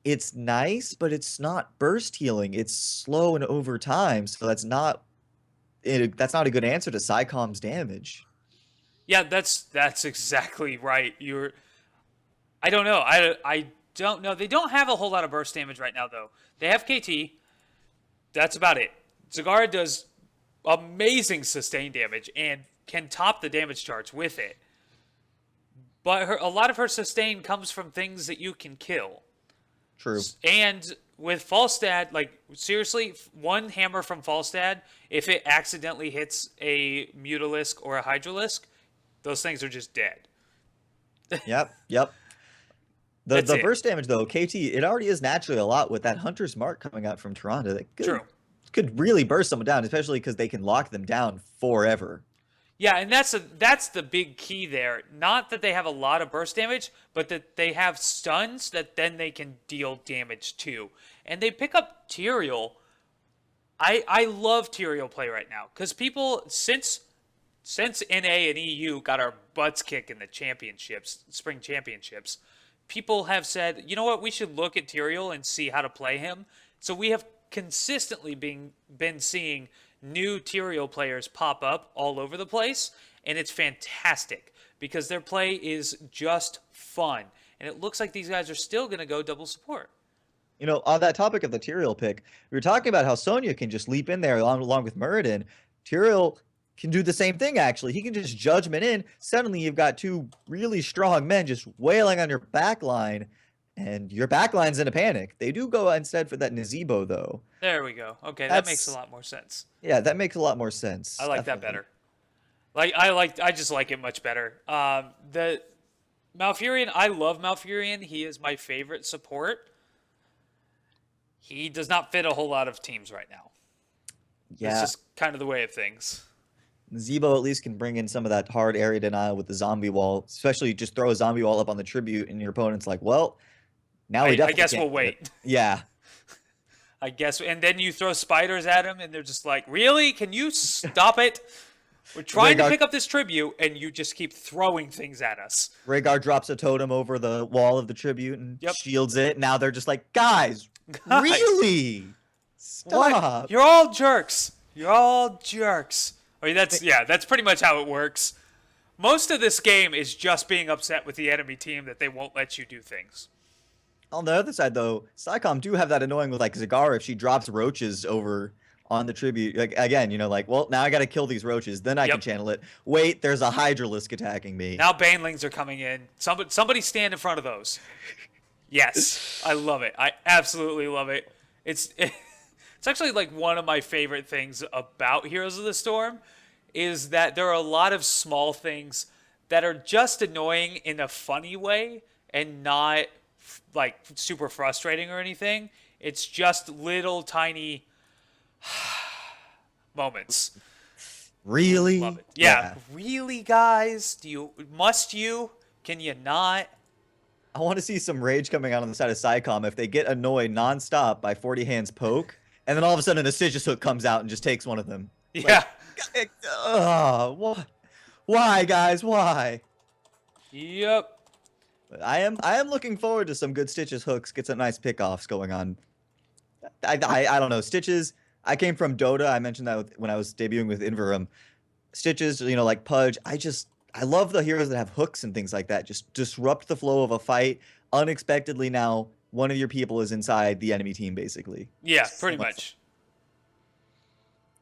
it's nice, but it's not burst healing. It's slow and over time, so that's not a good answer to Psycom's damage. Yeah, that's exactly right. I don't know. I don't know. They don't have a whole lot of burst damage right now, though. They have KT. That's about it. Zagara does amazing sustain damage and can top the damage charts with it. But a lot of her sustain comes from things that you can kill. True. And with Falstad, like, seriously, one hammer from Falstad, if it accidentally hits a Mutalisk or a Hydralisk, those things are just dead. Yep. The burst damage, though, KT, it already is naturally a lot with that Hunter's Mark coming out from Toronto. That could really burst someone down, especially because they can lock them down forever. Yeah, and that's the big key there. Not that they have a lot of burst damage, but that they have stuns that then they can deal damage to. And they pick up Tyrael. I love Tyrael play right now because people, since NA and EU got our butts kicked in the championships, spring championships, people have said, you know what, we should look at Tyrael and see how to play him. So we have consistently been seeing new Tyrael players pop up all over the place, and it's fantastic because their play is just fun. And it looks like these guys are still going to go double support. You know, on that topic of the Tyrael pick, we were talking about how Sonya can just leap in there along with Muradin. Tyrael can do the same thing, actually. He can just judgment in. Suddenly, you've got two really strong men just wailing on your back line, and your back line's in a panic. They do go instead for that Nazebo, though. There we go. Okay, that makes a lot more sense. Yeah, that makes a lot more sense. I like definitely. that better. I just like it much better. The Malfurion, I love Malfurion. He is my favorite support. He does not fit a whole lot of teams right now. Yeah. It's just kind of the way of things. Zebo at least can bring in some of that hard area denial with the zombie wall, especially just throw a zombie wall up on the tribute and your opponent's like, well, now we definitely I guess can't we'll do wait. it. Yeah. I guess, and then you throw spiders at him and they're just like, really? Can you stop it? We're trying to pick up this tribute and you just keep throwing things at us. Rhaegar drops a totem over the wall of the tribute and shields it. Now they're just like, guys. Really? Stop. What? You're all jerks. You're all jerks. I mean, that's pretty much how it works. Most of this game is just being upset with the enemy team that they won't let you do things. On the other side, though, Psycom do have that annoying with, like, Zagara if she drops roaches over on the tribute. Like, again, you know, like, well, now I got to kill these roaches. Then I can channel it. Wait, there's a Hydralisk attacking me. Now Banelings are coming in. Somebody stand in front of those. Yes, I love it. I absolutely love it. It's actually like one of my favorite things about Heroes of the Storm is that there are a lot of small things that are just annoying in a funny way and not like super frustrating or anything. It's just little tiny moments. Really? Love it. Yeah. Really, guys? Must you? Can you not? I want to see some rage coming out on the side of Psycom if they get annoyed nonstop by 40 Hands Poke, and then all of a sudden a Sigious Hook comes out and just takes one of them. Yeah. Like, why, guys? Why? Yep. But I am looking forward to some good Stitches hooks. Get some nice pickoffs going on. I don't know. Stitches. I came from Dota. I mentioned that when I was debuting with Inverum. Stitches, you know, like Pudge. I love the heroes that have hooks and things like that. Just disrupt the flow of a fight unexpectedly. Now one of your people is inside the enemy team, basically. Yeah, pretty much.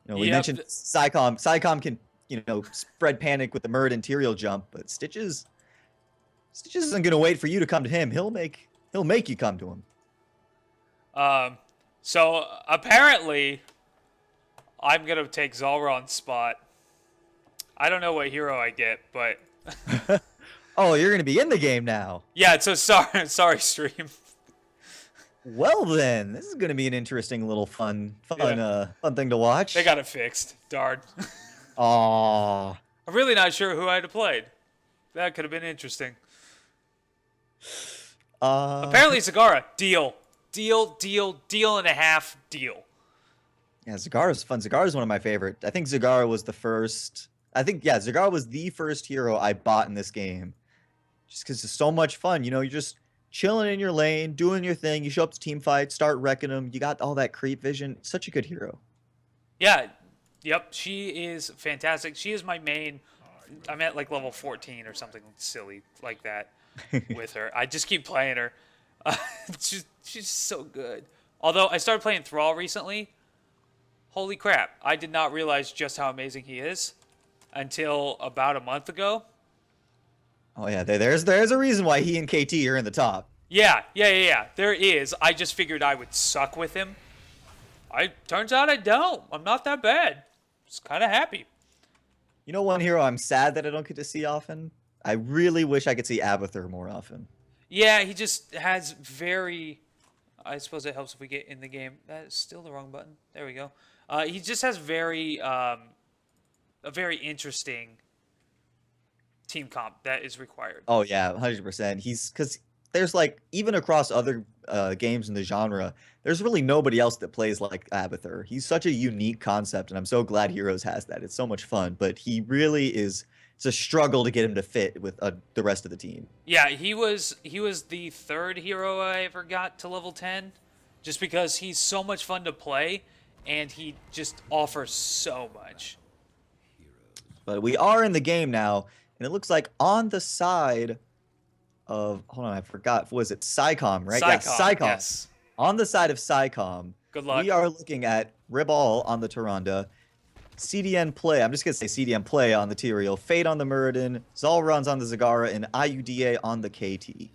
You know, we mentioned Psycom. Psycom can, you know, spread panic with the Murd and Tyrael jump, but Stitches isn't gonna wait for you to come to him. He'll make you come to him. So apparently, I'm gonna take Zalron's spot. I don't know what hero I get, but oh, you're gonna be in the game now. Yeah. So sorry, stream. Well then, this is gonna be an interesting little fun thing to watch. They got it fixed. Darn. Aww. I'm really not sure who I'd have played. That could have been interesting. Apparently Zagara. Deal and a half. Deal. Yeah, Zagara's fun. Zagara's one of my favorite. I think Zagara was the first. Zagara was the first hero I bought in this game. Just because it's so much fun. You know, you're just chilling in your lane, doing your thing. You show up to team fight, start wrecking them. You got all that creep vision. Such a good hero. Yeah. Yep. She is fantastic. She is my main. I'm at like level 14 or something silly like that with her. I just keep playing her. She's so good. Although I started playing Thrall recently. Holy crap. I did not realize just how amazing he is until about a month ago. Oh yeah, there's a reason why he and KT are in the top. Yeah. There is. I just figured I would suck with him. Turns out I don't. I'm not that bad. Just kind of happy. You know one hero I'm sad that I don't get to see often? I really wish I could see Abathur more often. Yeah, he just has very... I suppose it helps if we get in the game. That is still the wrong button. There we go. He just has a very interesting team comp that is required. Oh yeah, 100%. Because there's like, even across other games in the genre, there's really nobody else that plays like Abathur. He's such a unique concept, and I'm so glad Heroes has that. It's so much fun, but he really is it's a struggle to get him to fit with the rest of the team. Yeah, he was the third hero I ever got to level 10, just because he's so much fun to play, and he just offers so much. But we are in the game now, and it looks like on the side of, hold on, I forgot, was it SciComm, right? Yeah, SciComm. Yes. On the side of SciComm, Good luck. we are looking at Ribal on the Tyrande, CDN Play, I'm just going to say CDN Play on the Tyrael, Fate on the Muradin, Zalron's on the Zagara, and IUDA on the KT.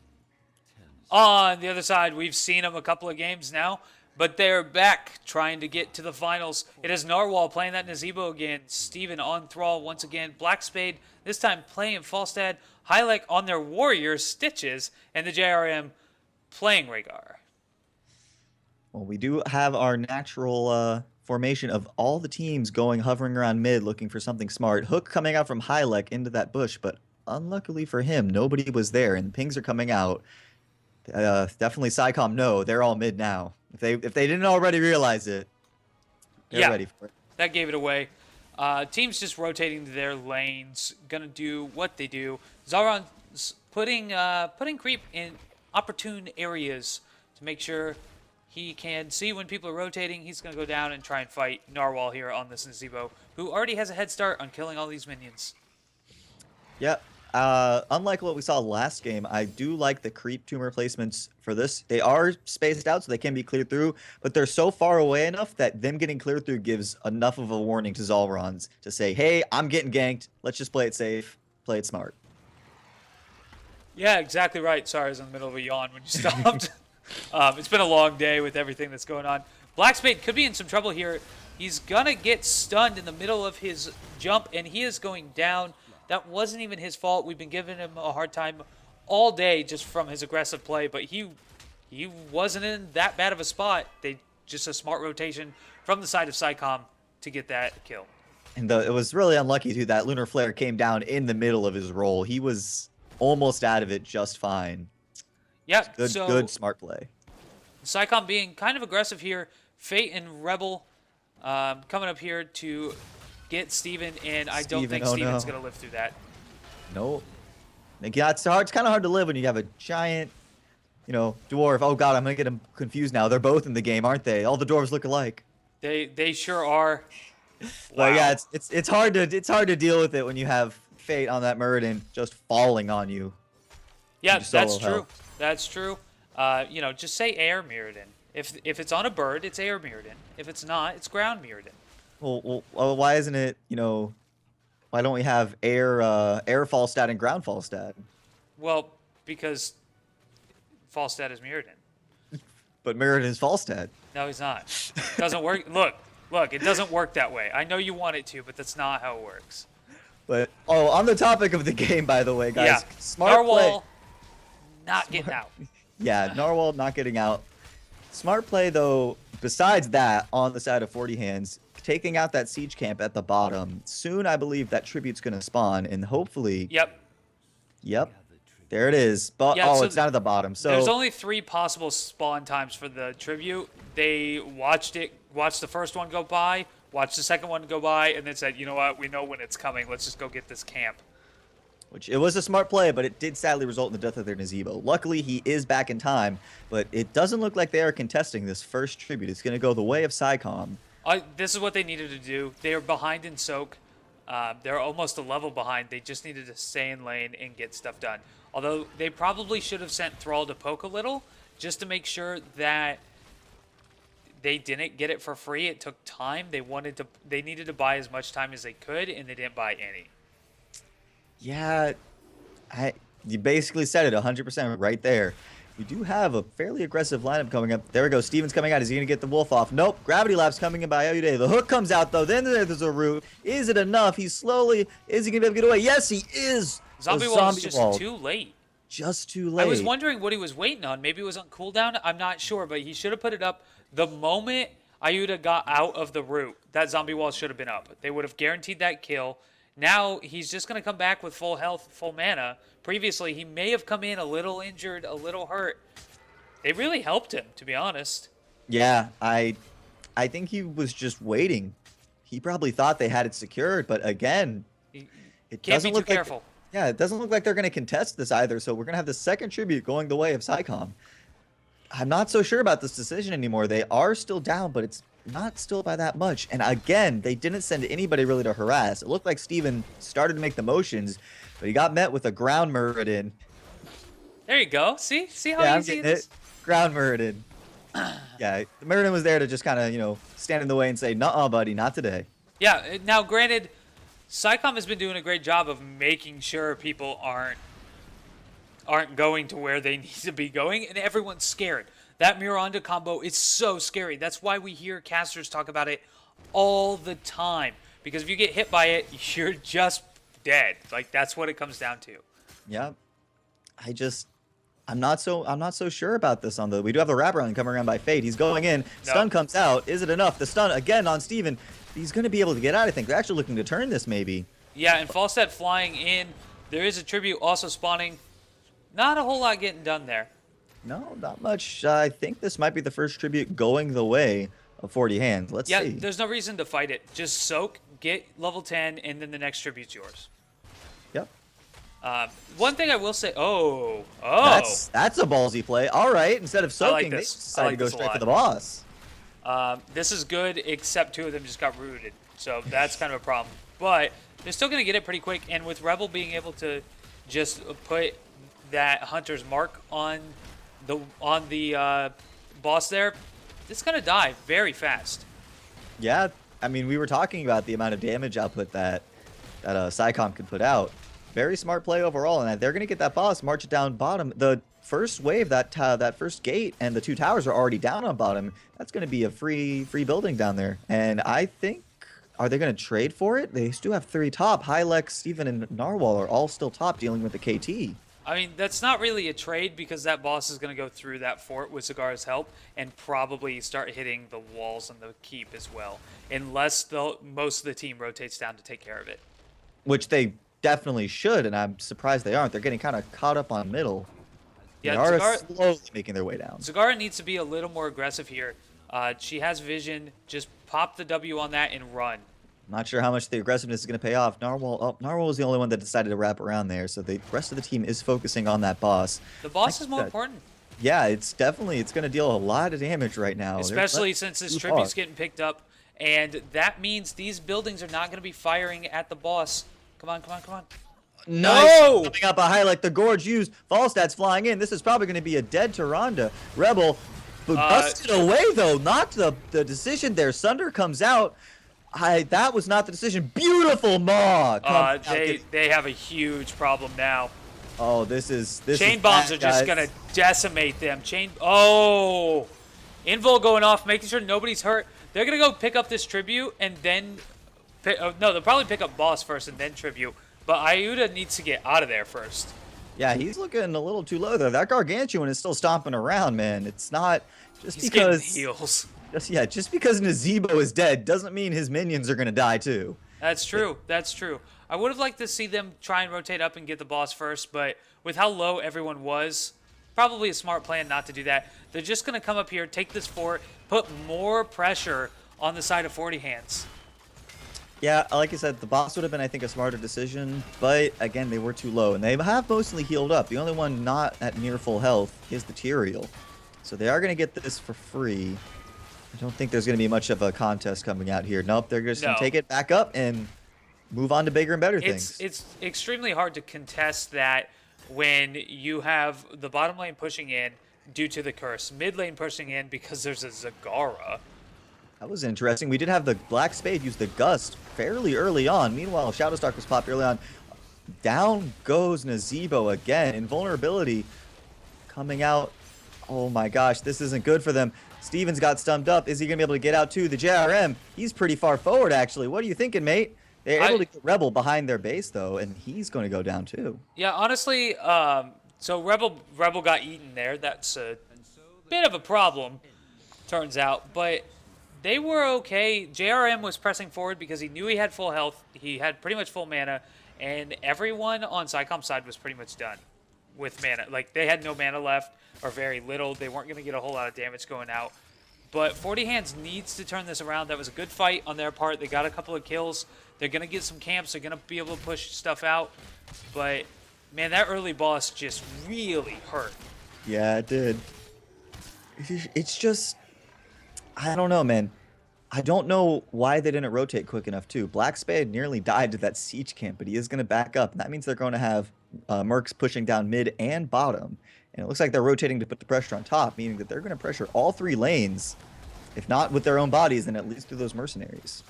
On the other side, we've seen them a couple of games now, but they're back trying to get to the finals. It is Narwhal playing that Nazebo again. Steven on Thrall once again. Black Spade this time playing Falstad. Hylek on their Warriors, Stitches, and the JRM playing Rhaegar. Well, we do have our natural formation of all the teams hovering around mid looking for something smart. Hook coming out from Hylek into that bush, but unluckily for him, nobody was there, and pings are coming out. Definitely SciComm, no, they're all mid now. If they didn't already realize it, they're ready for it. That gave it away. Teams just rotating to their lanes, gonna do what they do. Zalron's putting creep in opportune areas to make sure he can see when people are rotating. He's gonna go down and try and fight Narwhal here on this Nazebo, who already has a head start on killing all these minions. Yep. Unlike what we saw last game, I do like the creep tumor placements for this. They are spaced out so they can be cleared through, but they're so far away enough that them getting cleared through gives enough of a warning to Zalron's to say, hey, I'm getting ganked. Let's just play it safe, play it smart. Yeah, exactly right. Sorry, I was in the middle of a yawn when you stopped. It's been a long day with everything that's going on. Black Spade could be in some trouble here. He's gonna get stunned in the middle of his jump, and he is going down. That wasn't even his fault. We've been giving him a hard time all day just from his aggressive play, but he wasn't in that bad of a spot. Just a smart rotation from the side of SciComm to get that kill. And it was really unlucky, too, that Lunar Flare came down in the middle of his roll. He was almost out of it just fine. Yeah, good smart play. SciComm being kind of aggressive here. Fate and Rebel coming up here to get Steven, and I don't think Steven's going to live through that. No. Yeah, it's kind of hard to live when you have a giant, dwarf. Oh, God, I'm going to get them confused now. They're both in the game, aren't they? All the dwarves look alike. They sure are. Wow. Well, yeah, it's hard to deal with it when you have Fate on that Muradin just falling on you. Yeah, that's true. That's true. Just say air Muradin. If it's on a bird, it's air Muradin. If it's not, it's ground Muradin. Well, why isn't it, why don't we have air Falstad and ground Falstad? Well, because Falstad is Muradin. But Muradin is Falstad. No, he's not. Doesn't work. Look, it doesn't work that way. I know you want it to, but that's not how it works. But, on the topic of the game, by the way, guys, yeah. smart Narwhal play. Not getting out. Yeah, Narwhal not getting out. Smart play, though, besides that, on the side of 40 hands, taking out that siege camp at the bottom. Soon, I believe that tribute's going to spawn, and hopefully... Yep. There it is. But so it's down at the bottom. So there's only 3 possible spawn times for the tribute. They watched the first one go by, watched the second one go by, and then said, you know what, we know when it's coming. Let's just go get this camp. Which, it was a smart play, but it did sadly result in the death of their Nazebo. Luckily, he is back in time, but it doesn't look like they are contesting this first tribute. It's going to go the way of SciComm. This is what they needed to do. They are behind in soak. They're almost a level behind. They just needed to stay in lane and get stuff done. Although they probably should have sent Thrall to poke a little just to make sure that they didn't get it for free. It took time. They needed to buy as much time as they could, and they didn't buy any. Yeah, you basically said it 100% right there. We do have a fairly aggressive lineup coming up. There we go. Steven's coming out. Is he going to get the wolf off? Nope. Gravity Lapse coming in by Ayude. The hook comes out, though. Then there's a root. Is it enough? Is he going to be able to get away? Yes, he is. Zombie wall is just too late. Just too late. I was wondering what he was waiting on. Maybe it was on cooldown. I'm not sure, but he should have put it up the moment Ayuda got out of the root. That zombie wall should have been up. They would have guaranteed that kill. Now he's just going to come back with full health, full mana. Previously, he may have come in a little injured, a little hurt. They really helped him, to be honest. Yeah, I think he was just waiting. He probably thought they had it secured, but again, It Can't doesn't be too look like careful. yeah, it doesn't look like they're going to contest this either. So we're going to have the second tribute going the way of Psycom. I'm not so sure about this decision anymore. They are still down, but it's not still by that much. And again, they didn't send anybody really to harass. It looked like Steven started to make the motions, but he got met with a ground Muradin. There you go. See how Yeah, I'm easy it getting it. is? Ground Muradin. Yeah, the Muradin was there to just kind of, stand in the way and say, "Nuh-uh, buddy, not today." Yeah. Now, granted, Psycom has been doing a great job of making sure people aren't going to where they need to be going, and everyone's scared. That Miranda combo is so scary. That's why we hear casters talk about it all the time. Because if you get hit by it, you're just dead. Like, that's what it comes down to. Yeah. I'm not so sure about this on the. We do have the wraparound coming around by Fate. He's going in. No. Stun comes out. Is it enough? The stun again on Steven. He's going to be able to get out, I think. They're actually looking to turn this maybe. Yeah, and Falstad flying in. There is a tribute also spawning. Not a whole lot getting done there. No, not much. I think this might be the first tribute going the way of 40 hands. Let's Yeah, see. there's no reason to fight it. Just soak, get level 10, and then the next tribute's yours. Yep. One thing I will say. Oh. That's a ballsy play. All right, instead of I like soaking, they this. decided I like to go this a straight for lot. the boss. This is good, except two of them just got rooted. So that's kind of a problem. But they're still going to get it pretty quick. And with Rebel being able to just put that Hunter's mark on the boss there, it's going to die very fast. Yeah, I mean, we were talking about the amount of damage output that Psycom could put out. Very smart play overall, and they're going to get that boss, march it down bottom. The first wave, that first gate, and the two towers are already down on bottom. That's going to be a free building down there. And I think, are they going to trade for it? They still have three top. Hylex, Steven, and Narwhal are all still top dealing with the KT. I mean, that's not really a trade because that boss is going to go through that fort with Zagara's help and probably start hitting the walls and the keep as well, unless most of the team rotates down to take care of it. Which they definitely should, and I'm surprised they aren't. They're getting kind of caught up on middle. Yeah, they are Zagara, slowly making their way down. Zagara needs to be a little more aggressive here. She has vision. Just pop the W on that and run. Not sure how much the aggressiveness is going to pay off. Narwhal was the only one that decided to wrap around there, so the rest of the team is focusing on that boss. The boss is more important. Yeah, it's going to deal a lot of damage right now. Especially since this tribute's getting picked up, and that means these buildings are not going to be firing at the boss. Come on. Nice. No! Coming up a highlight, the Gorge used. Falstat's flying in. This is probably going to be a dead Tyrande. Rebel busted away, though. Not the decision there. Sunder comes out. That was not the decision. Beautiful Maw. They have a huge problem now. Oh, this Chain is bombs bad, are just guys. gonna decimate them. Invul going off, making sure nobody's hurt. They're gonna go pick up this tribute and then, no, they'll probably pick up boss first and then tribute. But Iuta needs to get out of there first. Yeah, he's looking a little too low there. That Gargantuan is still stomping around, man. It's not just He's because getting heals. just because Nazebo is dead doesn't mean his minions are gonna die too. That's true. That's true. I would have liked to see them try and rotate up and get the boss first, but with how low everyone was, probably a smart plan not to do that. They're just going to come up here, take this fort, put more pressure on the side of 40 hands. Yeah, like I said, the boss would have been, I think, a smarter decision, but again, they were too low, and they have mostly healed up. The only one not at near full health is the Tyrael. So they are going to get this for free. I don't think there's going to be much of a contest coming out here. Nope, they're just going to take it back up and move on to bigger and better things. It's extremely hard to contest that when you have the bottom lane pushing in due to the curse, mid lane pushing in because there's a Zagara. That was interesting. We did have the Black Spade use the Gust fairly early on. Meanwhile, Shadowstalk was popped early on. Down goes Nazebo again. Invulnerability coming out. Oh my gosh, this isn't good for them. Steven's got stumped up. Is he going to be able to get out too? The JRM, he's pretty far forward actually. What are you thinking, mate? They're able to get Rebel behind their base though, and he's going to go down too. Yeah, honestly, so Rebel got eaten there. That's a bit of a problem, turns out. But they were okay. JRM was pressing forward because he knew he had full health. He had pretty much full mana, and everyone on Psycom's side was pretty much done with mana. Like, they had no mana left, or very little. They weren't going to get a whole lot of damage going out. But 40 Hands needs to turn this around. That was a good fight on their part. They got a couple of kills. They're going to get some camps. They're going to be able to push stuff out. But, man, that early boss just really hurt. Yeah, it did. It's just, I don't know, man. I don't know why they didn't rotate quick enough, too. Black Spade nearly died to that siege camp, but he is going to back up. And that means they're going to have Mercs pushing down mid and bottom. And it looks like they're rotating to put the pressure on top, meaning that they're going to pressure all 3 lanes, if not with their own bodies, then at least through those mercenaries.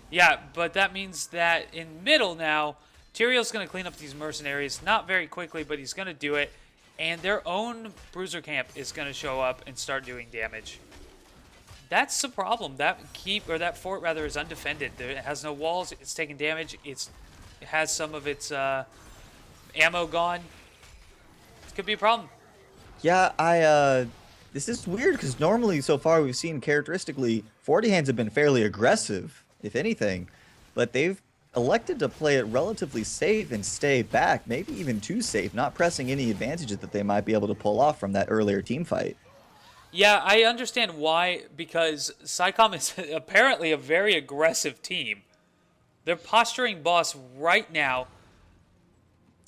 Yeah, but that means that in middle now, Tyrion's going to clean up these mercenaries, not very quickly, but he's going to do it. And their own bruiser camp is going to show up and start doing damage. That's the problem. That fort rather is undefended. It has no walls. It's taking damage. It has some of its ammo gone. It could be a problem. Yeah, this is weird because normally so far we've seen characteristically 40 Hands have been fairly aggressive, if anything, but they've elected to play it relatively safe and stay back, maybe even too safe, not pressing any advantages that they might be able to pull off from that earlier team fight. Yeah, I understand why, because SciComm is apparently a very aggressive team. They're posturing boss right now.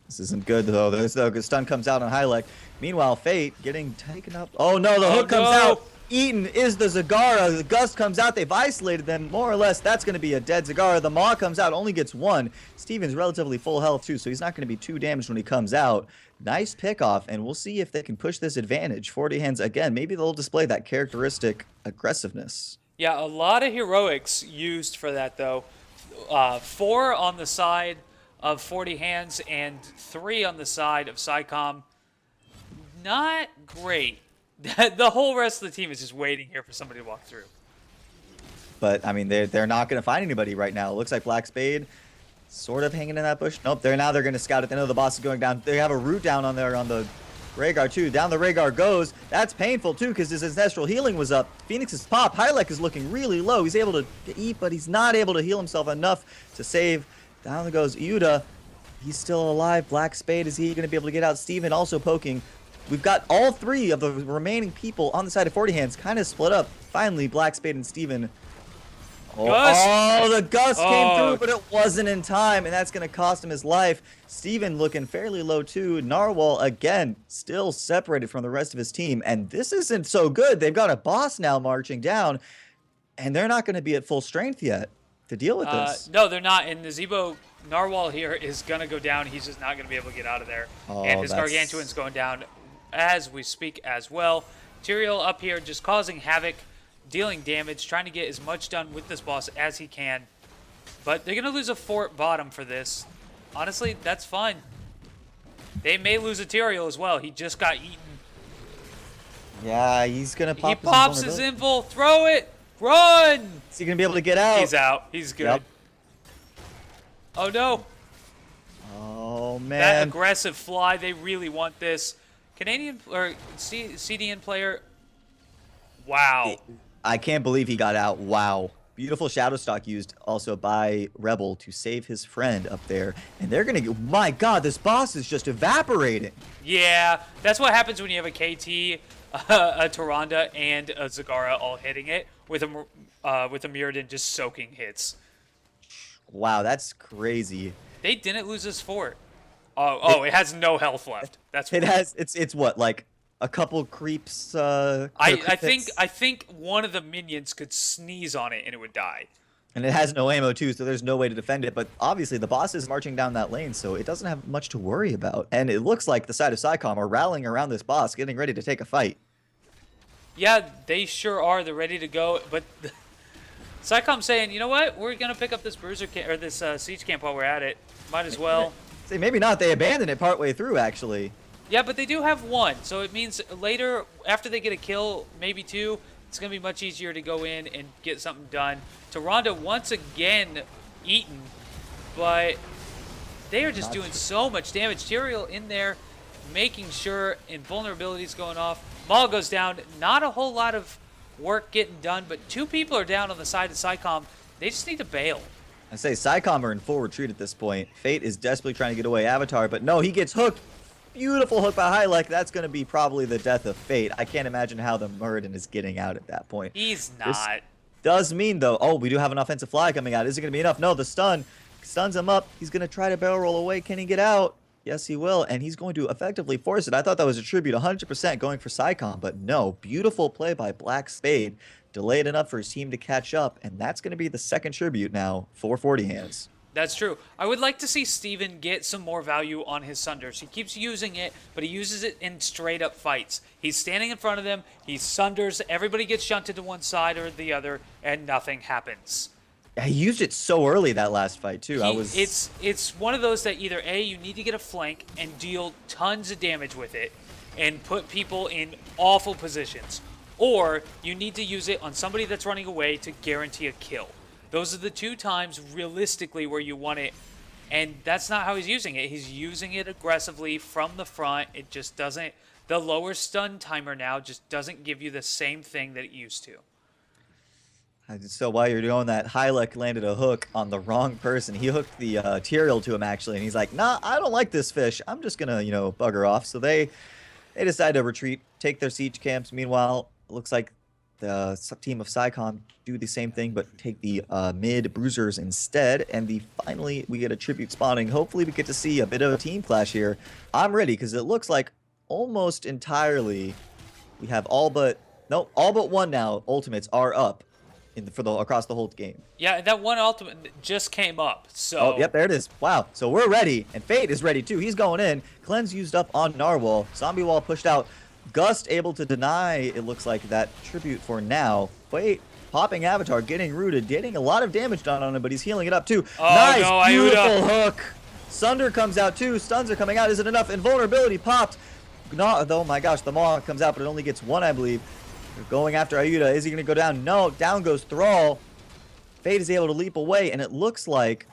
This isn't good, though. The stun comes out on Hylek. Meanwhile, Fate getting taken up. Oh, no, the hook comes out. Eaton is the Zagara. The Gust comes out. They've isolated them. More or less, that's going to be a dead Zagara. The Maw comes out, only gets 1. Steven's relatively full health, too, so he's not going to be too damaged when he comes out. Nice pickoff, and we'll see if they can push this advantage. 40 Hands, again, maybe they'll display that characteristic aggressiveness. Yeah, a lot of heroics used for that, though. 4 on the side of 40 Hands and 3 on the side of SciComm. Not great. The whole rest of the team is just waiting here for somebody to walk through. But, I mean, they're not going to find anybody right now. It looks like Black Spade sort of hanging in that bush. Nope, they're going to scout it. They know the boss is going down. They have a root down on there on the Rhaegar, too. Down the Rhaegar goes. That's painful, too, because his ancestral healing was up. Phoenix's pop. Hylek is looking really low. He's able to eat, but he's not able to heal himself enough to save. Down goes Yuda. He's still alive. Black Spade, is he going to be able to get out? Steven also poking. We've got all 3 of the remaining people on the side of 40 Hands kind of split up. Finally, Black Spade and Steven. Oh, the Gust came through, but it wasn't in time, and that's going to cost him his life. Steven looking fairly low, too. Narwhal, again, still separated from the rest of his team, and this isn't so good. They've got a boss now marching down, and they're not going to be at full strength yet to deal with this. No, they're not, and Nazebo Narwhal here is going to go down. He's just not going to be able to get out of there, and his Gargantuan's going down as we speak as well. Tyrael up here just causing havoc, dealing damage, trying to get as much done with this boss as he can. But they're going to lose a fort bottom for this. Honestly, that's fine. They may lose a Tyrael as well. He just got eaten. Yeah, he's going to pop He pops his invul. Throw it. Run. Is he going to be able to get out? He's out. He's good. Yep. Oh, no. Oh, man. That aggressive fly. They really want this. Canadian or CDN player. Wow. I can't believe he got out. Wow. Beautiful shadow stock used also by Rebel to save his friend up there. And they're going to get, my God, this boss is just evaporating. Yeah, that's what happens when you have a KT, a Tyrande, and a Zagara all hitting it with a Mirrodin just soaking hits. Wow, that's crazy. They didn't lose this fort. It has no health left. That's what it's what, like a couple creeps. I think one of the minions could sneeze on it and it would die. And it has no ammo too, so there's no way to defend it. But obviously the boss is marching down that lane, so it doesn't have much to worry about. And it looks like the side of SciComm are rallying around this boss, getting ready to take a fight. Yeah, they sure are. They're ready to go. But SciComm saying, you know what? We're gonna pick up this bruiser camp or this siege camp while we're at it. Might as well. Say maybe not. They abandoned it partway through, actually. Yeah, but they do have 1, so it means later, after they get a kill, maybe 2, it's going to be much easier to go in and get something done. Tyrande once again eaten, but they are just doing so much damage. Tyrael in there making sure invulnerability's going off. Maul goes down. Not a whole lot of work getting done, but 2 people are down on the side of SciComm. They just need to bail. I say SciComm are in full retreat at this point. Fate is desperately trying to get away Avatar, but no, he gets hooked. Beautiful hook by Hylek. That's going to be probably the death of Fate. I can't imagine how the Muradin is getting out at that point. He's This not. does mean, though, oh, we do have an offensive fly coming out. Is it going to be enough? No, the stun stuns him up. He's going to try to barrel roll away. Can he get out? Yes, he will, and he's going to effectively force it. I thought that was a tribute 100% going for Psycom, but no. Beautiful play by Black Spade. Delayed enough for his team to catch up, and that's going to be the second tribute now for 40 hands. That's true. I would like to see Steven get some more value on his Sunders. He keeps using it, but he uses it in straight-up fights. He's standing in front of them, he Sunders, everybody gets shunted to one side or the other, and nothing happens. He used it so early that last fight, too. It's one of those that either A, you need to get a flank and deal tons of damage with it and put people in awful positions, or you need to use it on somebody that's running away to guarantee a kill. Those are the two times realistically where you want it, and that's not how he's using it. He's using it aggressively from the front. It just doesn't, the lower stun timer now just doesn't give you the same thing that it used to. So while you're doing that, Hylek landed a hook on the wrong person. He hooked the Tyrael to him, actually, and he's like, nah, I don't like this fish. I'm just going to, bugger off. So they decide to retreat, take their siege camps. Meanwhile, it looks like the team of Psycom do the same thing, but take the mid bruisers instead. And finally, we get a tribute spawning. Hopefully, we get to see a bit of a team clash here. I'm ready, because it looks like almost entirely we have all but one now ultimates are up across the whole game. Yeah, that one ultimate just came up. So. Oh, yep, there it is. Wow. So we're ready, and Fate is ready too. He's going in. Cleanse used up on Narwhal. Zombie wall pushed out. Gust able to deny, it looks like, that tribute for now. Fate popping Avatar, getting rooted, getting a lot of damage done on him, but he's healing it up too. Oh, nice, no, beautiful hook. Sunder comes out too. Stuns are coming out. Is it enough? Invulnerability popped. No, oh my gosh, the Maw comes out, but it only gets one, I believe. They're going after Ayuda. Is he going to go down? No. Down goes Thrall. Fate is able to leap away, and it looks like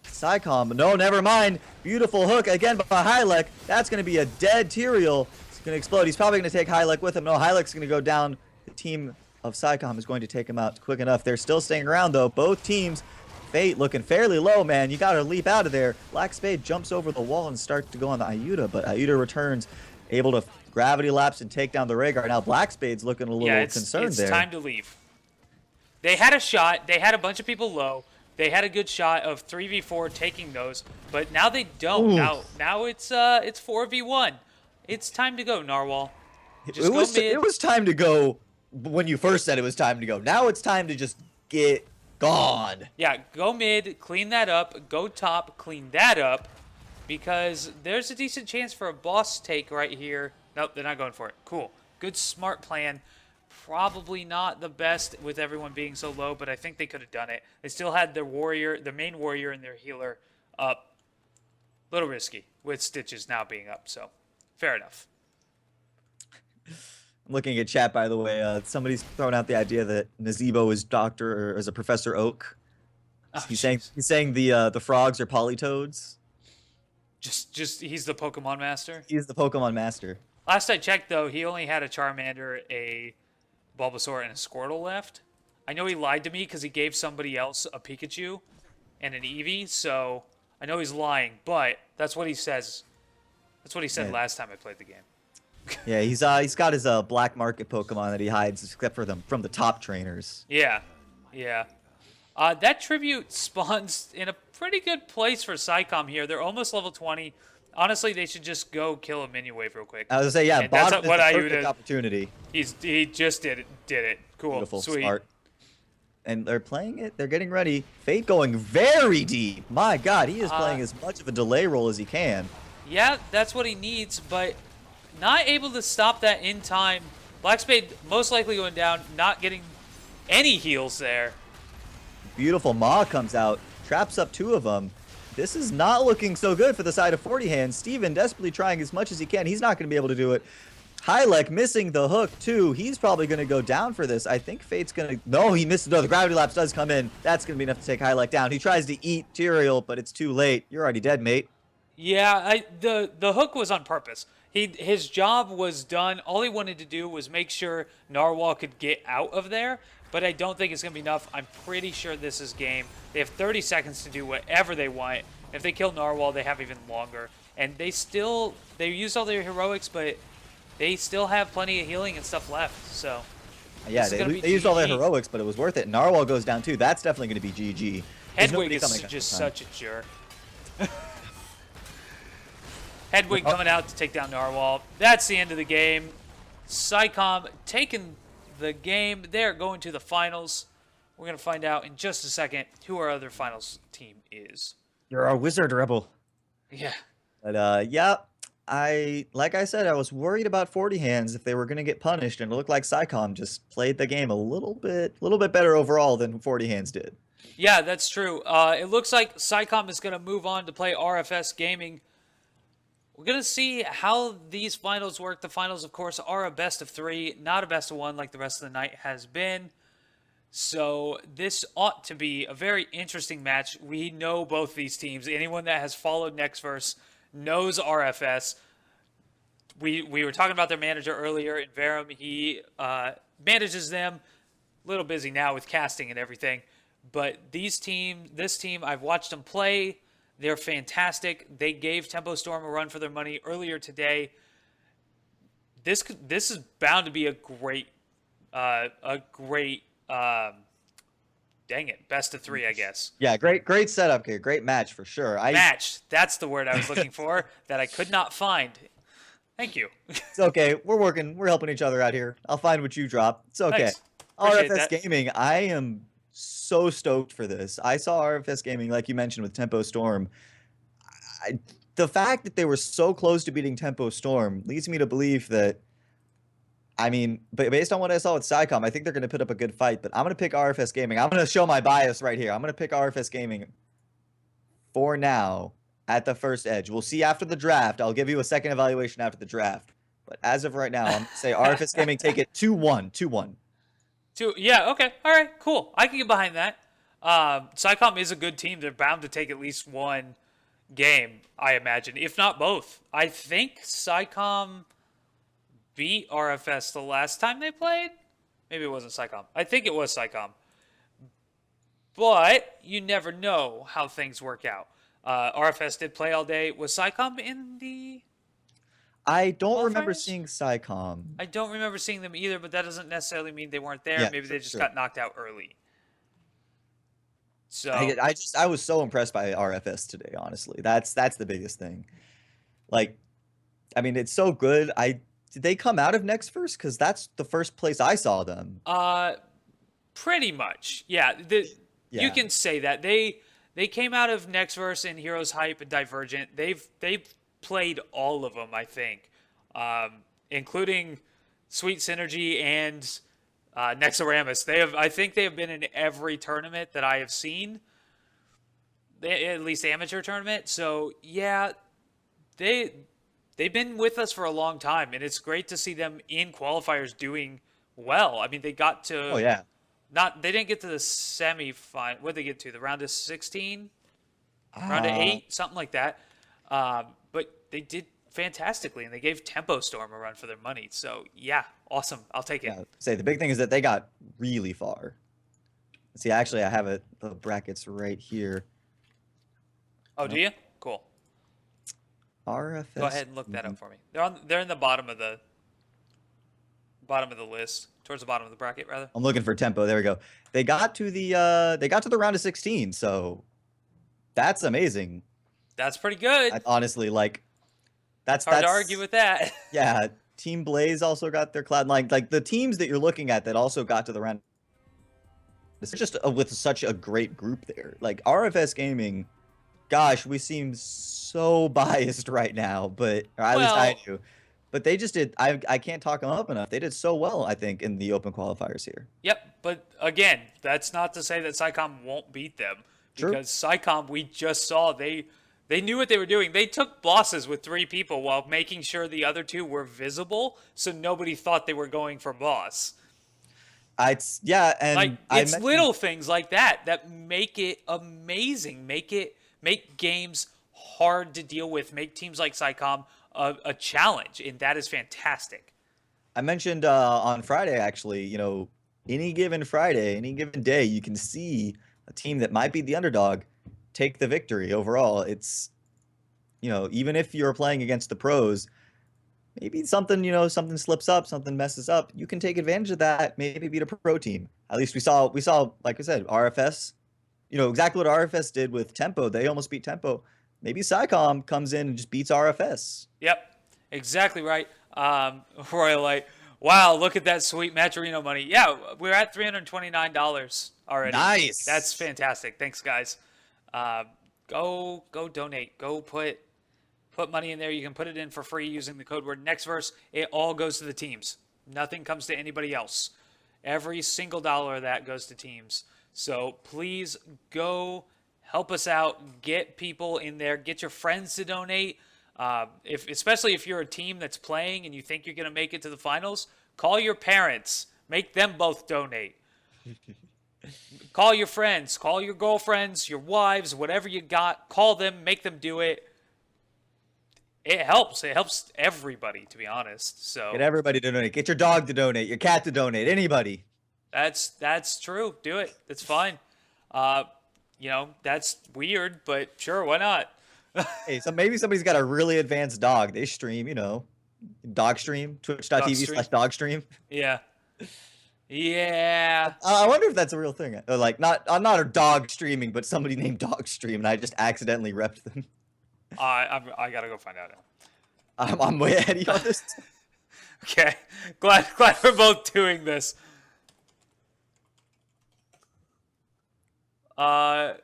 Psycom. No, never mind. Beautiful hook again by Hylek. That's going to be a dead Tyrael. It's going to explode. He's probably going to take Hylek with him. No, Hylek's going to go down. The team of Psycom is going to take him out quick enough. They're still staying around, though. Both teams. Fate looking fairly low, man. You got to leap out of there. Black Spade jumps over the wall and starts to go on the Ayuda, but Ayuda returns, able to gravity lapse and take down the Rhaegar. Now Black Spade's looking a little concerned there. It's time to leave. They had a shot. They had a bunch of people low. They had a good shot of 3v4 taking those, but now they don't. Ooh. Now it's 4v1. It's time to go, Narwhal. Just go mid. It was time to go when you first said it was time to go. Now it's time to just get gone. Yeah, go mid, clean that up. Go top, clean that up, because there's a decent chance for a boss take right here. Nope, they're not going for it. Cool. Good, smart plan. Probably not the best with everyone being so low, but I think they could have done it. They still had their warrior, their main warrior and their healer up. A little risky with Stitches now being up, so fair enough. I'm looking at chat, by the way. Somebody's throwing out the idea that Nazebo is a Professor Oak. Oh, he's saying the frogs are polytoads. Just he's the Pokemon master. He's the Pokemon master. Last I checked, though, he only had a Charmander, a Bulbasaur, and a Squirtle left. I know he lied to me because he gave somebody else a Pikachu and an Eevee, so I know he's lying, but that's what he says. That's what he said last time I played the game. Yeah, he's got his black market Pokemon that he hides, except for them from the top trainers. Yeah. That tribute spawns in a pretty good place for Psycom here. They're almost level 20. Honestly, they should just go kill a minion wave real quick. I was gonna say, yeah, and bottom that's is what the I perfect opportunity. He just did it. Cool. Beautiful, Sweet. smart. And they're playing it. They're getting ready. Fate going very deep. My God, he is playing as much of a delay roll as he can. Yeah, that's what he needs, but not able to stop that in time. Black Spade most likely going down, not getting any heals there. Beautiful Maw comes out, traps up two of them. This is not looking so good for the side of 40 hands. Steven desperately trying as much as he can. He's not going to be able to do it. Hylek missing the hook, too. He's probably going to go down for this. I think Fate's going to... No, he missed... No, the gravity lapse does come in. That's going to be enough to take Hylek down. He tries to eat Tyrael, but it's too late. You're already dead, mate. Yeah, the hook was on purpose. His job was done. All he wanted to do was make sure Narwhal could get out of there, but I don't think it's going to be enough. I'm pretty sure this is game. They have 30 seconds to do whatever they want. If they kill Narwhal, they have even longer. and they used all their heroics, but they still have plenty of healing and stuff left. So Yeah, this is gonna be they used all their GG. heroics, but it was worth it. Narwhal goes down too. That's definitely going to be GG. There's Hedwig nobody is coming just this time. such a jerk. Hedwig coming out to take down Narwhal. That's the end of the game. Psycom taking the game. They're going to the finals. We're going to find out in just a second who our other finals team is. You're our wizard, Rebel. Yeah. But yeah, like I said, I was worried about 40 hands if they were going to get punished, and it looked like Psycom just played the game a little bit better overall than 40 hands did. Yeah, that's true. It looks like Psycom is going to move on to play RFS Gaming. We're going to see how these finals work. The finals, of course, are a best of 3, not a best of 1 like the rest of the night has been. So this ought to be a very interesting match. We know both these teams. Anyone that has followed NexVerse knows RFS. We were talking about their manager earlier in Verum. He manages them. A little busy now with casting and everything. But this team, I've watched them play. They're fantastic. They gave Tempo Storm a run for their money earlier today. This is bound to be a great dang it, best of 3, I guess. Yeah, great setup here. Great match for sure. Match. That's the word I was looking for that I could not find. Thank you. It's okay. We're helping each other out here. I'll find what you drop. It's okay. Thanks. Appreciate RFS that. Gaming, I am so stoked for this. I saw RFS Gaming, like you mentioned, with Tempo Storm. The fact that they were so close to beating Tempo Storm leads me to believe that, I mean, but based on what I saw with Psycom, I think they're going to put up a good fight, but I'm going to pick RFS Gaming. I'm going to show my bias right here. I'm going to pick RFS Gaming for now at the first edge. We'll see after the draft. I'll give you a second evaluation after the draft. But as of right now, I'm going to say RFS Gaming take it 2-1. 2-1. Yeah, okay. All right, cool. I can get behind that. Psycom is a good team. They're bound to take at least one game, I imagine, if not both. I think Psycom beat RFS the last time they played. Maybe it wasn't Psycom. I think it was Psycom. But you never know how things work out. RFS did play all day. Was Psycom in the... I don't remember qualifiers? seeing Psycom. I don't remember seeing them either, but that doesn't necessarily mean they weren't there. Yeah, Maybe they just sure. got knocked out early. So I was so impressed by RFS today, honestly. That's the biggest thing. Like, I mean, it's so good. Did they come out of NexVerse? Because that's the first place I saw them. pretty much. Yeah, you Yeah. can say that. They came out of NexVerse and Heroes Hype and Divergent. They've played all of them, I think. Including Sweet Synergy and NexARAMas. I think they have been in every tournament that I have seen. At least amateur tournament. So yeah, they've been with us for a long time, and it's great to see them in qualifiers doing well. I mean, they got to Oh yeah. they didn't get to the semi-final. What did they get to? The round of 16, round of 8, something like that. But they did fantastically, and they gave Tempo Storm a run for their money. So yeah, awesome. I'll take it. Yeah. Say the big thing is that they got really far. See, actually, I have the brackets right here. Oh, do you? Cool. RFS. Go ahead and look that up for me. They're in the bottom of the list, towards the bottom of the bracket, rather. I'm looking for Tempo. There we go. They got to the round of 16, so that's amazing. That's pretty good. Honestly, like that's Hard to argue with that. Yeah, Team Blaze also got their Cloud9. Like the teams that you're looking at that also got to the round. It's just with such a great group there. Like RFS Gaming, gosh, we seem so biased right now, but or at least I do. But they just did. I can't talk them up enough. They did so well, I think, in the open qualifiers here. Yep, but again, that's not to say that Psycom won't beat them. Sure. Because Psycom, we just saw they knew what they were doing. They took bosses with 3 people while making sure the other 2 were visible, so nobody thought they were going for boss. Yeah, and Like it's little things like that make it amazing. Make games hard to deal with. Make teams like Psycom a challenge, and that is fantastic. I mentioned on Friday, actually, you know, any given Friday, any given day, you can see a team that might be the underdog take the victory overall. even if you're playing against the pros, maybe something, something slips up, something messes up. You can take advantage of that. Maybe beat a pro team. At least we saw, like I said, RFS. Exactly what RFS did with Tempo. They almost beat Tempo. Maybe SciComm comes in and just beats RFS. Yep, exactly right. Royalite. Wow, look at that sweet Matcherino money. Yeah, we're at $329 already. That's Nice. fantastic. Thanks, guys. Uh, go donate. Go put money in there. You can put it in for free using the code word NexVerse. It all goes to the teams. Nothing comes to anybody else. Every single dollar of that goes to teams. So please go help us out. Get people in there. Get your friends to donate. Especially if you're a team that's playing and you think you're going to make it to the finals, call your parents. Make them both donate. Call your friends. Call your girlfriends, your wives, whatever you got. Call them. Make them do it. It helps. It helps everybody, to be honest. So Get everybody to donate. Get your dog to donate. Your cat to donate. Anybody. that's true. Do it. That's fine. That's weird, but sure, why not? Hey, so maybe somebody's got a really advanced dog. They stream, dog stream, Dog twitch.tv stream. slash dog stream. Yeah. Yeah. I wonder if that's a real thing. Like, I'm not a dog streaming, but somebody named Dog Stream, and I just accidentally repped them. I gotta go find out. I'm way ahead of you on this. Okay. Glad we're both doing this. I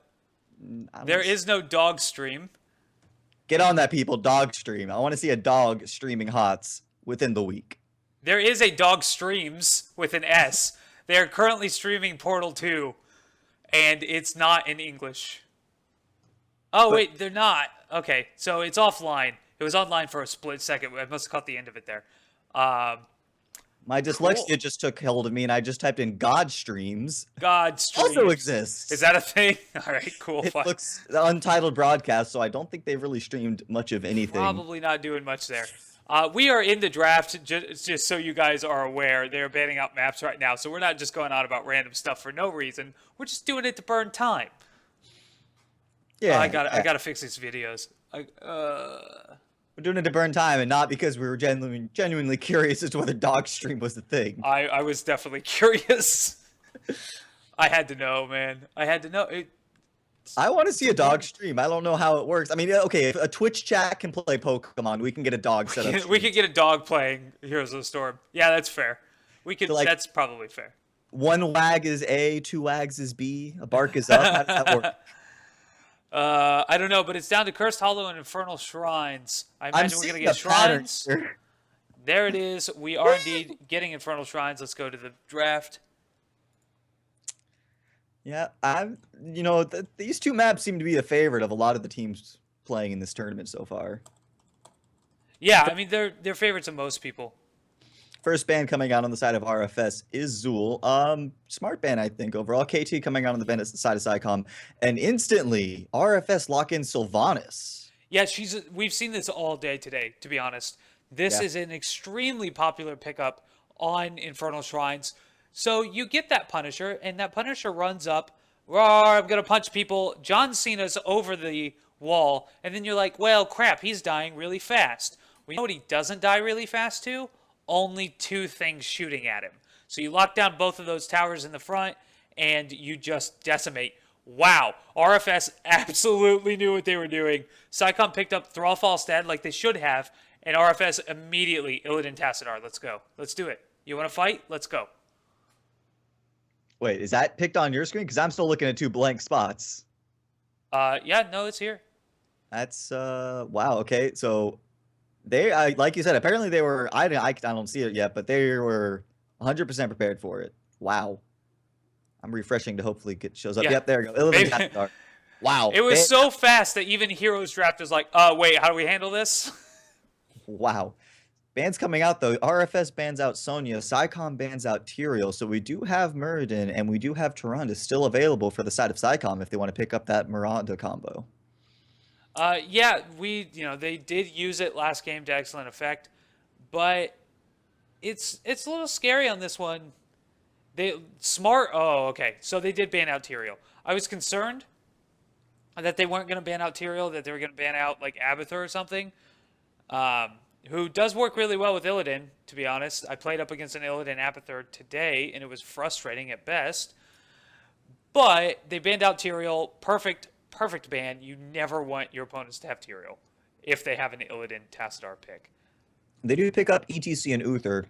There don't- is no dog stream. Get on that, people. Dog stream. I want to see a dog streaming HOTS within the week. There is a dog streams with an S. They are currently streaming Portal 2, and it's not in English. Oh, wait, they're not. Okay, so it's offline. It was online for a split second. I must have caught the end of it there. My dyslexia just took hold of me, and I just typed in God streams. God streams. Also exists. Is that a thing? All right, cool. It Fine. looks untitled broadcast, so I don't think they've really streamed much of anything. Probably not doing much there. We are in the draft, just so you guys are aware. They're banning out maps right now, so we're not just going on about random stuff for no reason. We're just doing it to burn time. Yeah, I gotta fix these videos. we're doing it to burn time, and not because we were genuinely curious as to whether dog stream was the thing. I was definitely curious. I had to know, man. I had to know. I want to see a dog stream. I don't know how it works. I mean, okay, if a Twitch chat can play Pokemon, we can get a dog set up. We could get a dog playing Heroes of the Storm. Yeah, that's fair. We could. So, like, that's probably fair. One wag is A, two wags is B, a bark is up. How does that work? I don't know, but it's down to Cursed Hollow and Infernal Shrines. I I'm imagine we're gonna seeing get a pattern shrines. here. There it is. We are indeed getting Infernal Shrines. Let's go to the draft. Yeah, these two maps seem to be a favorite of a lot of the teams playing in this tournament so far. Yeah, I mean they're favorites of most people. First ban coming out on the side of RFS is Zool. Smart ban, I think, overall. KT coming out on the side of SciComm. And instantly, RFS lock in Sylvanas. Yeah, we've seen this all day today, to be honest. This Yeah. is an extremely popular pickup on Infernal Shrines. So you get that Punisher, and that Punisher runs up, roar, I'm going to punch people. John Cena's over the wall, and then you're like, well, crap, he's dying really fast. We know what he doesn't die really fast to? Only two things shooting at him. So you lock down both of those towers in the front, and you just decimate. Wow, RFS absolutely knew what they were doing. SciComm picked up Thrallfall Stead like they should have, and RFS immediately Illidan Tassadar. Let's go. Let's do it. You want to fight? Let's go. Wait, is that picked on your screen? Because I'm still looking at two blank spots. Yeah, no, it's here. That's, wow, okay. So, like you said, apparently they were, I don't see it yet, but they were 100% prepared for it. Wow. I'm refreshing to hopefully it shows up. Yeah. Yep, there we go. Illidan Tassadar. Wow. It was so fast that even Heroes Draft was like, wait, how do we handle this? Wow. Bans coming out, though. RFS bans out Sonya. SciComm bans out Tyrael. So we do have Muradin, and we do have Tyrande still available for the side of SciComm if they want to pick up that Miranda combo. Yeah, they did use it last game to excellent effect, but it's a little scary on this one. Oh, okay. So they did ban out Tyrael. I was concerned. that they weren't going to ban out Tyrael, that they were going to ban out like Abathur or something, who does work really well with Illidan, to be honest. I played up against an Illidan Abathur today, and it was frustrating at best. But they banned out Tyrael. Perfect ban. You never want your opponents to have Tyrael if they have an Illidan Tassadar pick. They do pick up ETC and Uther,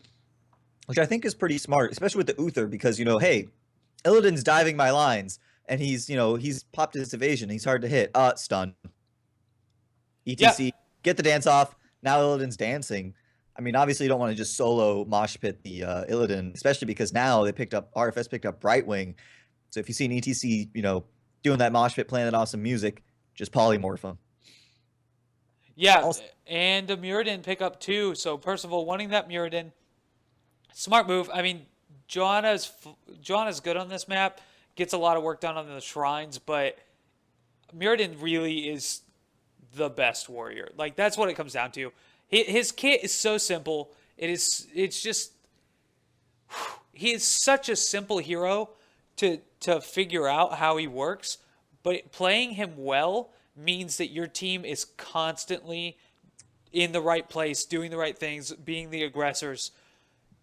which I think is pretty smart, especially with the Uther, because, hey, Illidan's diving my lines, and he's popped his evasion. He's hard to hit. Stun. ETC, Yeah. get the dance off. Now Illidan's dancing. I mean, obviously you don't want to just solo mosh pit the Illidan, especially because now RFS picked up Brightwing. So if you see an ETC, doing that mosh pit, playing that awesome music, just polymorph him. Yeah, Also, and a Muradin pickup too. So Percival wanting that Muradin. Smart move. I mean, Joanna's good on this map. Gets a lot of work done on the shrines, but Muradin really is the best warrior. Like, that's what it comes down to. His kit is so simple. It's just, he is such a simple hero to figure out how he works, but playing him well means that your team is constantly in the right place, doing the right things, being the aggressors.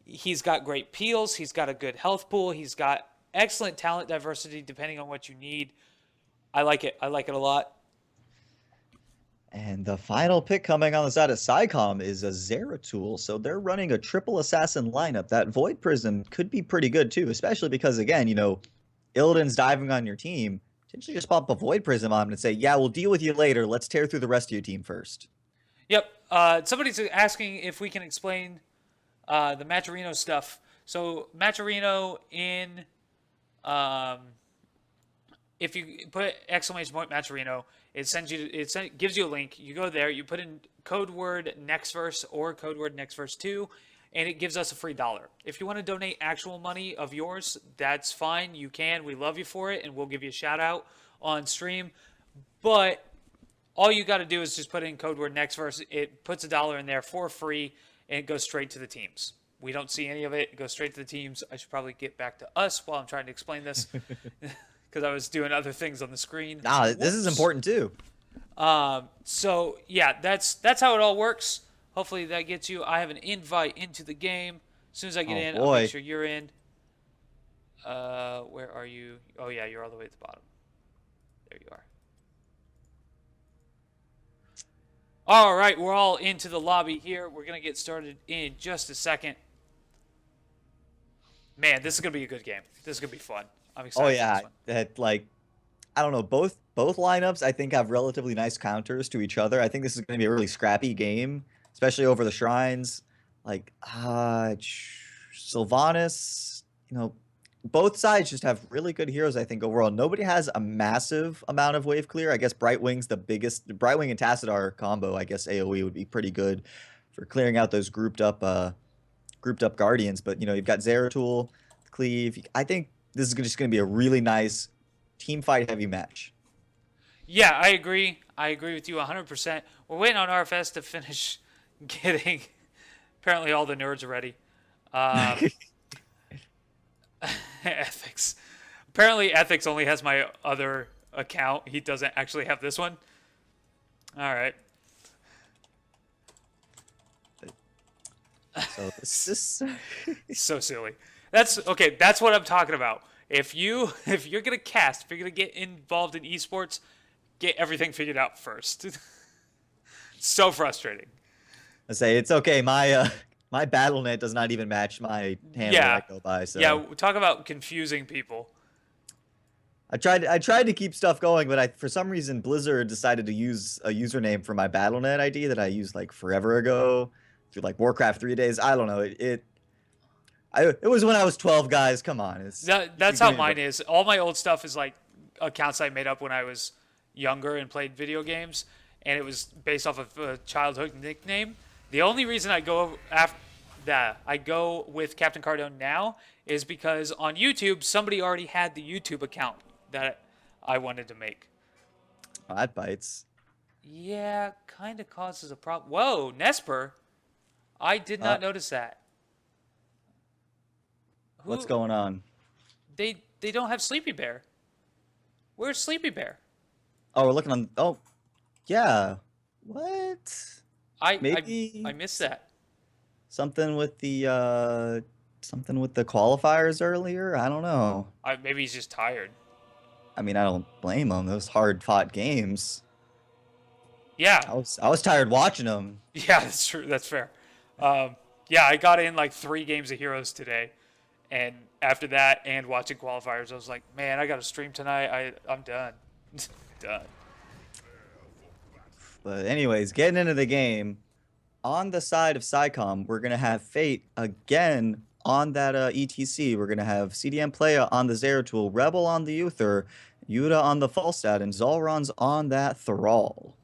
He's got great peels. He's got a good health pool. He's got excellent talent diversity depending on what you need. I like it. I like it a lot. and the final pick coming on the side of Psycom is a Zeratul. So they're running a triple assassin lineup. That Void Prism could be pretty good too, especially because, again, Illidan's diving on your team. Potentially just pop a Void Prism on him and say, yeah, we'll deal with you later. Let's tear through the rest of your team first. Yep. Somebody's asking if we can explain the Maturino stuff. So Maturino if you put !Maturino, it gives you a link. You go there, you put in code word NexVerse or code word NexVerse2, and it gives us a free $1. If you want to donate actual money of yours, that's fine. You can. We love you for it, and we'll give you a shout out on stream. But all you got to do is just put in code word NexVerse. It puts $1 in there for free, and it goes straight to the teams. We don't see any of it. It goes straight to the teams. I should probably get back to us while I'm trying to explain this because I was doing other things on the screen. Nah, this is important too. So yeah, that's how it all works. Hopefully that gets you. I have an invite into the game. As soon as I get in, I'll make sure you're in. Where are you? Oh yeah, you're all the way at the bottom. There you are. All right, we're all into the lobby here. We're gonna get started in just a second. Man, this is gonna be a good game. This is gonna be fun. I'm excited. Oh yeah, I don't know. Both lineups I think have relatively nice counters to each other. I think this is going to be a really scrappy game, especially over the shrines. Like Sylvanas, both sides just have really good heroes. I think overall, nobody has a massive amount of wave clear. I guess Brightwing's the biggest. Brightwing and Tassadar combo. I guess AOE would be pretty good for clearing out those grouped up guardians. But you've got Zeratul, Cleave. I think this is just going to be a really nice team fight heavy match. Yeah, I agree. I agree with you 100%. We're waiting on RFS to finish getting apparently all the nerds ready. Ethics. Apparently Ethics only has my other account. He doesn't actually have this one. All right. So this So silly. That's okay. That's what I'm talking about. If you're gonna cast, if you're gonna get involved in esports, get everything figured out first. So frustrating. I say it's okay. My BattleNet does not even match my handle that I go by. So yeah, talk about confusing people. I tried to keep stuff going, but for some reason Blizzard decided to use a username for my BattleNet ID that I used like forever ago through like Warcraft 3 days. I don't know. It was when I was 12, guys. Come on. That's how mine is. All my old stuff is like accounts I made up when I was younger and played video games, and it was based off of a childhood nickname. The only reason I go with Captain Cardone now is because on YouTube somebody already had the YouTube account that I wanted to make. Oh, that bites. Yeah, kind of causes a problem. Whoa, Nesper. I did not notice that. What's going on? They don't have Sleepy Bear. Where's Sleepy Bear? Oh, we're looking on. Oh, yeah. What? I Maybe missed that. something with the qualifiers earlier. I don't know. Maybe he's just tired. I mean, I don't blame him. Those hard fought games. Yeah, I was tired watching them. yeah, that's true. That's fair. Um, yeah, I got in like 3 games of Heroes today, and after that and watching qualifiers, I was like, man, I got to stream tonight. I'm done. Done. But anyways, getting into the game. On the side of SciComm, we're gonna have Fate again on that ETC. We're gonna have CDM Playa on the Zeratul, Rebel on the Uther, Yuta on the Falstad, and Zolron's on that Thrall.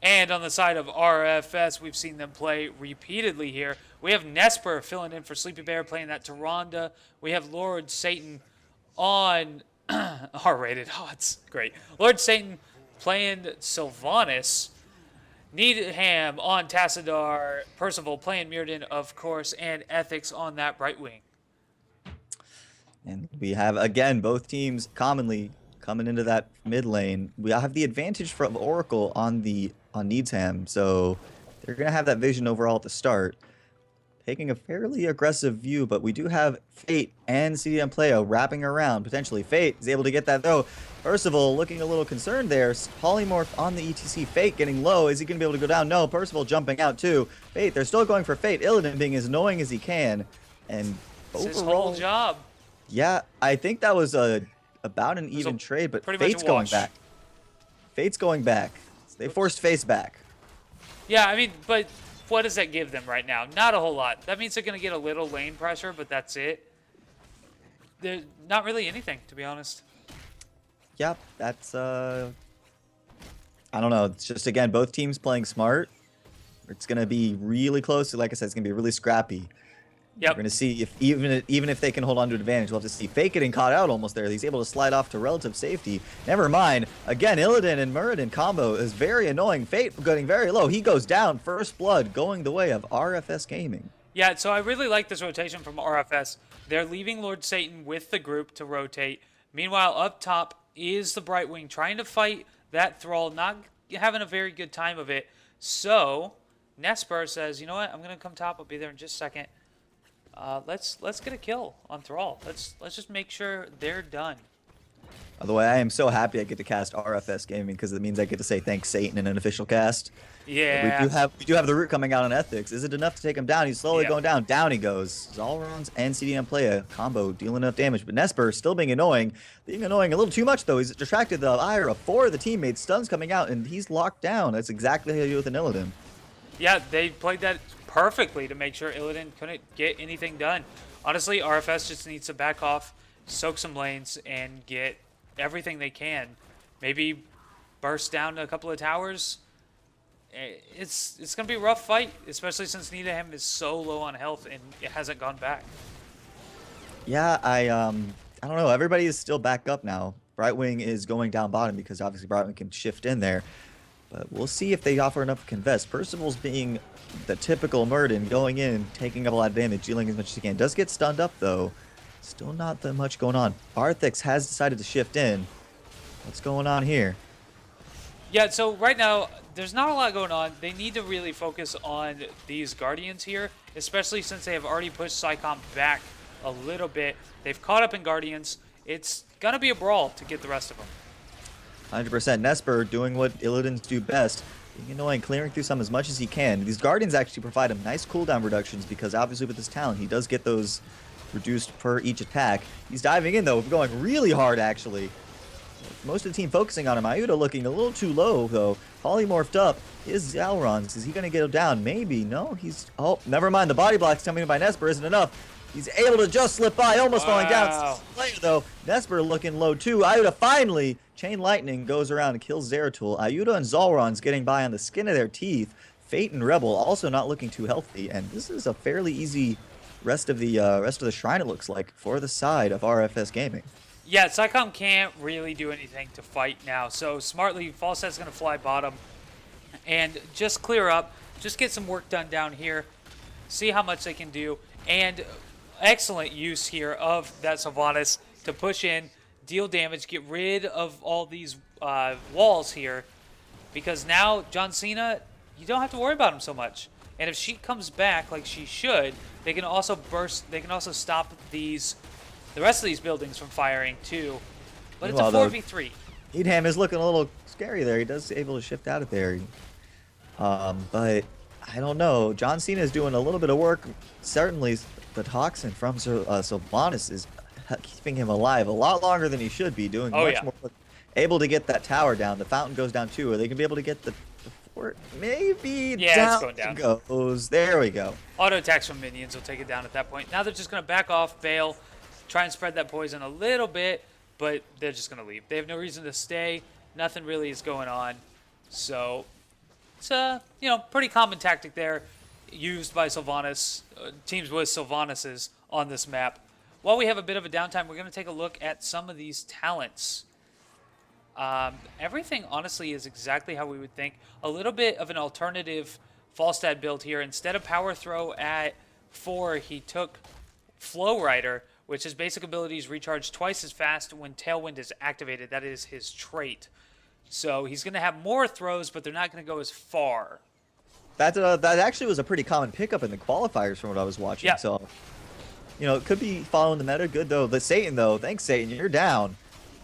And on the side of RFS, we've seen them play repeatedly here. We have Nesper filling in for Sleepy Bear playing that Tyrande. We have Lord Satan on R-rated. Oh, it's great. Lord Satan playing Sylvanas. Needham on Tassadar. Percival playing Mirrodin, of course, and Ethics on that right wing. And we have again both teams commonly coming into that mid lane. We have the advantage from Oracle on Needham, so they're gonna have that vision overall at the start. Taking a fairly aggressive view, but we do have Fate and CDM Playa wrapping around. Potentially Fate is able to get that though. Percival looking a little concerned there. Polymorph on the ETC. Fate getting low. Is he going to be able to go down? No. Percival jumping out too. Fate, they're still going for Fate. Illidan being as annoying as he can. And It's his overall, whole job. yeah, I think that was about an even trade, but pretty much a Fate's going wash. back. Fate's going back. They forced Face back. Yeah, I mean, but what does that give them right now? Not a whole lot. That means they're going to get a little lane pressure, but that's it. There's not really anything, to be honest. Yep, that's I don't know. It's just again both teams playing smart. It's gonna be really close. Like I said, it's gonna be really scrappy. Yep. We're gonna see if even if they can hold on to advantage. We'll have to see. Fake getting caught out almost there. He's able to slide off to relative safety. Never mind. Again, Illidan and Muradin combo is very annoying. Fate getting very low. He goes down. First blood going the way of RFS Gaming. Yeah, so I really like this rotation from RFS. They're leaving Lord Satan with the group to rotate. Meanwhile, up top is the Bright Wing trying to fight that Thrall, not having a very good time of it. So, Nesper says, you know what, I'm going to come top. I'll be there in just a second. Let's get a kill on Thrall. Let's just make sure they're done. By the way, I am so happy I get to cast RFS Gaming because it means I get to say thanks Satan in an official cast. Yeah. We do have the root coming out on Ethics. Is it enough to take him down? He's slowly Yep. going down. Down he goes. Zolron's and CDM Playa combo dealing enough damage, but Nesper still being annoying a little too much though. He's distracted the ire of 4 of the teammates. Stuns coming out, and he's locked down. That's exactly how you do with an Illidan. Yeah, they played that perfectly to make sure Illidan couldn't get anything done. Honestly, RFS just needs to back off, soak some lanes, and get everything they can. Maybe burst down a couple of towers. It's going to be a rough fight, especially since Needham is so low on health and it hasn't gone back. Yeah, I don't know. Everybody is still back up now. Brightwing is going down bottom because obviously Brightwing can shift in there. But we'll see if they offer enough to invest. Percival's being the typical Murden, going in, taking up a lot of damage, dealing as much as he can. Does get stunned up though. Still not that much going on. Arthix has decided to shift in. What's going on here? Yeah, so right now, there's not a lot going on. They need to really focus on these Guardians here, especially since they have already pushed SciComm back a little bit. They've caught up in Guardians. It's going to be a brawl to get the rest of them. 100%. Nesper doing what Illidan's do best. Being annoying, clearing through some as much as he can. These Guardians actually provide him nice cooldown reductions because obviously with his talent, he does get those reduced per each attack. He's diving in though, going really hard actually. Most of the team focusing on him. Ayuda looking a little too low though. Polymorphed up is Zalron. Is he going to get him down? Maybe. No, he's... Oh, never mind. The body blocks coming in by Nesper isn't enough. He's able to just slip by, almost falling down. Later though, Nesper looking low too. Ayuda finally, Chain Lightning goes around and kills Zeratul. Ayuda and Zolron's getting by on the skin of their teeth. Fate and Rebel also not looking too healthy, and this is a fairly easy rest of the shrine it looks like for the side of RFS Gaming. Yeah, SciComm can't really do anything to fight now, so smartly, Falset's going to fly bottom and just clear up, just get some work done down here, see how much they can do, and excellent use here of that Sylvanas to push in, deal damage, get rid of all these walls here, because now John Cena, you don't have to worry about him so much. And if she comes back like she should, they can also burst. They can also stop the rest of these buildings from firing too. But it's a 4v3. Needham is looking a little scary there. He does able to shift out of there. But I don't know. John Cena is doing a little bit of work. Certainly, the toxin from Sylvanas is keeping him alive a lot longer than he should be. Doing much more. Able to get that tower down. The fountain goes down too. Are they gonna be able to get the fort? Maybe. Yeah, down it's going down. It goes. There we go. Auto attacks from minions will take it down at that point. Now they're just gonna back off, bail, try and spread that poison a little bit, but they're just gonna leave. They have no reason to stay. Nothing really is going on. So it's a pretty common tactic there, used by Sylvanas, teams with Sylvanases on this map. While we have a bit of a downtime, we're gonna take a look at some of these talents. Everything, honestly, is exactly how we would think. A little bit of an alternative Falstad build here. Instead of Power Throw at 4, he took Flow Rider, which his basic abilities recharge twice as fast when Tailwind is activated. That is his trait. So he's going to have more throws, but they're not going to go as far. That actually was a pretty common pickup in the qualifiers from what I was watching. Yeah. So, it could be following the meta. Good, though. The Satan, though. Thanks, Satan. You're down.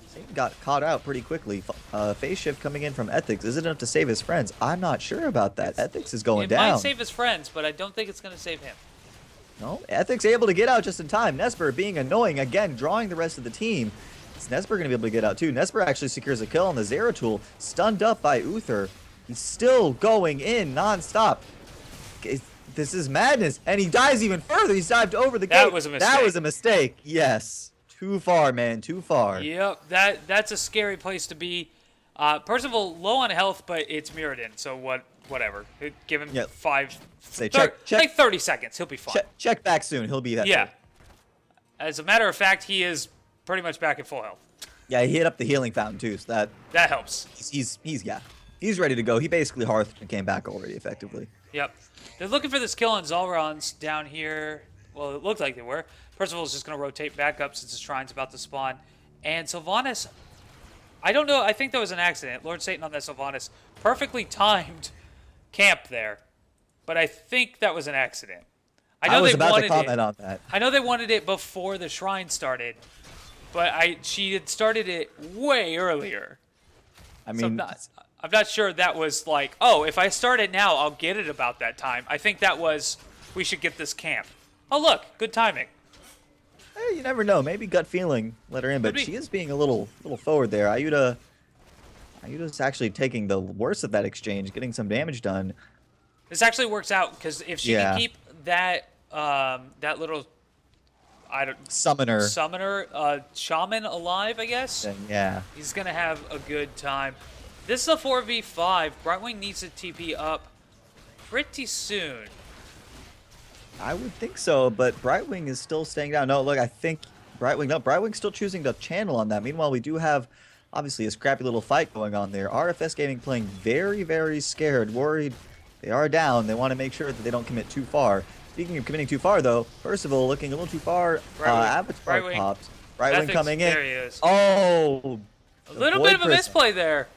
Satan got caught out pretty quickly. Phase shift coming in from Ethics. Is it enough to save his friends? I'm not sure about that. Ethics is going down. It might save his friends, but I don't think it's going to save him. No, Ethics able to get out just in time. Nesper being annoying again, drawing the rest of the team. Is Nesper going to be able to get out too? Nesper actually secures a kill on the Zera tool, stunned up by Uther. He's still going in non-stop. This is madness, and he dies even further. He's dived over the gate. That was a mistake. That was a mistake. Yes, too far, man, too far. Yep, that's a scary place to be. Percival low on health, but it's Mirrodin, so whatever. Give him 30 seconds. He'll be fine. Check back soon. He'll be that. Yeah. As a matter of fact, he is pretty much back at full health. Yeah, he hit up the healing fountain too, so that helps. He's ready to go. He basically hearthed and came back already effectively. Yep. They're looking for this kill on Zalron's down here. Well, it looked like they were. Percival's just going to rotate back up since his shrine's about to spawn. And Sylvanas, I don't know. I think that was an accident. Lord Satan on that Sylvanas. Perfectly timed camp there. But I think that was an accident. I was about to comment on that. I know they wanted it before the shrine started. But she had started it way earlier. I mean, so I'm not sure that was like, oh, if I start it now, I'll get it about that time. I think that was, we should get this camp. Oh, look, good timing. Hey, you never know. Maybe gut feeling let her in, but she is being a little forward there. Ayuda's actually taking the worst of that exchange, getting some damage done. This actually works out because if she can keep that that little summoner shaman alive, I guess. Then, yeah. He's gonna have a good time. This is a 4v5. Brightwing needs to TP up pretty soon. I would think so, but Brightwing is still staying down. No, look, I think Brightwing's still choosing to channel on that. Meanwhile, we do have obviously a scrappy little fight going on there. RFS Gaming playing very, very scared, worried. They are down. They want to make sure that they don't commit too far. Speaking of committing too far, though, Percival looking a little too far. Avatar popped. Brightwing coming in. There he is. Oh! A little bit of a misplay there.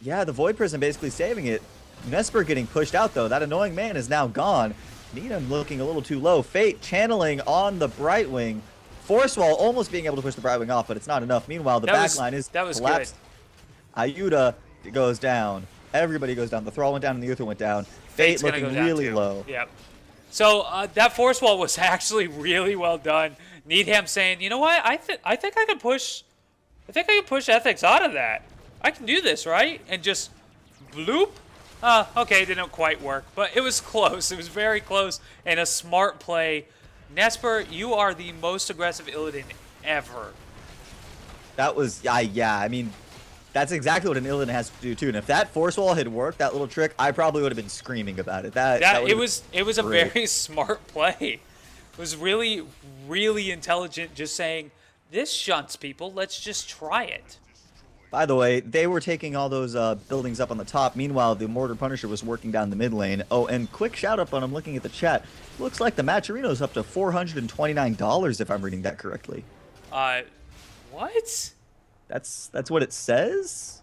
Yeah, the Void Prison basically saving it. Nesper getting pushed out, though. That annoying man is now gone. Needham looking a little too low. Fate channeling on the Brightwing. Force Wall almost being able to push the Brightwing off, but it's not enough. Meanwhile, the backline is collapsed. Good. Ayuda goes down. Everybody goes down. The Thrall went down and the Uther went down. Fate looking really low. Yep. So that Force Wall was actually really well done. Needham saying, you know what? I think I can push. I think I can push Ethics out of that. I can do this, right? And just bloop. Okay, it didn't quite work, but it was close. It was very close and a smart play. Nesper, you are the most aggressive Illidan ever. That was, yeah, I mean, that's exactly what an Illidan has to do, too. And if that Force Wall had worked, that little trick, I probably would have been screaming about it. It was a very smart play. It was really, really intelligent, just saying, this shunts people, let's just try it. By the way, they were taking all those buildings up on the top. Meanwhile, the Mortar Punisher was working down the mid lane. Oh, and quick shout out on I'm looking at the chat. Looks like the Matcherino's up to $429 if I'm reading that correctly. What? That's what it says.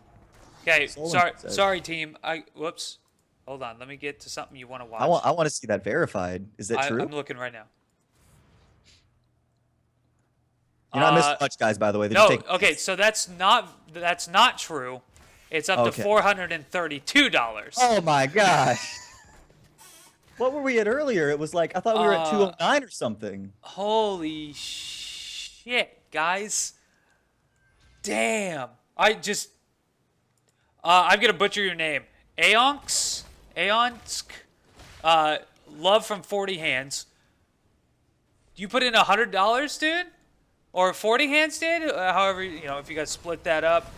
Okay, Solon says. sorry, team. Whoops. Hold on. Let me get to something you want to watch. I want to see that verified. Is that true? I'm looking right now. You're not missing much, guys. By the way, No. Okay, so that's not true. It's up to $432. Oh my gosh. What were we at earlier? It was like I thought we were at 209 or something. Holy shit, guys. Damn. I'm gonna butcher your name. Aonsk? Love from 40 hands. You put in $100, dude? Or 40 hands did? However, if you guys split that up.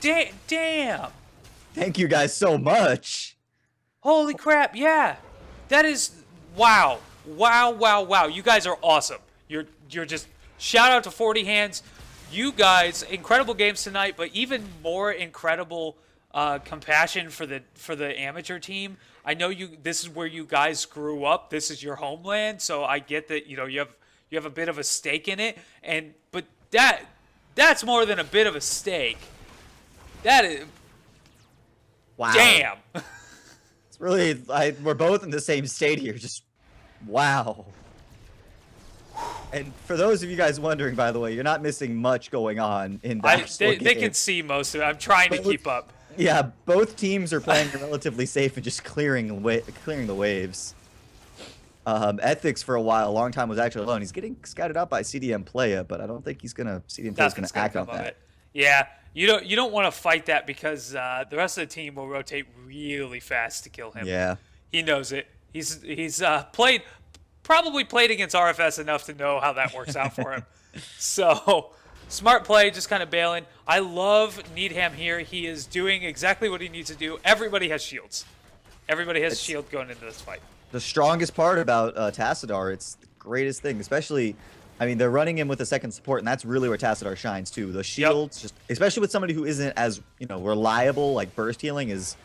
Damn. Thank you guys so much. Holy crap, yeah. That is, wow. Wow. You guys are awesome. You're just, shout out to 40 hands. You guys, incredible games tonight, but even more incredible compassion for the amateur team. I know this is where you guys grew up. This is your homeland, so I get that, you have a bit of a stake in it, but that's more than a bit of a stake. That is, wow. Damn. It's really, we're both in the same state here. Just wow. And for those of you guys wondering, by the way, you're not missing much going on in that. They can see most of it. I'm trying to keep up. Yeah, both teams are playing relatively safe and just clearing the waves. Ethics for a long time was actually alone. He's getting scouted out by CDM Playa, but I don't think CDM Playa is gonna act on that. Yeah, you don't want to fight that because the rest of the team will rotate really fast to kill him. Yeah, he knows it. He's probably played against RFS enough to know how that works out for him. So smart play, just kind of bailing. I love Needham here. He is doing exactly what he needs to do. Everybody has shields. Everybody has a shield going into this fight. The strongest part about Tassadar, it's the greatest thing, especially, I mean, they're running him with a second support, and that's really where Tassadar shines too. The shields, just especially with somebody who isn't as reliable, like burst healing as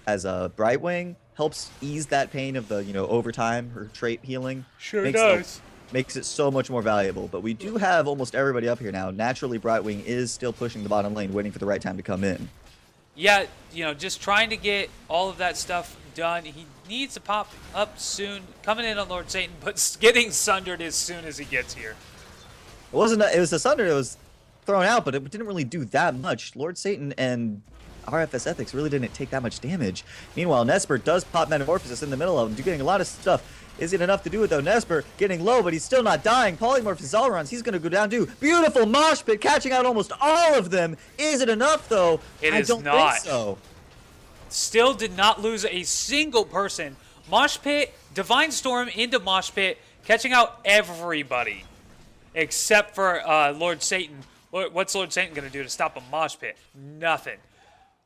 a Brightwing, helps ease that pain of the overtime or trait healing. Sure does. Makes it so much more valuable. But we do have almost everybody up here now. Naturally, Brightwing is still pushing the bottom lane, waiting for the right time to come in. Yeah, just trying to get all of that stuff done. He needs to pop up soon, coming in on Lord Satan, but getting sundered as soon as he gets here. It was a sunder that was thrown out, but it didn't really do that much. Lord Satan and RFS Ethics really didn't take that much damage. Meanwhile, Nesper does pop Metamorphosis in the middle of him, getting a lot of stuff. Is it enough to do it though? Nesper getting low, but he's still not dying. Polymorphs Zalrons, he's going to go down too. Beautiful mosh pit, catching out almost all of them. Is it enough though? I don't think so. Still did not lose a single person. Mosh pit, Divine Storm into mosh pit, catching out everybody except for Lord Satan. What's Lord Satan going to do to stop a mosh pit? Nothing.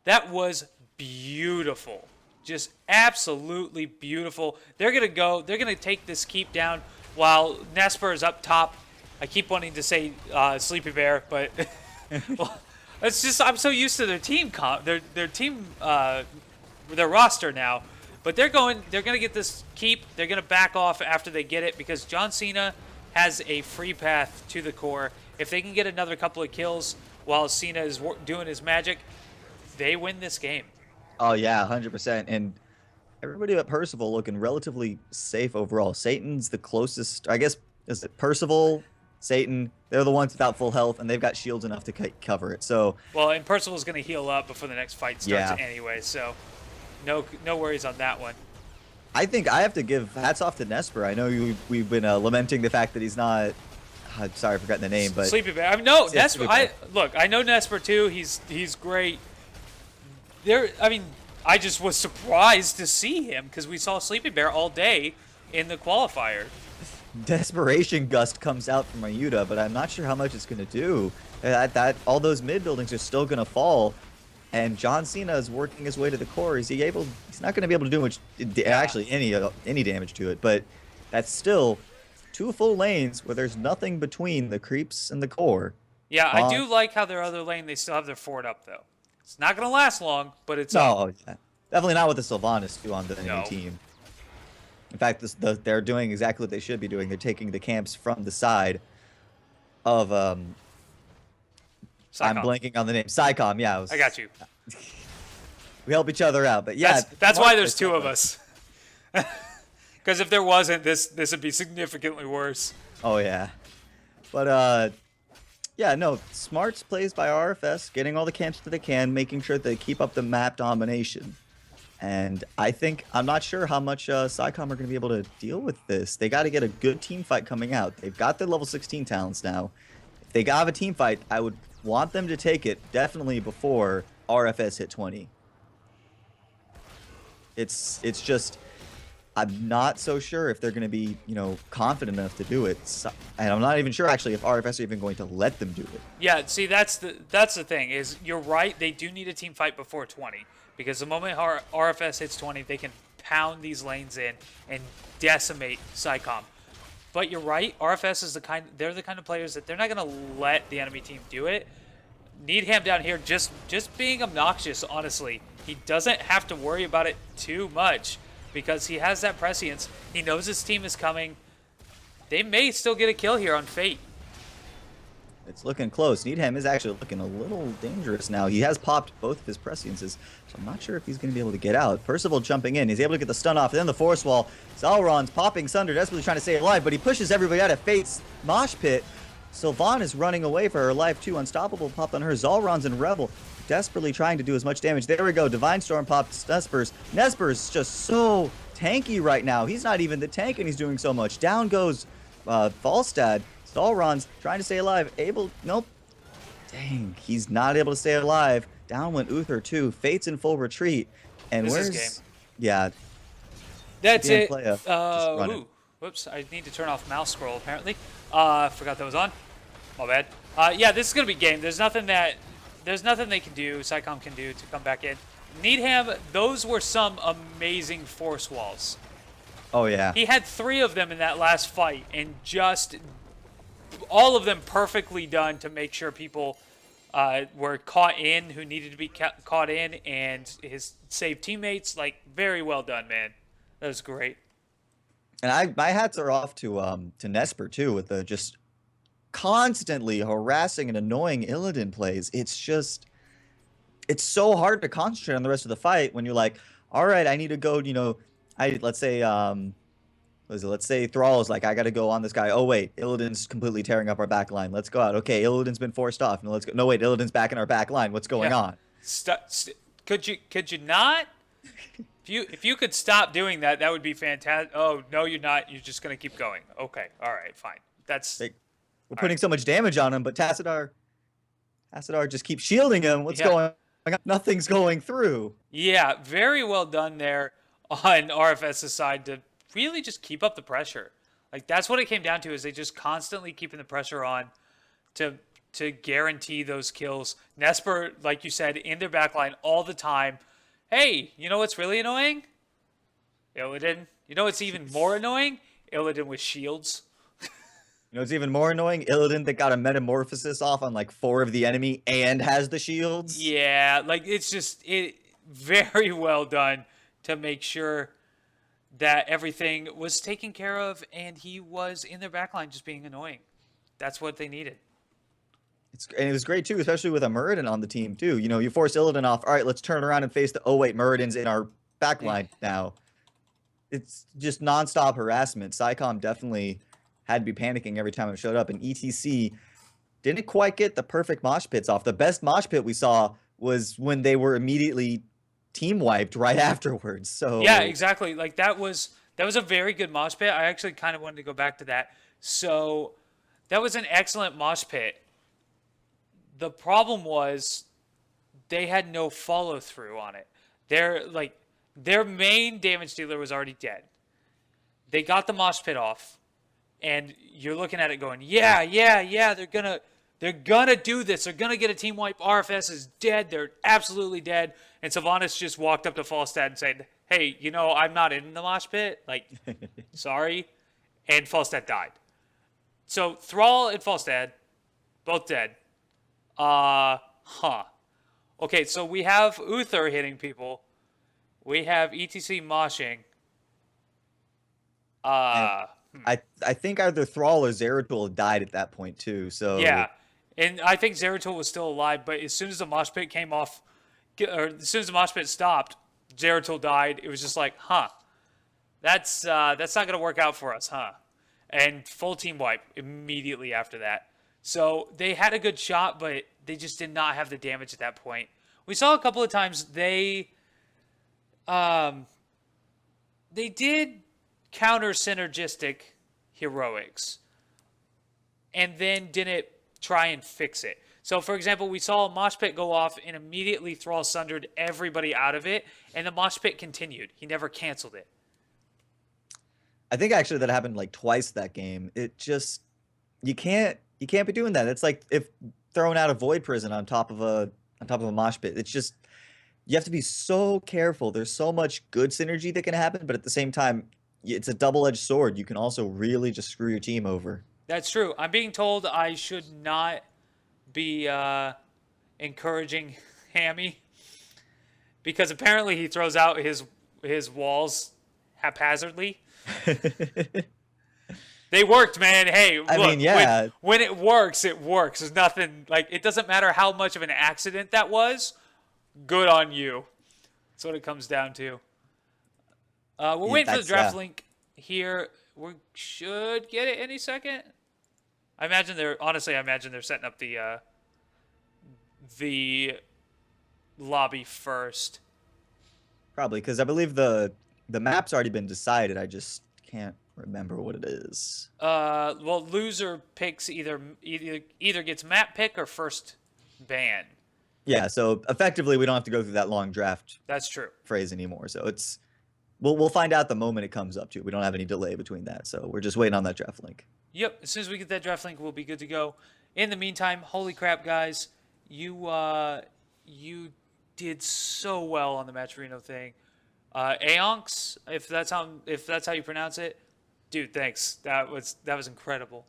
That was beautiful. Just absolutely beautiful. They're going to take this keep down while Nesper is up top. I keep wanting to say Sleepy Bear, but well, it's just I'm so used to their team their roster now. But they're going to get this keep. They're going to back off after they get it because John Cena has a free path to the core. If they can get another couple of kills while Cena is doing his magic, they win this game. Oh yeah, 100%. And everybody at Percival looking relatively safe overall. Satan's the closest, I guess. Is it Percival, Satan? They're the ones without full health, and they've got shields enough to cover it. So well, and Percival's going to heal up before the next fight starts anyway. So no worries on that one. I think I have to give hats off to Nesper. I know we've been lamenting the fact that he's not. Sorry, I've forgotten the name, but Sleepy Bear. Nesper. I know Nesper too. He's great. I just was surprised to see him because we saw Sleepy Bear all day in the qualifier. Desperation Gust comes out from Ayuda, but I'm not sure how much it's going to do. All those mid buildings are still going to fall, and John Cena is working his way to the core. He's not going to be able to do much, actually any damage to it, but that's still 2 full lanes where there's nothing between the creeps and the core. Yeah, I do like how their other lane, they still have their fort up, though. It's not going to last long, but it's up. Yeah. Definitely not with the Sylvanas, too, on the enemy team. In fact, they're doing exactly what they should be doing. They're taking the camps from the side of I'm Psycom. blanking on the name. Psycom, yeah. I got you. We help each other out, but yeah. That's why there's two of us. Because if there wasn't, this would be significantly worse. Oh yeah, but yeah, no, smart plays by RFS, getting all the camps that they can, making sure they keep up the map domination. And I'm not sure how much SciComm are going to be able to deal with this. They got to get a good team fight coming out. They've got their level 16 talents now. If they have a team fight, I would want them to take it definitely before RFS hit 20. It's just, I'm not so sure if they're going to be, confident enough to do it. So, and I'm not even sure actually if RFS are even going to let them do it. Yeah, see, that's the thing, is you're right, they do need a team fight before 20. Because the moment RFS hits 20, they can pound these lanes in and decimate SciComm. But you're right, RFS is they're the kind of players that they're not going to let the enemy team do it. Needham down here just being obnoxious, honestly. He doesn't have to worry about it too much because he has that prescience. He knows his team is coming. They may still get a kill here on Fate. It's looking close. Needham is actually looking a little dangerous now. He has popped both of his presciences, so I'm not sure if he's going to be able to get out. Percival jumping in. He's able to get the stun off, and then the force wall. Zalron's popping Sunder, desperately trying to stay alive, but he pushes everybody out of Fate's mosh pit. Sylvan is running away for her life, too. Unstoppable popped on her. Zalron's in Revel, desperately trying to do as much damage. There we go. Divine Storm popped Nespers. Nespers just so tanky right now. He's not even the tank, and he's doing so much. Down goes Falstad. Zalron's trying to stay alive. Nope. Dang, he's not able to stay alive. Down went Uther too. Fate's in full retreat. And This where's is game. Yeah. That's it. Ooh. Whoops, I need to turn off mouse scroll apparently. Forgot that was on. My bad. Yeah, this is gonna be game. There's nothing they can do, SciComm can do to come back in. Needham, those were some amazing force walls. Oh yeah. He had 3 of them in that last fight, and just all of them perfectly done to make sure people were caught in who needed to be caught in, and his save teammates. Like, very well done, man. That was great. And my hats are off to Nesper too, with the just constantly harassing and annoying Illidan plays. It's so hard to concentrate on the rest of the fight when you're like, all right, I need to go, let's say Thrall is like, I got to go on this guy. Oh, wait, Illidan's completely tearing up our back line. Let's go out. Okay, Illidan's been forced off. No, let's go. No, wait, Illidan's back in our back line. What's going on? Could you not? If you could stop doing that, that would be fantastic. Oh, no, you're not. You're just going to keep going. Okay, all right, fine. We're putting so much damage on him, but Tassadar just keeps shielding him. What's going on? Nothing's going through. Yeah, very well done there on RFS's side to really just keep up the pressure. Like, that's what it came down to, is they just constantly keeping the pressure on to guarantee those kills. Nesper, like you said, in their backline all the time. Hey, you know what's really annoying? Illidan. You know what's even more annoying? Illidan with shields. You know what's even more annoying? Illidan that got a metamorphosis off on like 4 of the enemy and has the shields. Yeah, like, it's just very well done to make sure that everything was taken care of, and he was in their backline just being annoying. That's what they needed. And it was great, too, especially with a Muradin on the team, too. You force Illidan off. All right, let's turn around and face oh, wait, Muradin's in our backline now. It's just nonstop harassment. SciComm definitely had to be panicking every time it showed up, and ETC didn't quite get the perfect mosh pits off. The best mosh pit we saw was when they were immediately team wiped right afterwards. So yeah, exactly. Like, that was a very good mosh pit. I actually kind of wanted to go back to that. So that was an excellent mosh pit. The problem was they had no follow through on it. Their main damage dealer was already dead. They got the mosh pit off, and you're looking at it going, yeah, they're gonna do this. They're gonna get a team wipe. RFS is dead. They're absolutely dead. And Sylvanas just walked up to Falstad and said, hey, I'm not in the mosh pit. Like, sorry. And Falstad died. So Thrall and Falstad, both dead. Okay, so we have Uther hitting people. We have ETC moshing. I think either Thrall or Zeratul died at that point too. So yeah, And I think Zeratul was still alive, but as soon as the mosh pit came off, or as soon as the mosh pit stopped, Zeratul died. It was just like, huh, that's not going to work out for us, huh? And full team wipe immediately after that. So they had a good shot, but they just did not have the damage at that point. We saw a couple of times they did counter synergistic heroics and then didn't try and fix it. So, for example, we saw a mosh pit go off and immediately Thrall sundered everybody out of it, and the mosh pit continued. He never canceled it. I think actually that happened like twice that game. It just you can't be doing that. It's like if throwing out a void prison on top of a mosh pit. It's just you have to be so careful. There's so much good synergy that can happen, but at the same time, it's a double-edged sword. You can also really just screw your team over. That's true. I'm being told I should not be encouraging Hammy because apparently he throws out his walls haphazardly. They worked, man. Hey, look, I mean, yeah. When it works, it works. There's nothing like it doesn't matter how much of an accident that was. Good on you. That's what it comes down to. We're waiting for the draft link here. We should get it any second. I imagine they're setting up the lobby first. Probably because I believe the map's already been decided. I just can't remember what it is. Well, loser picks either gets map pick or first ban. Yeah, so effectively we don't have to go through that long draft. That's true. Phrase anymore. So it's we'll find out the moment it comes up to. We don't have any delay between that. So we're just waiting on that draft link. Yep, as soon as we get that draft link, we'll be good to go. In the meantime, holy crap, guys, you did so well on the Matcherino thing. Aonx, if that's how you pronounce it, dude, thanks. That was incredible.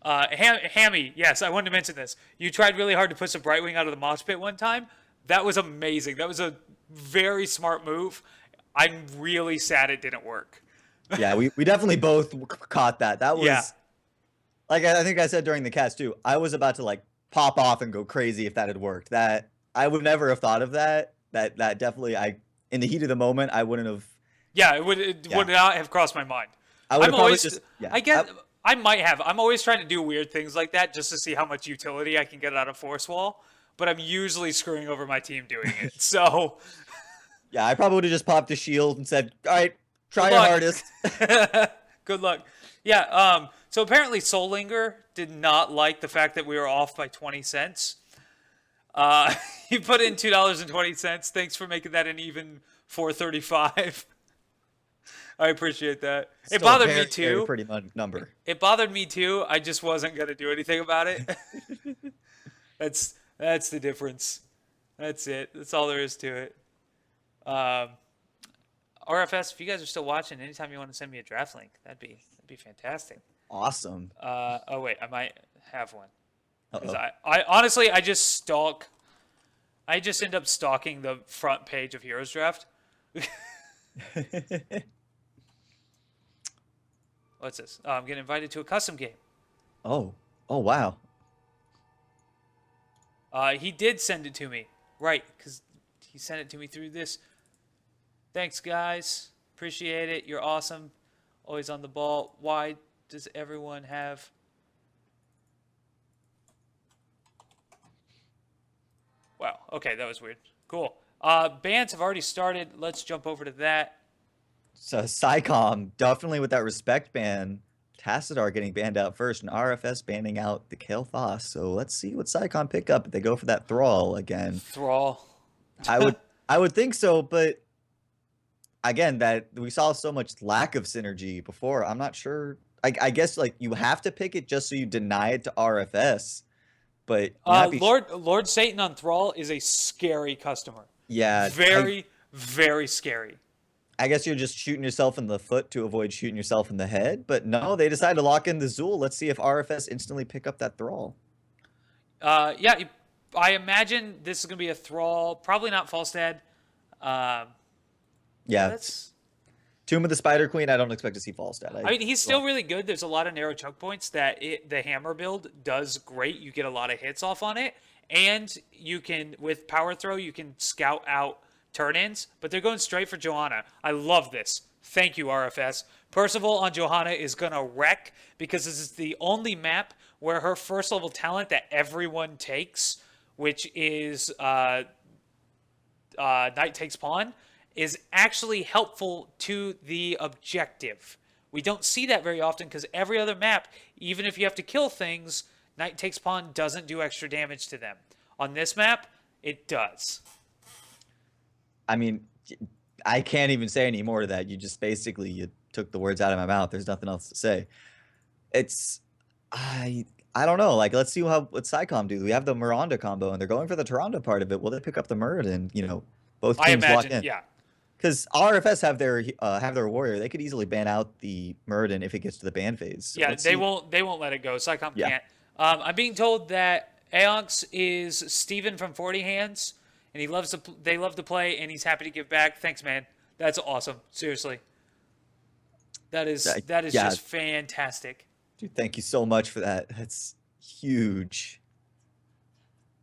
Hammy, yes, I wanted to mention this. You tried really hard to push a Brightwing out of the mosh pit one time. That was amazing. That was a very smart move. I'm really sad it didn't work. Yeah, we definitely both caught that. That was, like I think I said during the cast too, I was about to like pop off and go crazy if that had worked. That I would never have thought of that. That definitely, in the heat of the moment, I wouldn't have. Yeah, it would not have crossed my mind. I would probably just. Yeah, I might have. I'm always trying to do weird things like that just to see how much utility I can get out of Force Wall, but I'm usually screwing over my team doing it. So. Yeah, I probably would have just popped the shield and said, "All right, try your hardest." Good luck. Yeah. So apparently, Soulinger did not like the fact that we were off by 20 cents. He put in $2.20. Thanks for making that an even $4.35. I appreciate that. It bothered me too. Pretty number. It bothered me too. I just wasn't gonna do anything about it. That's the difference. That's it. That's all there is to it. RFS, if you guys are still watching, anytime you want to send me a draft link, that'd be fantastic. Awesome. Oh wait, I might have one. Because I honestly I just end up stalking the front page of Heroes Draft. What's this? Oh, I'm getting invited to a custom game. Oh wow. He did send it to me. Right, because he sent it to me through this. Thanks, guys. Appreciate it. You're awesome. Always on the ball. Why does everyone have... Wow. Okay, that was weird. Cool. Bans have already started. Let's jump over to that. So SciComm, definitely with that respect ban, Tassadar getting banned out first, and RFS banning out the Kael'thas. So let's see what SciComm pick up if they go for that Thrall again. Thrall. I would think so, but again, that we saw so much lack of synergy before. I'm not sure. I guess like you have to pick it just so you deny it to RFS. But Lord Satan on Thrall is a scary customer. Yeah, very scary. I guess you're just shooting yourself in the foot to avoid shooting yourself in the head. But no, they decided to lock in the Zool. Let's see if RFS instantly pick up that Thrall. Yeah, I imagine this is going to be a Thrall. Probably not Falstad. Yeah. Tomb of the Spider Queen, I don't expect to see Falstad. I mean, he's still really good. There's a lot of narrow choke points that the hammer build does great. You get a lot of hits off on it. And you can, with power throw, you can scout out turn-ins. But they're going straight for Johanna. I love this. Thank you, RFS. Percival on Johanna is going to wreck because this is the only map where her first level talent that everyone takes, which is Knight Takes Pawn, is actually helpful to the objective. We don't see that very often because every other map, even if you have to kill things, Knight Takes Pawn doesn't do extra damage to them. On this map, it does. I mean, I can't even say any more to that. You just basically you took the words out of my mouth. There's nothing else to say. It's I don't know. Like, let's see what SciComm do. We have the Miranda combo, and they're going for the Toronto part of it. Will they pick up the Muradin? Both teams lock in. Yeah. Because RFS have their warrior. They could easily ban out the Muradin if it gets to the ban phase. So yeah, they won't let it go. SciComm can't. I'm being told that Aox is Steven from 40 Hands, and they love to play, and he's happy to give back. Thanks, man. That's awesome. Seriously. That is just fantastic. Dude, thank you so much for that. That's huge.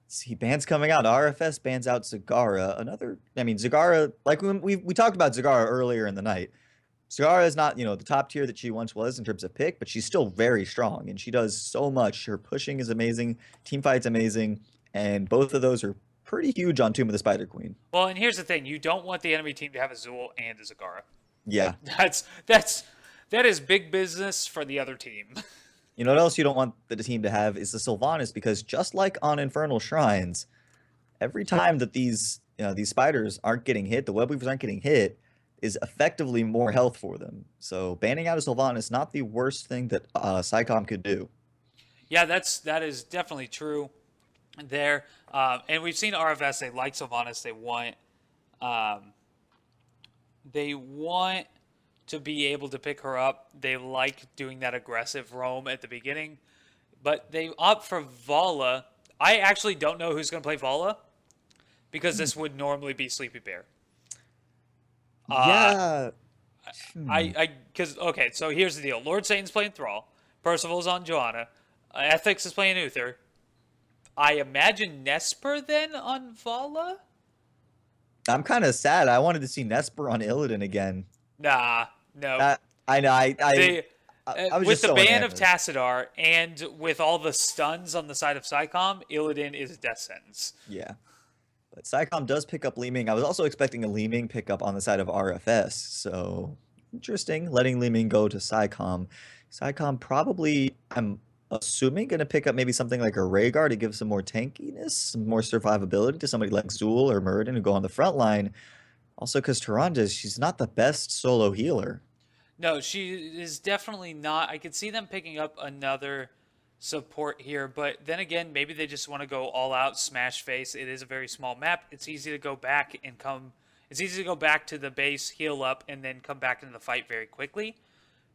See, bans coming out. RFS bans out Zagara. Zagara, like we talked about Zagara earlier in the night. Zagara is not, the top tier that she once was in terms of pick, but she's still very strong, and she does so much. Her pushing is amazing. Team fight's amazing, and both of those are pretty huge on Tomb of the Spider Queen. Well, and here's the thing. You don't want the enemy team to have a Zool and a Zagara. Yeah. That is big business for the other team. You know what else you don't want the team to have is the Sylvanas, because just like on Infernal Shrines, every time that these spiders aren't getting hit, the web weavers aren't getting hit, is effectively more health for them. So banning out a Sylvanas is not the worst thing that SciComm could do. Yeah, that is definitely true there. And we've seen RFS, they like Sylvanas, they want to be able to pick her up. They like doing that aggressive roam at the beginning, but they opt for Vala. I actually don't know who's going to play Vala because this would normally be Sleepy Bear. Yeah. Okay, so here's the deal. Lord Satan's playing Thrall. Percival's on Johanna. Ethics is playing Uther. I imagine Nesper then on Vala? I'm kind of sad. I wanted to see Nesper on Illidan again. Nah, no. I know. I was with just the so ban enamored. of Tassadar and with all the stuns on the side of SciComm, Illidan is a death sentence. Yeah. But SciComm does pick up Leeming. I was also expecting a Leeming pickup on the side of RFS. So interesting, letting Leeming go to SciComm. SciComm probably, I'm assuming, going to pick up maybe something like a Rhaegar to give some more tankiness, some more survivability to somebody like Zool or Muradin who go on the front line. Also, because Tyrande, she's not the best solo healer. No, she is definitely not. I could see them picking up another support here, but then again, maybe they just want to go all out, smash face. It is a very small map. It's easy to go back and come. It's easy to go back to the base, heal up, and then come back into the fight very quickly.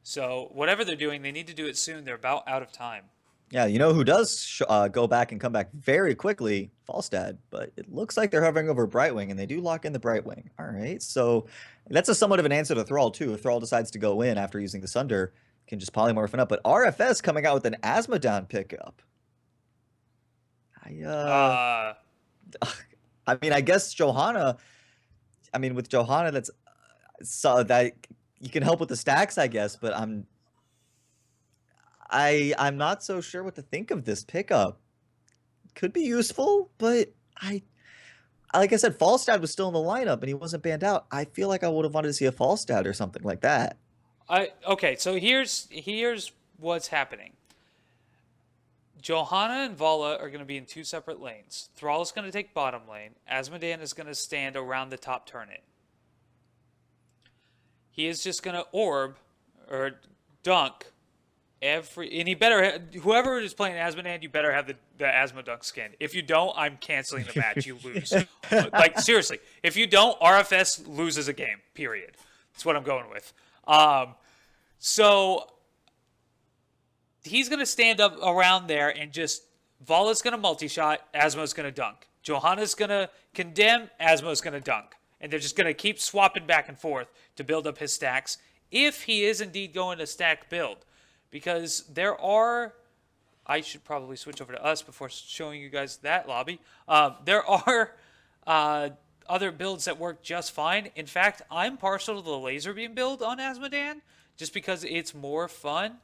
So whatever they're doing, they need to do it soon. They're about out of time. Yeah, you know who does go back and come back very quickly? Falstad. But it looks like they're hovering over Brightwing, and they do lock in the Brightwing. All right, so that's a somewhat of an answer to Thrall, too. If Thrall decides to go in after using the Sunder, can just polymorph it up. But RFS coming out with an Asthma down pickup. I guess Johanna. With Johanna, that's that you can help with the stacks, I guess. But I'm not so sure what to think of this pickup. Could be useful, but like I said, Falstad was still in the lineup and he wasn't banned out. I feel like I would have wanted to see a Falstad or something like that. Okay, so here's what's happening. Johanna and Vala are going to be in two separate lanes. Thrall is going to take bottom lane. Asmodan is going to stand around the top turret. He is just going to orb or dunk and he better whoever is playing Asmodan, you better have the Asmo dunk skin. If you don't, I'm canceling the match. You lose. Like, seriously, if you don't, RFS loses a game. Period. That's what I'm going with. So he's going to stand up around there and just Vala's going to multi-shot, Asmo's going to dunk. Johanna's going to condemn, Asmo's going to dunk. and they're just going to keep swapping back and forth to build up his stacks if he is indeed going to stack build. Because there are... I should probably switch over to us before showing you guys that lobby. There are other builds that work just fine. In fact, I'm partial to the laser beam build on Asmodan just because it's more fun.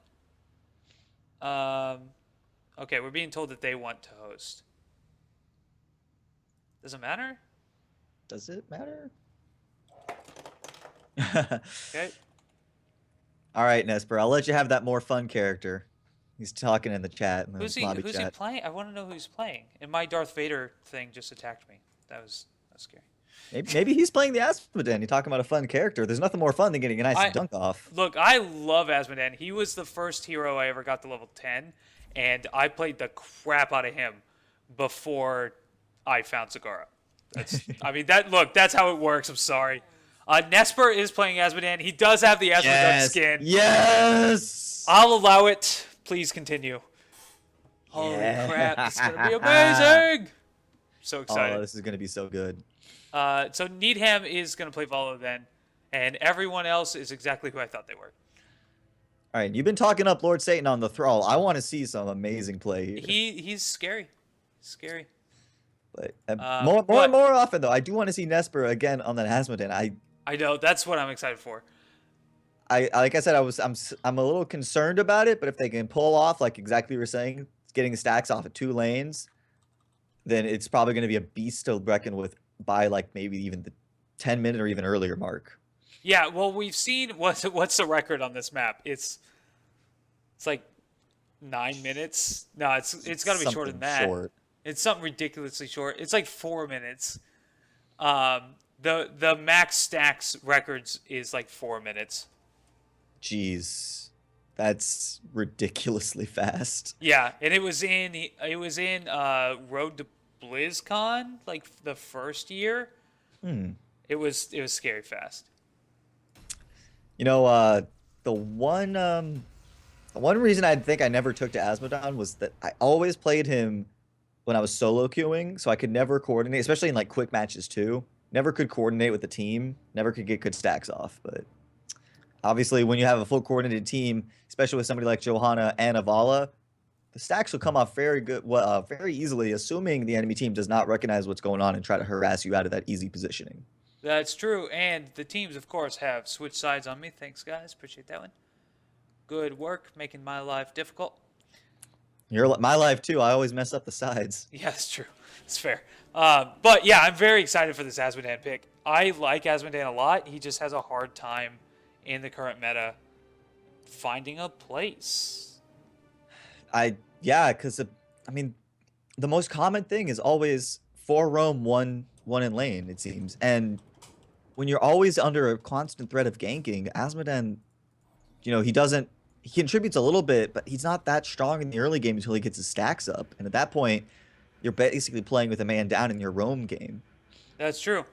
Okay, we're being told that they want to host. Does it matter? Does it matter? Okay. All right, Nesper. I'll let you have that more fun character. He's talking in the chat. In the Who's he chat. playing? I want to know who he's playing. And my Darth Vader thing just attacked me. That was scary. Maybe he's playing the Asmodan. You're talking about a fun character. There's nothing more fun than getting a nice dunk off. Look, I love Asmodan. He was the first hero I ever got to level 10, and I played the crap out of him before I found Zagara. That's how it works. I'm sorry. Nesper is playing Asmodan. He does have the Asmodan skin. Yes! I'll allow it. Please continue. Holy crap, this is going to be amazing! So excited. Oh, this is going to be so good. So Needham is going to play Volo then, and everyone else is exactly who I thought they were. All right, you've been talking up Lord Satan on the Thrall. I want to see some amazing play here. He's scary. Scary. But more often, though, I do want to see Nesper again on that Asmodan. I know, that's what I'm excited for. Like I said, I'm a little concerned about it, but if they can pull off, like exactly you were saying, getting stacks off of 2 lanes, then it's probably going to be a beast to reckon with by like maybe even the 10-minute or even earlier mark. Yeah, well, we've seen what's the record on this map? It's like 9 minutes. No, it's got to be shorter than that. Short. It's something ridiculously short. It's like 4 minutes. The max stacks records is like 4 minutes. Jeez, that's ridiculously fast. Yeah, and it was in Road to BlizzCon, like the first year. It was scary fast. You know, the one reason I think I never took to Asmodan was that I always played him when I was solo queuing, so I could never coordinate, especially in like quick matches too. Never could coordinate with the team. Never could get good stacks off. But obviously, when you have a full coordinated team, especially with somebody like Johanna and Avala, the stacks will come off very easily, assuming the enemy team does not recognize what's going on and try to harass you out of that easy positioning. That's true, and the teams, of course, have switched sides on me. Thanks, guys. Appreciate that one. Good work, making my life difficult. My life, too. I always mess up the sides. Yeah, that's true. It's fair. But, yeah, I'm very excited for this Asmodan pick. I like Asmodan a lot. He just has a hard time in the current meta finding a place. Because, I mean, the most common thing is always 4 roam, 1 in lane, it seems. And when you're always under a constant threat of ganking, Asmodan, you know, he contributes a little bit, but he's not that strong in the early game until he gets his stacks up. And at that point, you're basically playing with a man down in your roam game. That's true.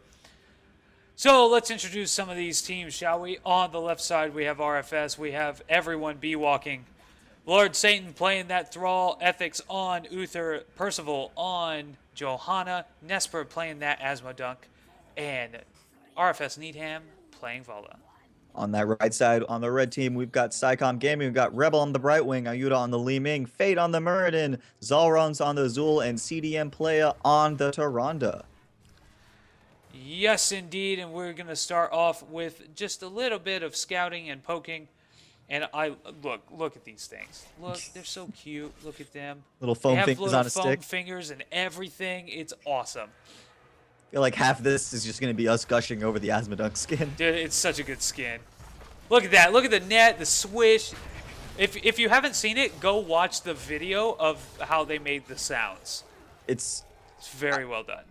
So let's introduce some of these teams, shall we? On the left side, we have RFS. We have everyone B-walking. Lord Satan playing that Thrall. Ethics on Uther. Percival on Johanna. Nesper playing that Asmodunk. And RFS Needham playing Vala. On that right side, on the red team, we've got Psycom Gaming, we've got Rebel on the Bright Wing, Ayuda on the Li Ming, Fate on the Muradin, Zalrons on the Zul, and CDM Playa on the Tyrande. Yes, indeed, and we're going to start off with just a little bit of scouting and poking. And look at these things. Look, they're so cute. Look at them. Little foam fingers little on a foam stick. Fingers and everything. It's awesome. I feel like half this is just going to be us gushing over the Asmodunk skin. Dude, it's such a good skin. Look at that. Look at the net, the swish. If you haven't seen it, go watch the video of how they made the sounds. It's very well done.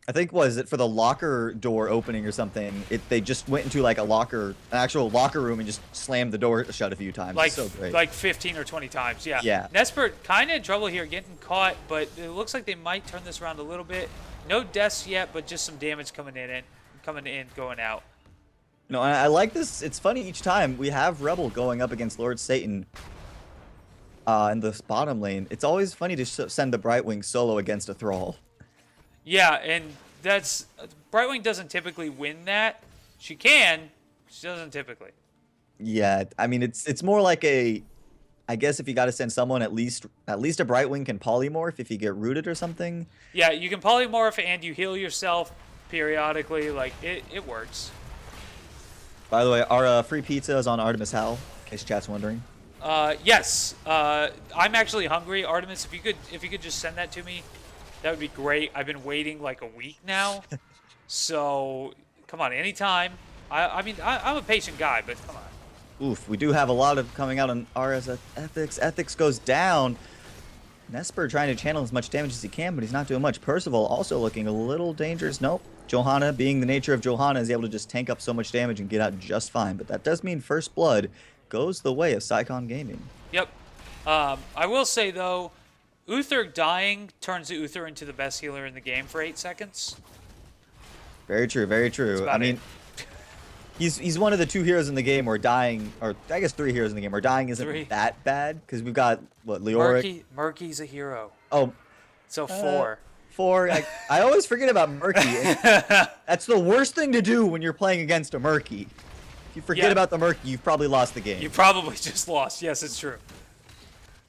I think, was it for the locker door opening or something? They just went into like an actual locker room and just slammed the door shut a few times. Like, it's so great. Like 15 or 20 times, yeah. Yeah. Nesper kind of in trouble here, getting caught, but it looks like they might turn this around a little bit. No deaths yet, but just some damage coming in, going out. No, I like this. It's funny each time we have Rebel going up against Lord Satan in the bottom lane. It's always funny to send the Brightwing solo against a Thrall. Yeah, and that's Brightwing doesn't typically win that. She can. She doesn't typically. Yeah, I mean it's more like a. I guess if you got to send someone, at least a Brightwing can polymorph if you get rooted or something. Yeah, you can polymorph and you heal yourself periodically. Like it works. By the way, our free pizza is on Artemis Howl, in case chat's wondering. Yes. I'm actually hungry, Artemis. If you could just send that to me, that would be great. I've been waiting like a week now. So come on, anytime. I mean, I'm a patient guy, but come on. Oof, we do have a lot of coming out on RS Ethics. Ethics goes down. Nesper trying to channel as much damage as he can, but he's not doing much. Percival also looking a little dangerous. Nope. Johanna, being the nature of Johanna, is able to just tank up so much damage and get out just fine. But that does mean First Blood goes the way of Psycon Gaming. Yep. I will say, though, Uther dying turns Uther into the best healer in the game for 8 seconds. Very true, very true. I mean, he's one of the 2 heroes in the game where dying, or I guess 3 heroes in the game where dying isn't that bad, because we've got, what, Leoric? Murky's a hero. Oh. So 4. 4. I always forget about Murky. That's the worst thing to do when you're playing against a Murky. If you forget about the Murky, you've probably lost the game. You probably just lost. Yes, it's true.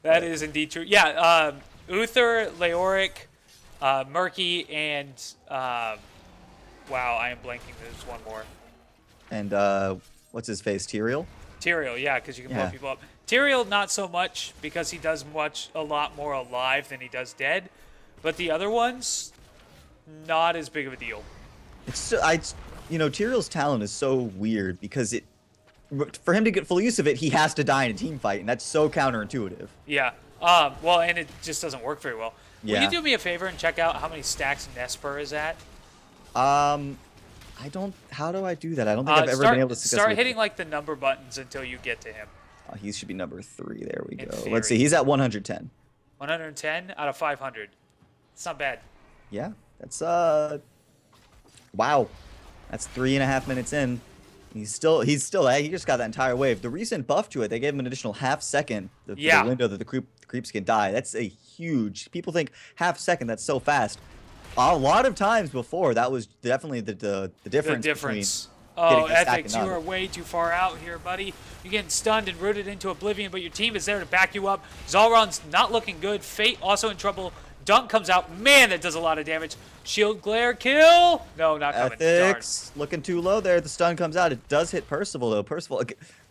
That is indeed true. Yeah, Uther, Leoric, Murky, and wow, I am blanking. There's one more. And what's his face? Tyrael? Tyrael, yeah, because you can blow people up. Tyrael, not so much, because he does a lot more alive than he does dead. But the other ones, not as big of a deal. Tyrael's talent is so weird because for him to get full use of it, he has to die in a team fight, and that's so counterintuitive. Yeah. Well, and it just doesn't work very well. Yeah. Will you do me a favor and check out how many stacks Nesper is at? How do I do that? I don't think I've ever been able to start hitting like the number buttons until you get to him. He should be number 3. There we go. Theory. Let's see. He's at 110. 110 out of 500. It's not bad. Yeah. That's wow. That's 3.5 minutes in. He just got that entire wave. The recent buff to it, they gave him an additional half second. The window that the creeps can die. That's a huge. People think half second. That's so fast. A lot of times before, that was definitely the difference. The difference. Oh, Ethics, you are way too far out here, buddy. You're getting stunned and rooted into oblivion, but your team is there to back you up. Zalron's not looking good. Fate also in trouble. Dunk comes out. Man, that does a lot of damage. Shield glare kill. No, not coming. Ethics looking too low there. The stun comes out. It does hit Percival, though. Percival,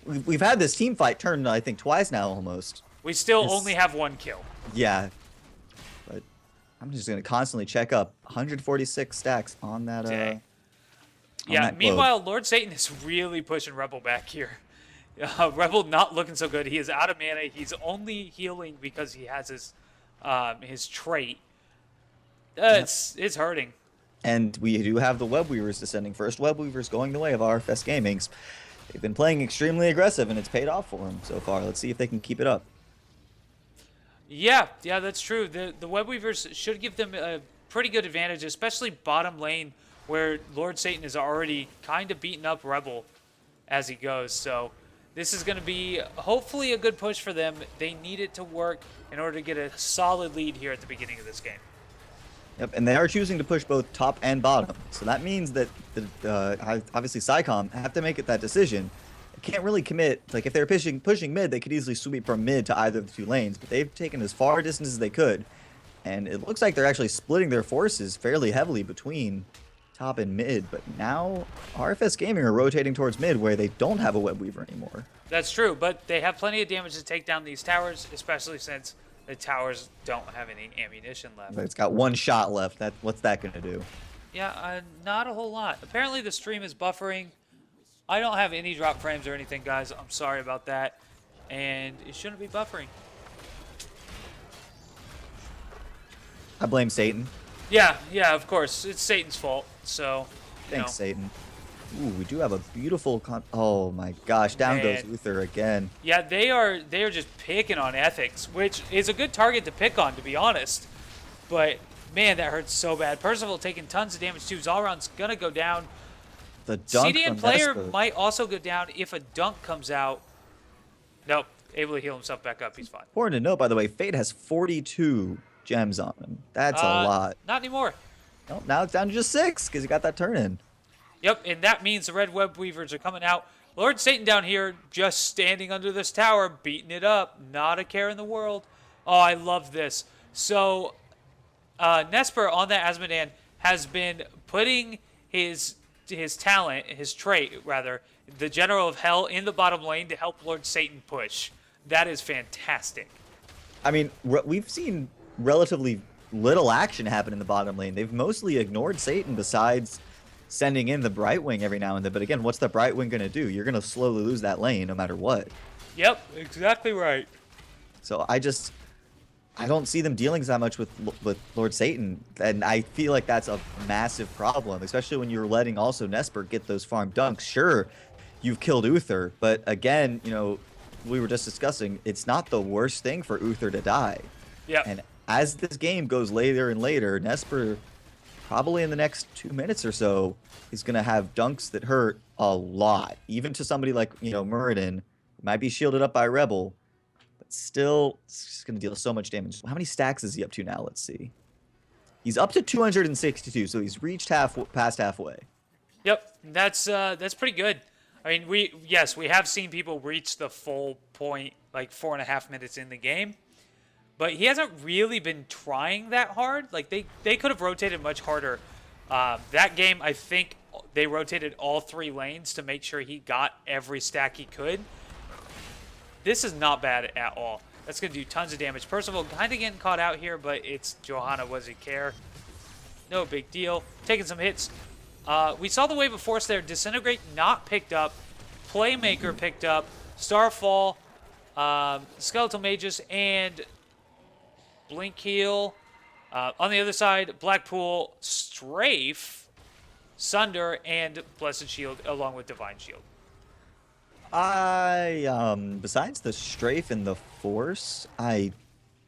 we've had this team fight turn, I think, twice now almost. We still only have 1 kill. Yeah. But I'm just going to constantly check up. 146 stacks on that. Dang. Yeah, meanwhile, Lord Satan is really pushing Rebel back here. Rebel not looking so good. He is out of mana. He's only healing because he has his trait. It's hurting. And we do have the Web Weavers descending. First Web Weavers going the way of RFS Gaming's. They've been playing extremely aggressive, and it's paid off for them so far. Let's see if they can keep it up. Yeah, that's true. The Web Weavers should give them a pretty good advantage, especially bottom lane, where Lord Satan is already kind of beating up Rebel as he goes. So this is going to be hopefully a good push for them. They need it to work in order to get a solid lead here at the beginning of this game. Yep, and they are choosing to push both top and bottom. So that means that obviously Psycom have to make that decision. They can't really commit. Like if they're pushing mid, they could easily sweep from mid to either of the 2 lanes. But they've taken as far a distance as they could. And it looks like they're actually splitting their forces fairly heavily between top and mid. But now RFS Gaming are rotating towards mid where they don't have a Web Weaver anymore. That's true, but they have plenty of damage to take down these towers, especially since the towers don't have any ammunition left. It's got 1 shot left. What's that going to do? Yeah, not a whole lot. Apparently the stream is buffering. I don't have any drop frames or anything, guys. I'm sorry about that. And it shouldn't be buffering. I blame Satan. Yeah, of course. It's Satan's fault. So, thanks, Satan. Ooh, we do have a beautiful oh my gosh, down goes Uther again. Yeah, they are just picking on Ethics, which is a good target to pick on, to be honest. But man, that hurts so bad. Percival taking tons of damage too. Zalron's gonna go down. The dunk CDN from player Nesper might also go down if a dunk comes out. Nope, able to heal himself back up. He's fine. Important to note, by the way, Fate has 42 gems on him. That's a lot. Not anymore. Oh, now it's down to just 6 because he got that turn in. Yep, and that means the red web weavers are coming out. Lord Satan down here just standing under this tower, beating it up. Not a care in the world. Oh, I love this. So, Nesper on that Asmodan has been putting his talent, his trait, rather, the General of Hell in the bottom lane to help Lord Satan push. That is fantastic. I mean, we've seen relatively little action happen in the bottom lane. They've mostly ignored Satan besides sending in the Brightwing every now and then. But again, what's the Brightwing going to do? You're going to slowly lose that lane no matter what. Yep, exactly right. So I don't see them dealing that much with Lord Satan, and I feel like that's a massive problem, especially when you're letting also Nesper get those farm dunks. Sure, you've killed Uther, but again, you know, we were just discussing, it's not the worst thing for Uther to die. Yeah. And as this game goes later and later, Nesper probably in the next 2 minutes or so is going to have dunks that hurt a lot, even to somebody like, you know, Muradin, might be shielded up by Rebel. Still, it's just going to deal so much damage. How many stacks is he up to now? Let's see. He's up to 262, so he's reached past halfway. Yep, that's pretty good. I mean, we have seen people reach the full point like 4.5 minutes in the game, but he hasn't really been trying that hard. Like they could have rotated much harder. That game, I think they rotated all 3 lanes to make sure he got every stack he could. This is not bad at all. That's going to do tons of damage. Percival kind of getting caught out here, but it's Johanna. Was he care? No big deal. Taking some hits. We saw the Wave of Force there. Disintegrate not picked up. Playmaker picked up. Starfall, Skeletal Magus, and Blink Heal. On the other side, Blackpool, Strafe, Sunder, and Blessed Shield, along with Divine Shield. Besides the strafe and the force,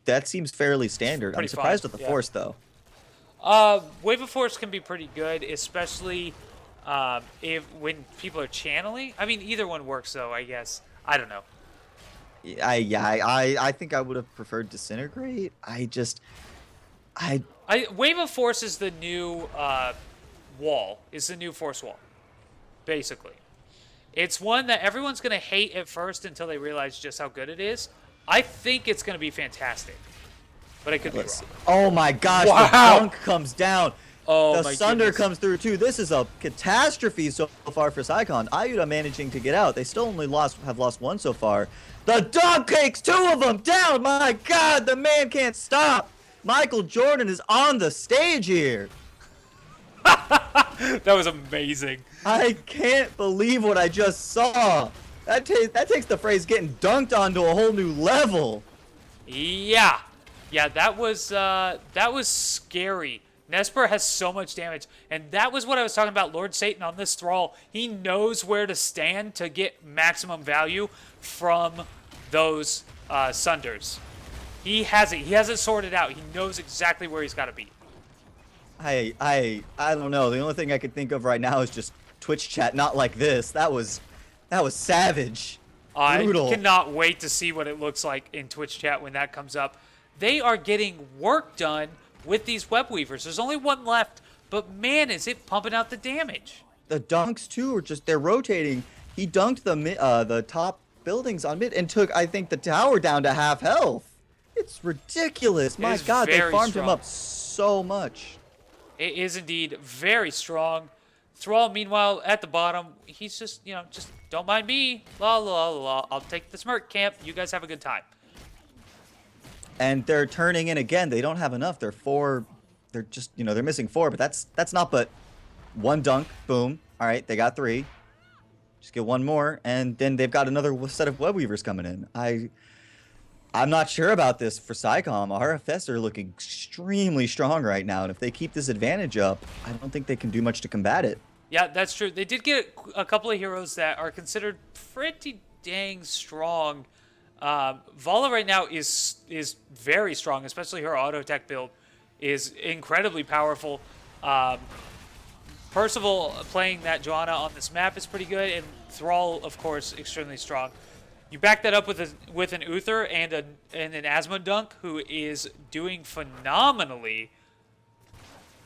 that seems fairly standard. I'm surprised with the force though. Wave of Force can be pretty good, especially when people are channeling. I mean, either one works though, I guess. I don't know. I think I would have preferred Disintegrate. Wave of Force is the new wall. Is the new force wall, basically. It's one that everyone's going to hate at first until they realize just how good it is. I think it's going to be fantastic, but I could be wrong. Oh my gosh, wow. The dunk comes down. Oh the my Sunder goodness. comes through too. This is a catastrophe so far for Sycon. Ayuda managing to get out. They still only have lost 1 so far. The dunk takes 2 of them down. My God, the man can't stop. Michael Jordan is on the stage here. That was amazing. I can't believe what I just saw. That takes the phrase getting dunked on to a whole new level. Yeah, that was scary. Nesper has so much damage, and that was what I was talking about. Lord Satan on this Thrall, he knows where to stand to get maximum value from those Sunders. He has it sorted out. He knows exactly where he's got to be. I don't know. The only thing I could think of right now is just Twitch chat. Not like this. That was savage. Brutal. I cannot wait to see what it looks like in Twitch chat when that comes up. They are getting work done with these web weavers. There's only 1 left, but man, is it pumping out the damage. The dunks too are they're rotating. He dunked the top buildings on mid and took, I think, the tower down to half health. It's ridiculous. My God, they farmed him up so much. It is indeed very strong. Thrall, meanwhile, at the bottom, he's just don't mind me. La la la. I'll take the smirk camp. You guys have a good time. And they're turning in again. They don't have enough. They're just, they're missing 4, but that's not but 1 dunk. Boom. All right, they got 3. Just get 1 more, and then they've got another set of web weavers coming in. I'm not sure about this for Sycom. RFS are looking extremely strong right now, and if they keep this advantage up, I don't think they can do much to combat it. Yeah, that's true. They did get a couple of heroes that are considered pretty dang strong. Vala right now is very strong, especially her auto attack build is incredibly powerful. Percival playing that Johanna on this map is pretty good, and Thrall, of course, extremely strong. You back that up with an Uther and an Asmodunk, who is doing phenomenally.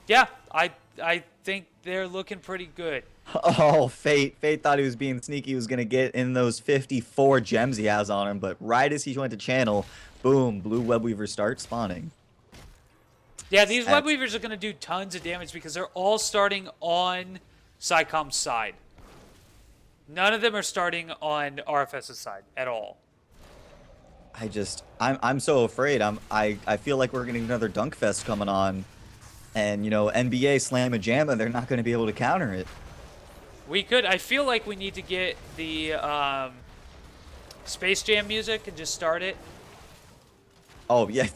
Yeah, I think they're looking pretty good. Oh, Fate. Fate thought he was being sneaky. He was going to get in those 54 gems he has on him, but right as he went to channel, boom, blue web weavers start spawning. Yeah, these That's- web weavers are going to do tons of damage because they're all starting on Psycom's side. None of them are starting on RFS's side at all. I'm so afraid. I feel like we're getting another dunk fest coming on, and NBA Slamma Jamma, they're not going to be able to counter it. We could. I feel like we need to get the Space Jam music and just start it. Oh yeah,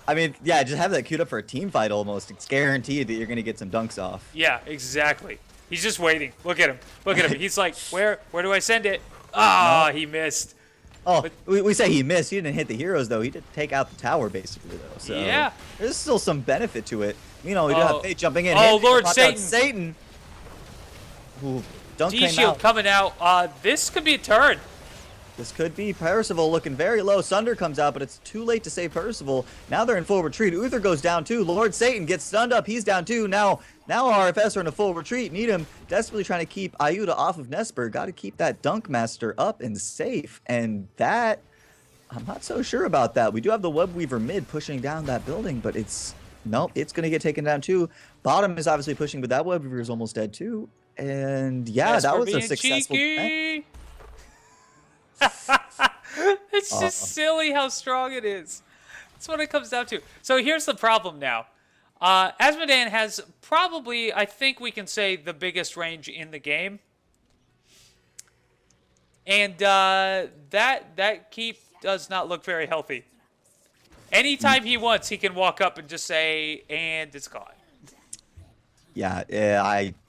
I mean yeah, just have that queued up for a team fight almost. It's guaranteed that you're going to get some dunks off. Yeah, exactly. He's just waiting. Look at him. Look at him. He's like, where do I send it? Ah, He missed. Oh, But- we say he missed. He didn't hit the heroes though. He did take out the tower basically though. So Yeah. there's still some benefit to it. We do have Fate jumping in. Oh, Hit, Lord knocked out Satan. Satan. Ooh, dunk came D-Shield out. coming out. This could be a turn. This could be Percival looking very low. Sunder comes out, but it's too late to save Percival. Now they're in full retreat. Uther goes down too. Lord Satan gets stunned up. He's down too. Now RFS are in a full retreat. Need him desperately trying to keep Ayuda off of Nesper. Got to keep that Dunk Master up and safe. And that, I'm not so sure about that. We do have the Web Weaver mid pushing down that building, but it's going to get taken down too. Bottom is obviously pushing, but that Web Weaver is almost dead too. And yeah, Yes, that we're was a being successful defense. cheeky. It's just silly how strong it is. That's what it comes down to. So here's the problem now. Asmodan has probably, I think we can say, the biggest range in the game. And that keep does not look very healthy. Anytime he wants, he can walk up and just say, and it's gone. Yeah,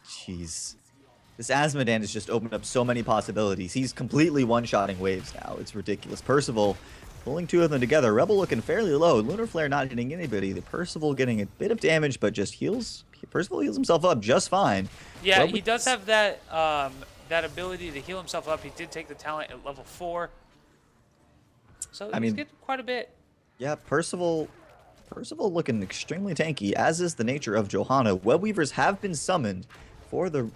jeez. This Asmodan has just opened up so many possibilities. He's completely one-shotting waves now. It's ridiculous. Percival pulling two of them together. Rebel looking fairly low. Lunar Flare not hitting anybody. The Percival getting a bit of damage, but just heals. Percival heals himself up just fine. Yeah, Well, he does have that that ability to heal himself up. He did take the talent at level 4. So he's getting quite a bit. Yeah, Percival looking extremely tanky, as is the nature of Johanna. Web Weavers have been summoned for the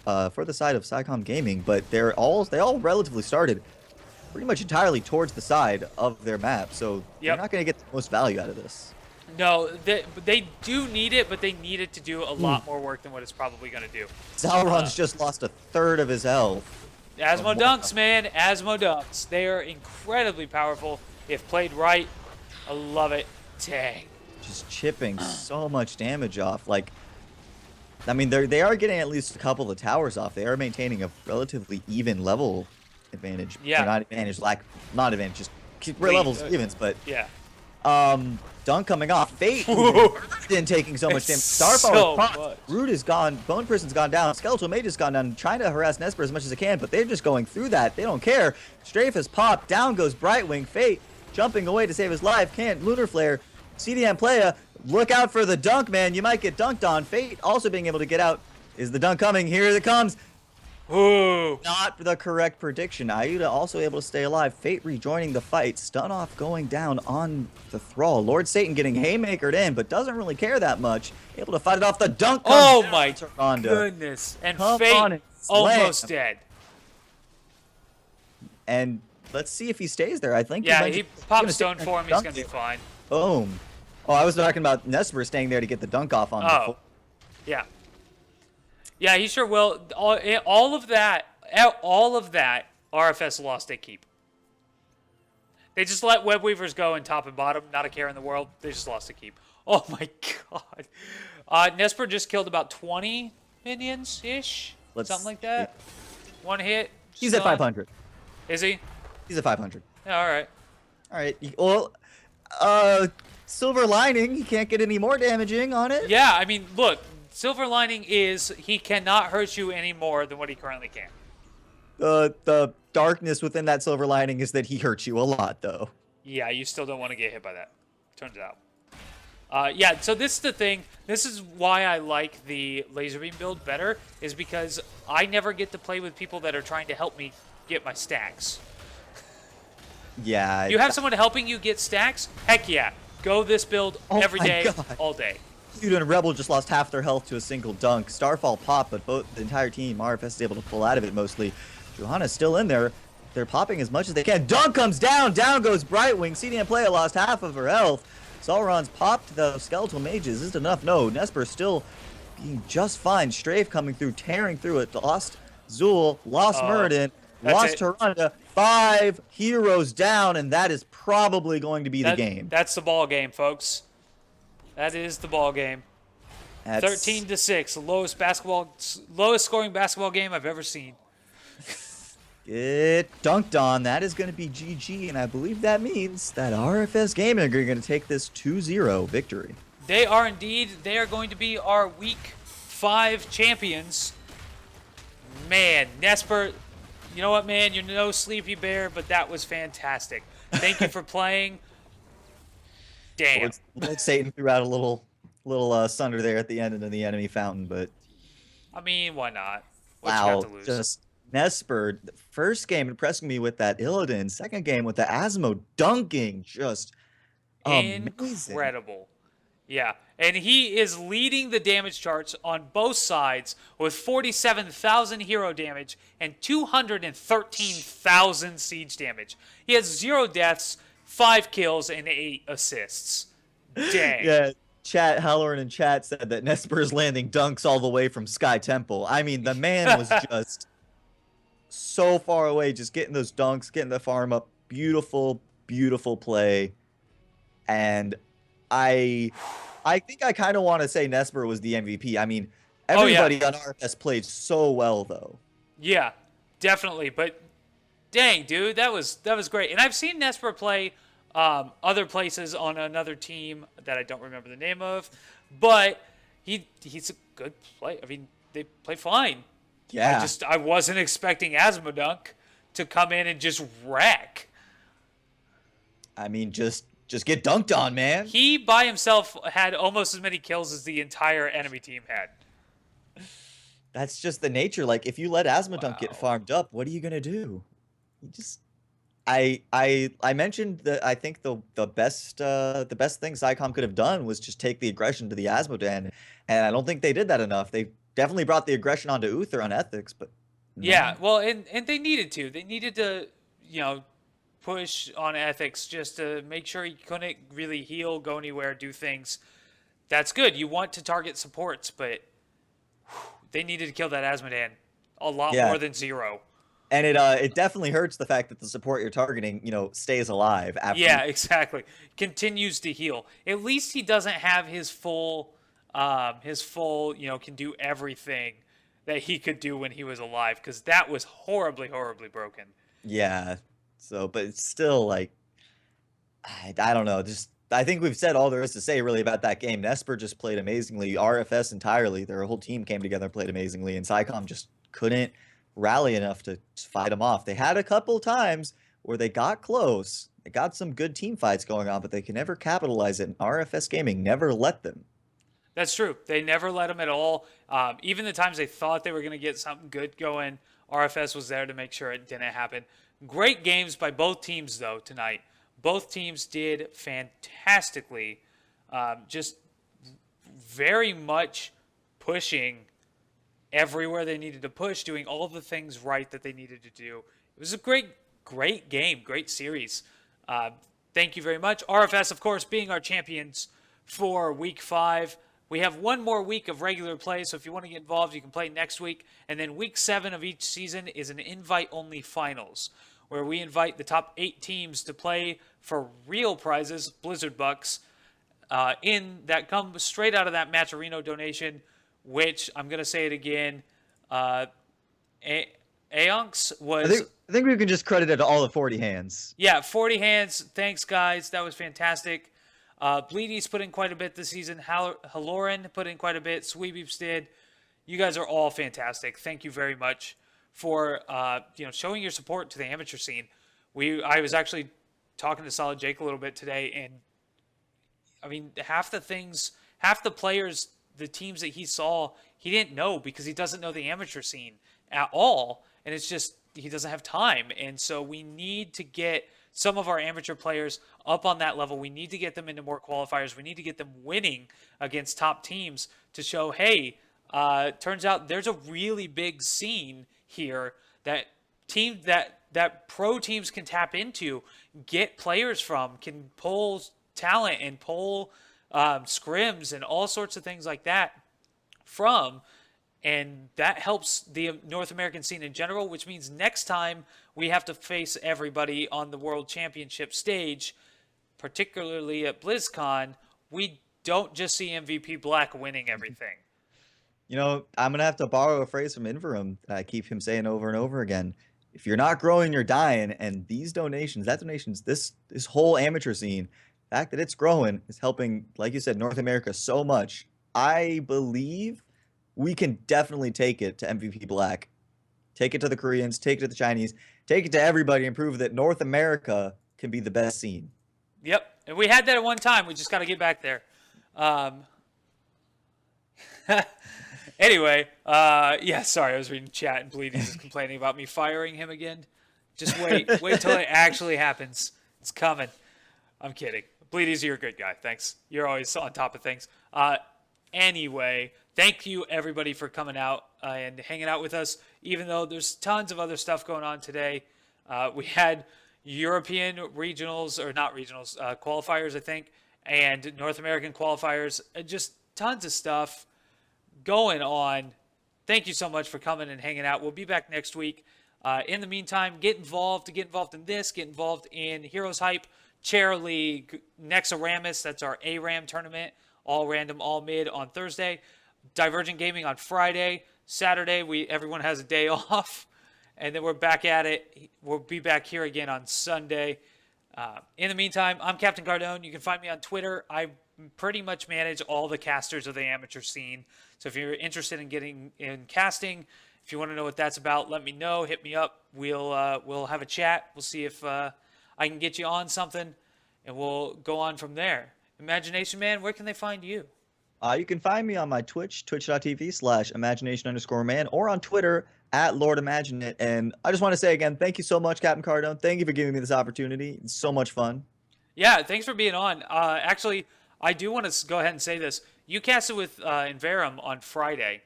side of Psycom Gaming, but they all relatively started pretty much entirely towards the side of their map, so you're not going to get the most value out of this. No, they do need it, but they need it to do a lot more work than what it's probably going to do. Zalron's just lost a third of his health. Asmo dunks, man. Asmo dunks. They are incredibly powerful if played right. I love it. Dang. Just chipping so much damage off. Like, I mean, they are getting at least a couple of towers off. They are maintaining a relatively even level advantage. Yeah. Or not advantage, not advantage, just keep levels evens, but Yeah. Dunk coming off. Fate in taking so much damage. It's Starfall so is popped. much. Root is gone. Bone Prison's gone down. Skeletal Mage has gone down. Trying to harass Nesper as much as they can, but they're just going through that. They don't care. Strafe has popped. Down goes Brightwing. Fate jumping away to save his life. Can't. Lunar Flare. CDM Playa. Look out for the dunk, man. You might get dunked on. Fate also being able to get out. Is the dunk coming? Here it comes. Ooh. Not the correct prediction. Ayuda also able to stay alive. Fate rejoining the fight. Stun off going down on the Thrall. Lord Satan getting haymakered in, but doesn't really care that much. Able to fight it off. The dunk comes Oh down my to Ronda. goodness. And Come on Fate and almost slam. dead. And let's see if he stays there. I think Yeah, might he just- popped gonna stone stay for him. He's dunk going to be it. fine. Boom. Oh, I was talking about Nesper staying there to get the dunk off on Oh. Yeah. Yeah, he sure will. All of that, RFS lost a keep. They just let Web Weavers go in top and bottom. Not a care in the world. They just lost a keep. Oh my god. Nesper just killed about 20 minions-ish. Something like that. One hit. He's at stun. 500. Is he? He's at 500. Yeah, all right. All right. Well, Silver Lining. He can't get any more damaging on it. Yeah, I mean, look. Silver lining is he cannot hurt you any more than what he currently can. The darkness within that Silver Lining is that he hurts you a lot, though. Yeah, you still don't want to get hit by that. Turns out. Yeah, so this is the thing. This is why I like the laser beam build better, is because I never get to play with people that are trying to help me get my stacks. Yeah. You have someone helping you get stacks? Heck yeah. Go this build Oh every my day, God. all day. Feud and Rebel just lost half their health to a single dunk. Starfall popped, but the entire team, RFS is able to pull out of it mostly. Johanna's still in there. They're popping as much as they can. Dunk comes down. Down goes Brightwing. CDM Playa lost half of her health. Sauron's popped the Skeletal Mages. Is it enough? No. Nesper still being just fine. Strafe coming through, tearing through it. Lost Zul, lost Muradin, lost Tyrande. 5 heroes down, and that is probably going to be the game. That's the ball game, folks. That is the ball game. 13-6, lowest scoring basketball game I've ever seen. Get dunked on. That is going to be GG, and I believe that means that RFS Gaming are going to take this 2-0 victory. They are indeed. They are going to be our Week 5 champions. Man, Nesper, you know what, man? You're no sleepy bear, but that was fantastic. Thank you for playing. Damn. Well, Satan threw out a little sunder there at the end of the enemy fountain, but I mean, why not? wow, just Nesper, the first game impressing me with that Illidan, second game with the Asmo dunking, just incredible. Amazing. Yeah, and he is leading the damage charts on both sides with 47,000 hero damage and 213,000 siege damage. He has 0 deaths, 5 kills, and 8 assists. Dang. Yeah, Halorin in chat said that Nesper is landing dunks all the way from Sky Temple. I mean, the man was just so far away, just getting those dunks, getting the farm up. Beautiful, beautiful play. And I think I kind of want to say Nesper was the MVP. I mean, everybody on RFS played so well, though. Yeah, definitely. But dang, dude, that was great. And I've seen Nesper play other places on another team that I don't remember the name of, but he's a good player. I mean, they play fine. Yeah. I wasn't expecting Asmodunk to come in and just wreck. I mean, just get dunked on, man. He by himself had almost as many kills as the entire enemy team had. That's just the nature. Like, if you let Asmodunk get farmed up, what are you gonna do? You just, I mentioned that I think the best thing Psycom could have done was just take the aggression to the Asmodan, and I don't think they did that enough. They definitely brought the aggression onto Uther on Ethics, but no. Yeah, well, and they needed to. They needed to, push on Ethics just to make sure he couldn't really heal, go anywhere, do things. That's good. You want to target supports, but they needed to kill that Asmodan a lot more than 0. And it definitely hurts the fact that the support you're targeting, stays alive after. Yeah, exactly. Continues to heal. At least he doesn't have his full, can do everything that he could do when he was alive, because that was horribly, horribly broken. Yeah. So, but it's still like, I don't know. Just, I think we've said all there is to say really about that game. Nesper just played amazingly. RFS entirely, their whole team came together and played amazingly, and Psycom just couldn't rally enough to fight them off. They had a couple times where they got close. They got some good team fights going on, but they can never capitalize it. And RFS Gaming never let them. That's true. They never let them at all. Even the times they thought they were going to get something good going, RFS was there to make sure it didn't happen. Great games by both teams, though, tonight. Both teams did fantastically. Just very much pushing everywhere they needed to push, doing all the things right that they needed to do. It was a great game, great series. Thank you very much. RFS, of course, being our champions for Week 5. We have one more week of regular play, so if you want to get involved, you can play next week. And then Week 7 of each season is an invite-only finals, where we invite the top 8 teams to play for real prizes, Blizzard Bucks, that come straight out of that Matcherino donation, which, I'm going to say it again, Aonx was... I think we can just credit it to all the 40 hands. Yeah, 40 hands. Thanks, guys. That was fantastic. Bleedy's put in quite a bit this season. Halorin put in quite a bit. Sweebeeps did. You guys are all fantastic. Thank you very much for showing your support to the amateur scene. I was actually talking to Solid Jake a little bit today, and I mean, half the players, the teams that he saw, he didn't know because he doesn't know the amateur scene at all. And it's just he doesn't have time. And so we need to get some of our amateur players up on that level. We need to get them into more qualifiers. We need to get them winning against top teams to show, hey, turns out there's a really big scene here that that pro teams can tap into, get players from, can pull talent and pull scrims and all sorts of things like that from. And that helps the North American scene in general, which means next time we have to face everybody on the World Championship stage, particularly at BlizzCon, we don't just see MVP Black winning everything. You know, I'm going to have to borrow a phrase from Inverum that I keep him saying over and over again. If you're not growing, you're dying. And these donations, this whole amateur scene, the fact that it's growing is helping, like you said, North America so much. I believe we can definitely take it to MVP Black. Take it to the Koreans, take it to the Chinese, take it to everybody and prove that North America can be the best scene. Yep. And we had that at one time. We just got to get back there. Anyway, sorry, I was reading chat and Bleedy's is complaining about me firing him again. Just wait till it actually happens. It's coming. I'm kidding. Bleedy's, you're a good guy. Thanks. You're always on top of things. Anyway, thank you everybody for coming out and hanging out with us, even though there's tons of other stuff going on today. We had European regionals, or not regionals, qualifiers, I think, and North American qualifiers, just tons of stuff going on. Thank you so much for coming and hanging out. We'll be back next week. In the meantime, get involved in this, get involved in Heroes Hype, Chair League, NexARAMas, that's our ARAM tournament, all random, all mid on Thursday. Divergent Gaming on Friday. Saturday, everyone has a day off. And then we're back at it. We'll be back here again on Sunday. In the meantime, I'm Captain Cardone. You can find me on Twitter. I pretty much manage all the casters of the amateur scene. So if you're interested in getting in casting, if you want to know what that's about, let me know. Hit me up. We'll have a chat. We'll see if I can get you on something, and we'll go on from there. Imagination Man, where can they find you? You can find me on my Twitch, twitch.tv/imagination_man, or on Twitter @LordImagineIt. And I just want to say again, thank you so much, Captain Cardone. Thank you for giving me this opportunity. It's so much fun. Yeah, thanks for being on. Actually, I do want to go ahead and say this. You casted with Inverum on Friday,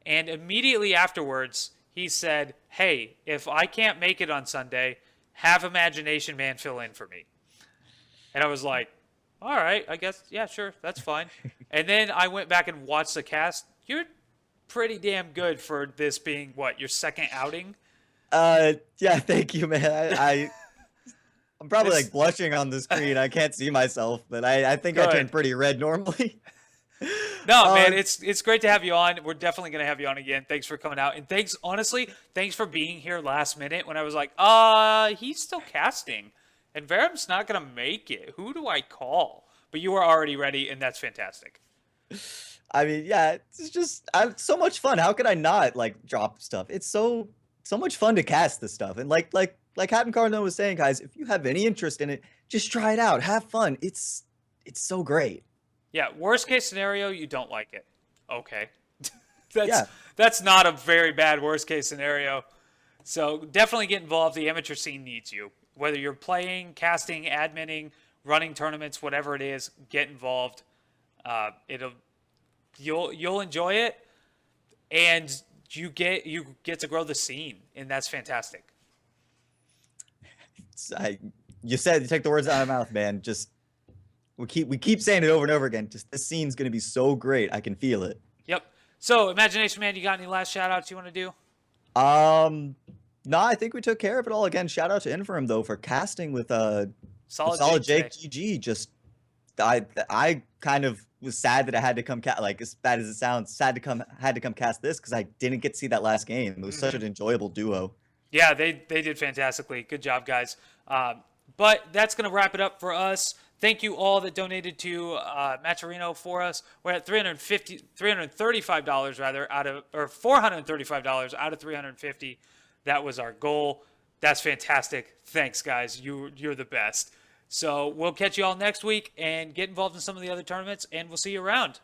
and immediately afterwards, he said, hey, if I can't make it on Sunday, have Imagination Man fill in for me. And I was like, all right, I guess, yeah, sure, that's fine. And then I went back and watched the cast. You're pretty damn good for this being, your second outing? Yeah, thank you, man. I'm probably blushing on the screen. I can't see myself, but I think I turn pretty red normally. No, man, it's great to have you on. We're definitely going to have you on again. Thanks for coming out. And thanks for being here last minute when I was like, he's still casting. And Verum's not going to make it. Who do I call? But you were already ready, and that's fantastic. I mean, yeah, it's just so much fun. How could I not drop stuff? It's so much fun to cast this stuff. And like Captain Cardone was saying, guys, if you have any interest in it, just try it out. Have fun. It's so great. Yeah, worst case scenario, you don't like it. Okay. That's not a very bad worst case scenario. So definitely get involved. The amateur scene needs you. Whether you're playing, casting, adminning, running tournaments, whatever it is, get involved. You'll enjoy it, and you get to grow the scene, and that's fantastic. You take the words out of my mouth, man. Just we keep saying it over and over again. Just this scene's gonna be so great. I can feel it. Yep. So, Imagination Man, you got any last shout outs you want to do? No, I think we took care of it all. Again, shout out to Inverum though for casting with Solid Jake GG. Just I kind of was sad that I had to come as bad as it sounds, had to come cast this because I didn't get to see that last game. It was such an enjoyable duo. Yeah, they did fantastically. Good job, guys. But that's going to wrap it up for us. Thank you all that donated to Matcherino for us. We're at $335 rather $435 out of 350. That was our goal. That's fantastic. Thanks, guys. You're the best. So we'll catch you all next week and get involved in some of the other tournaments, and we'll see you around.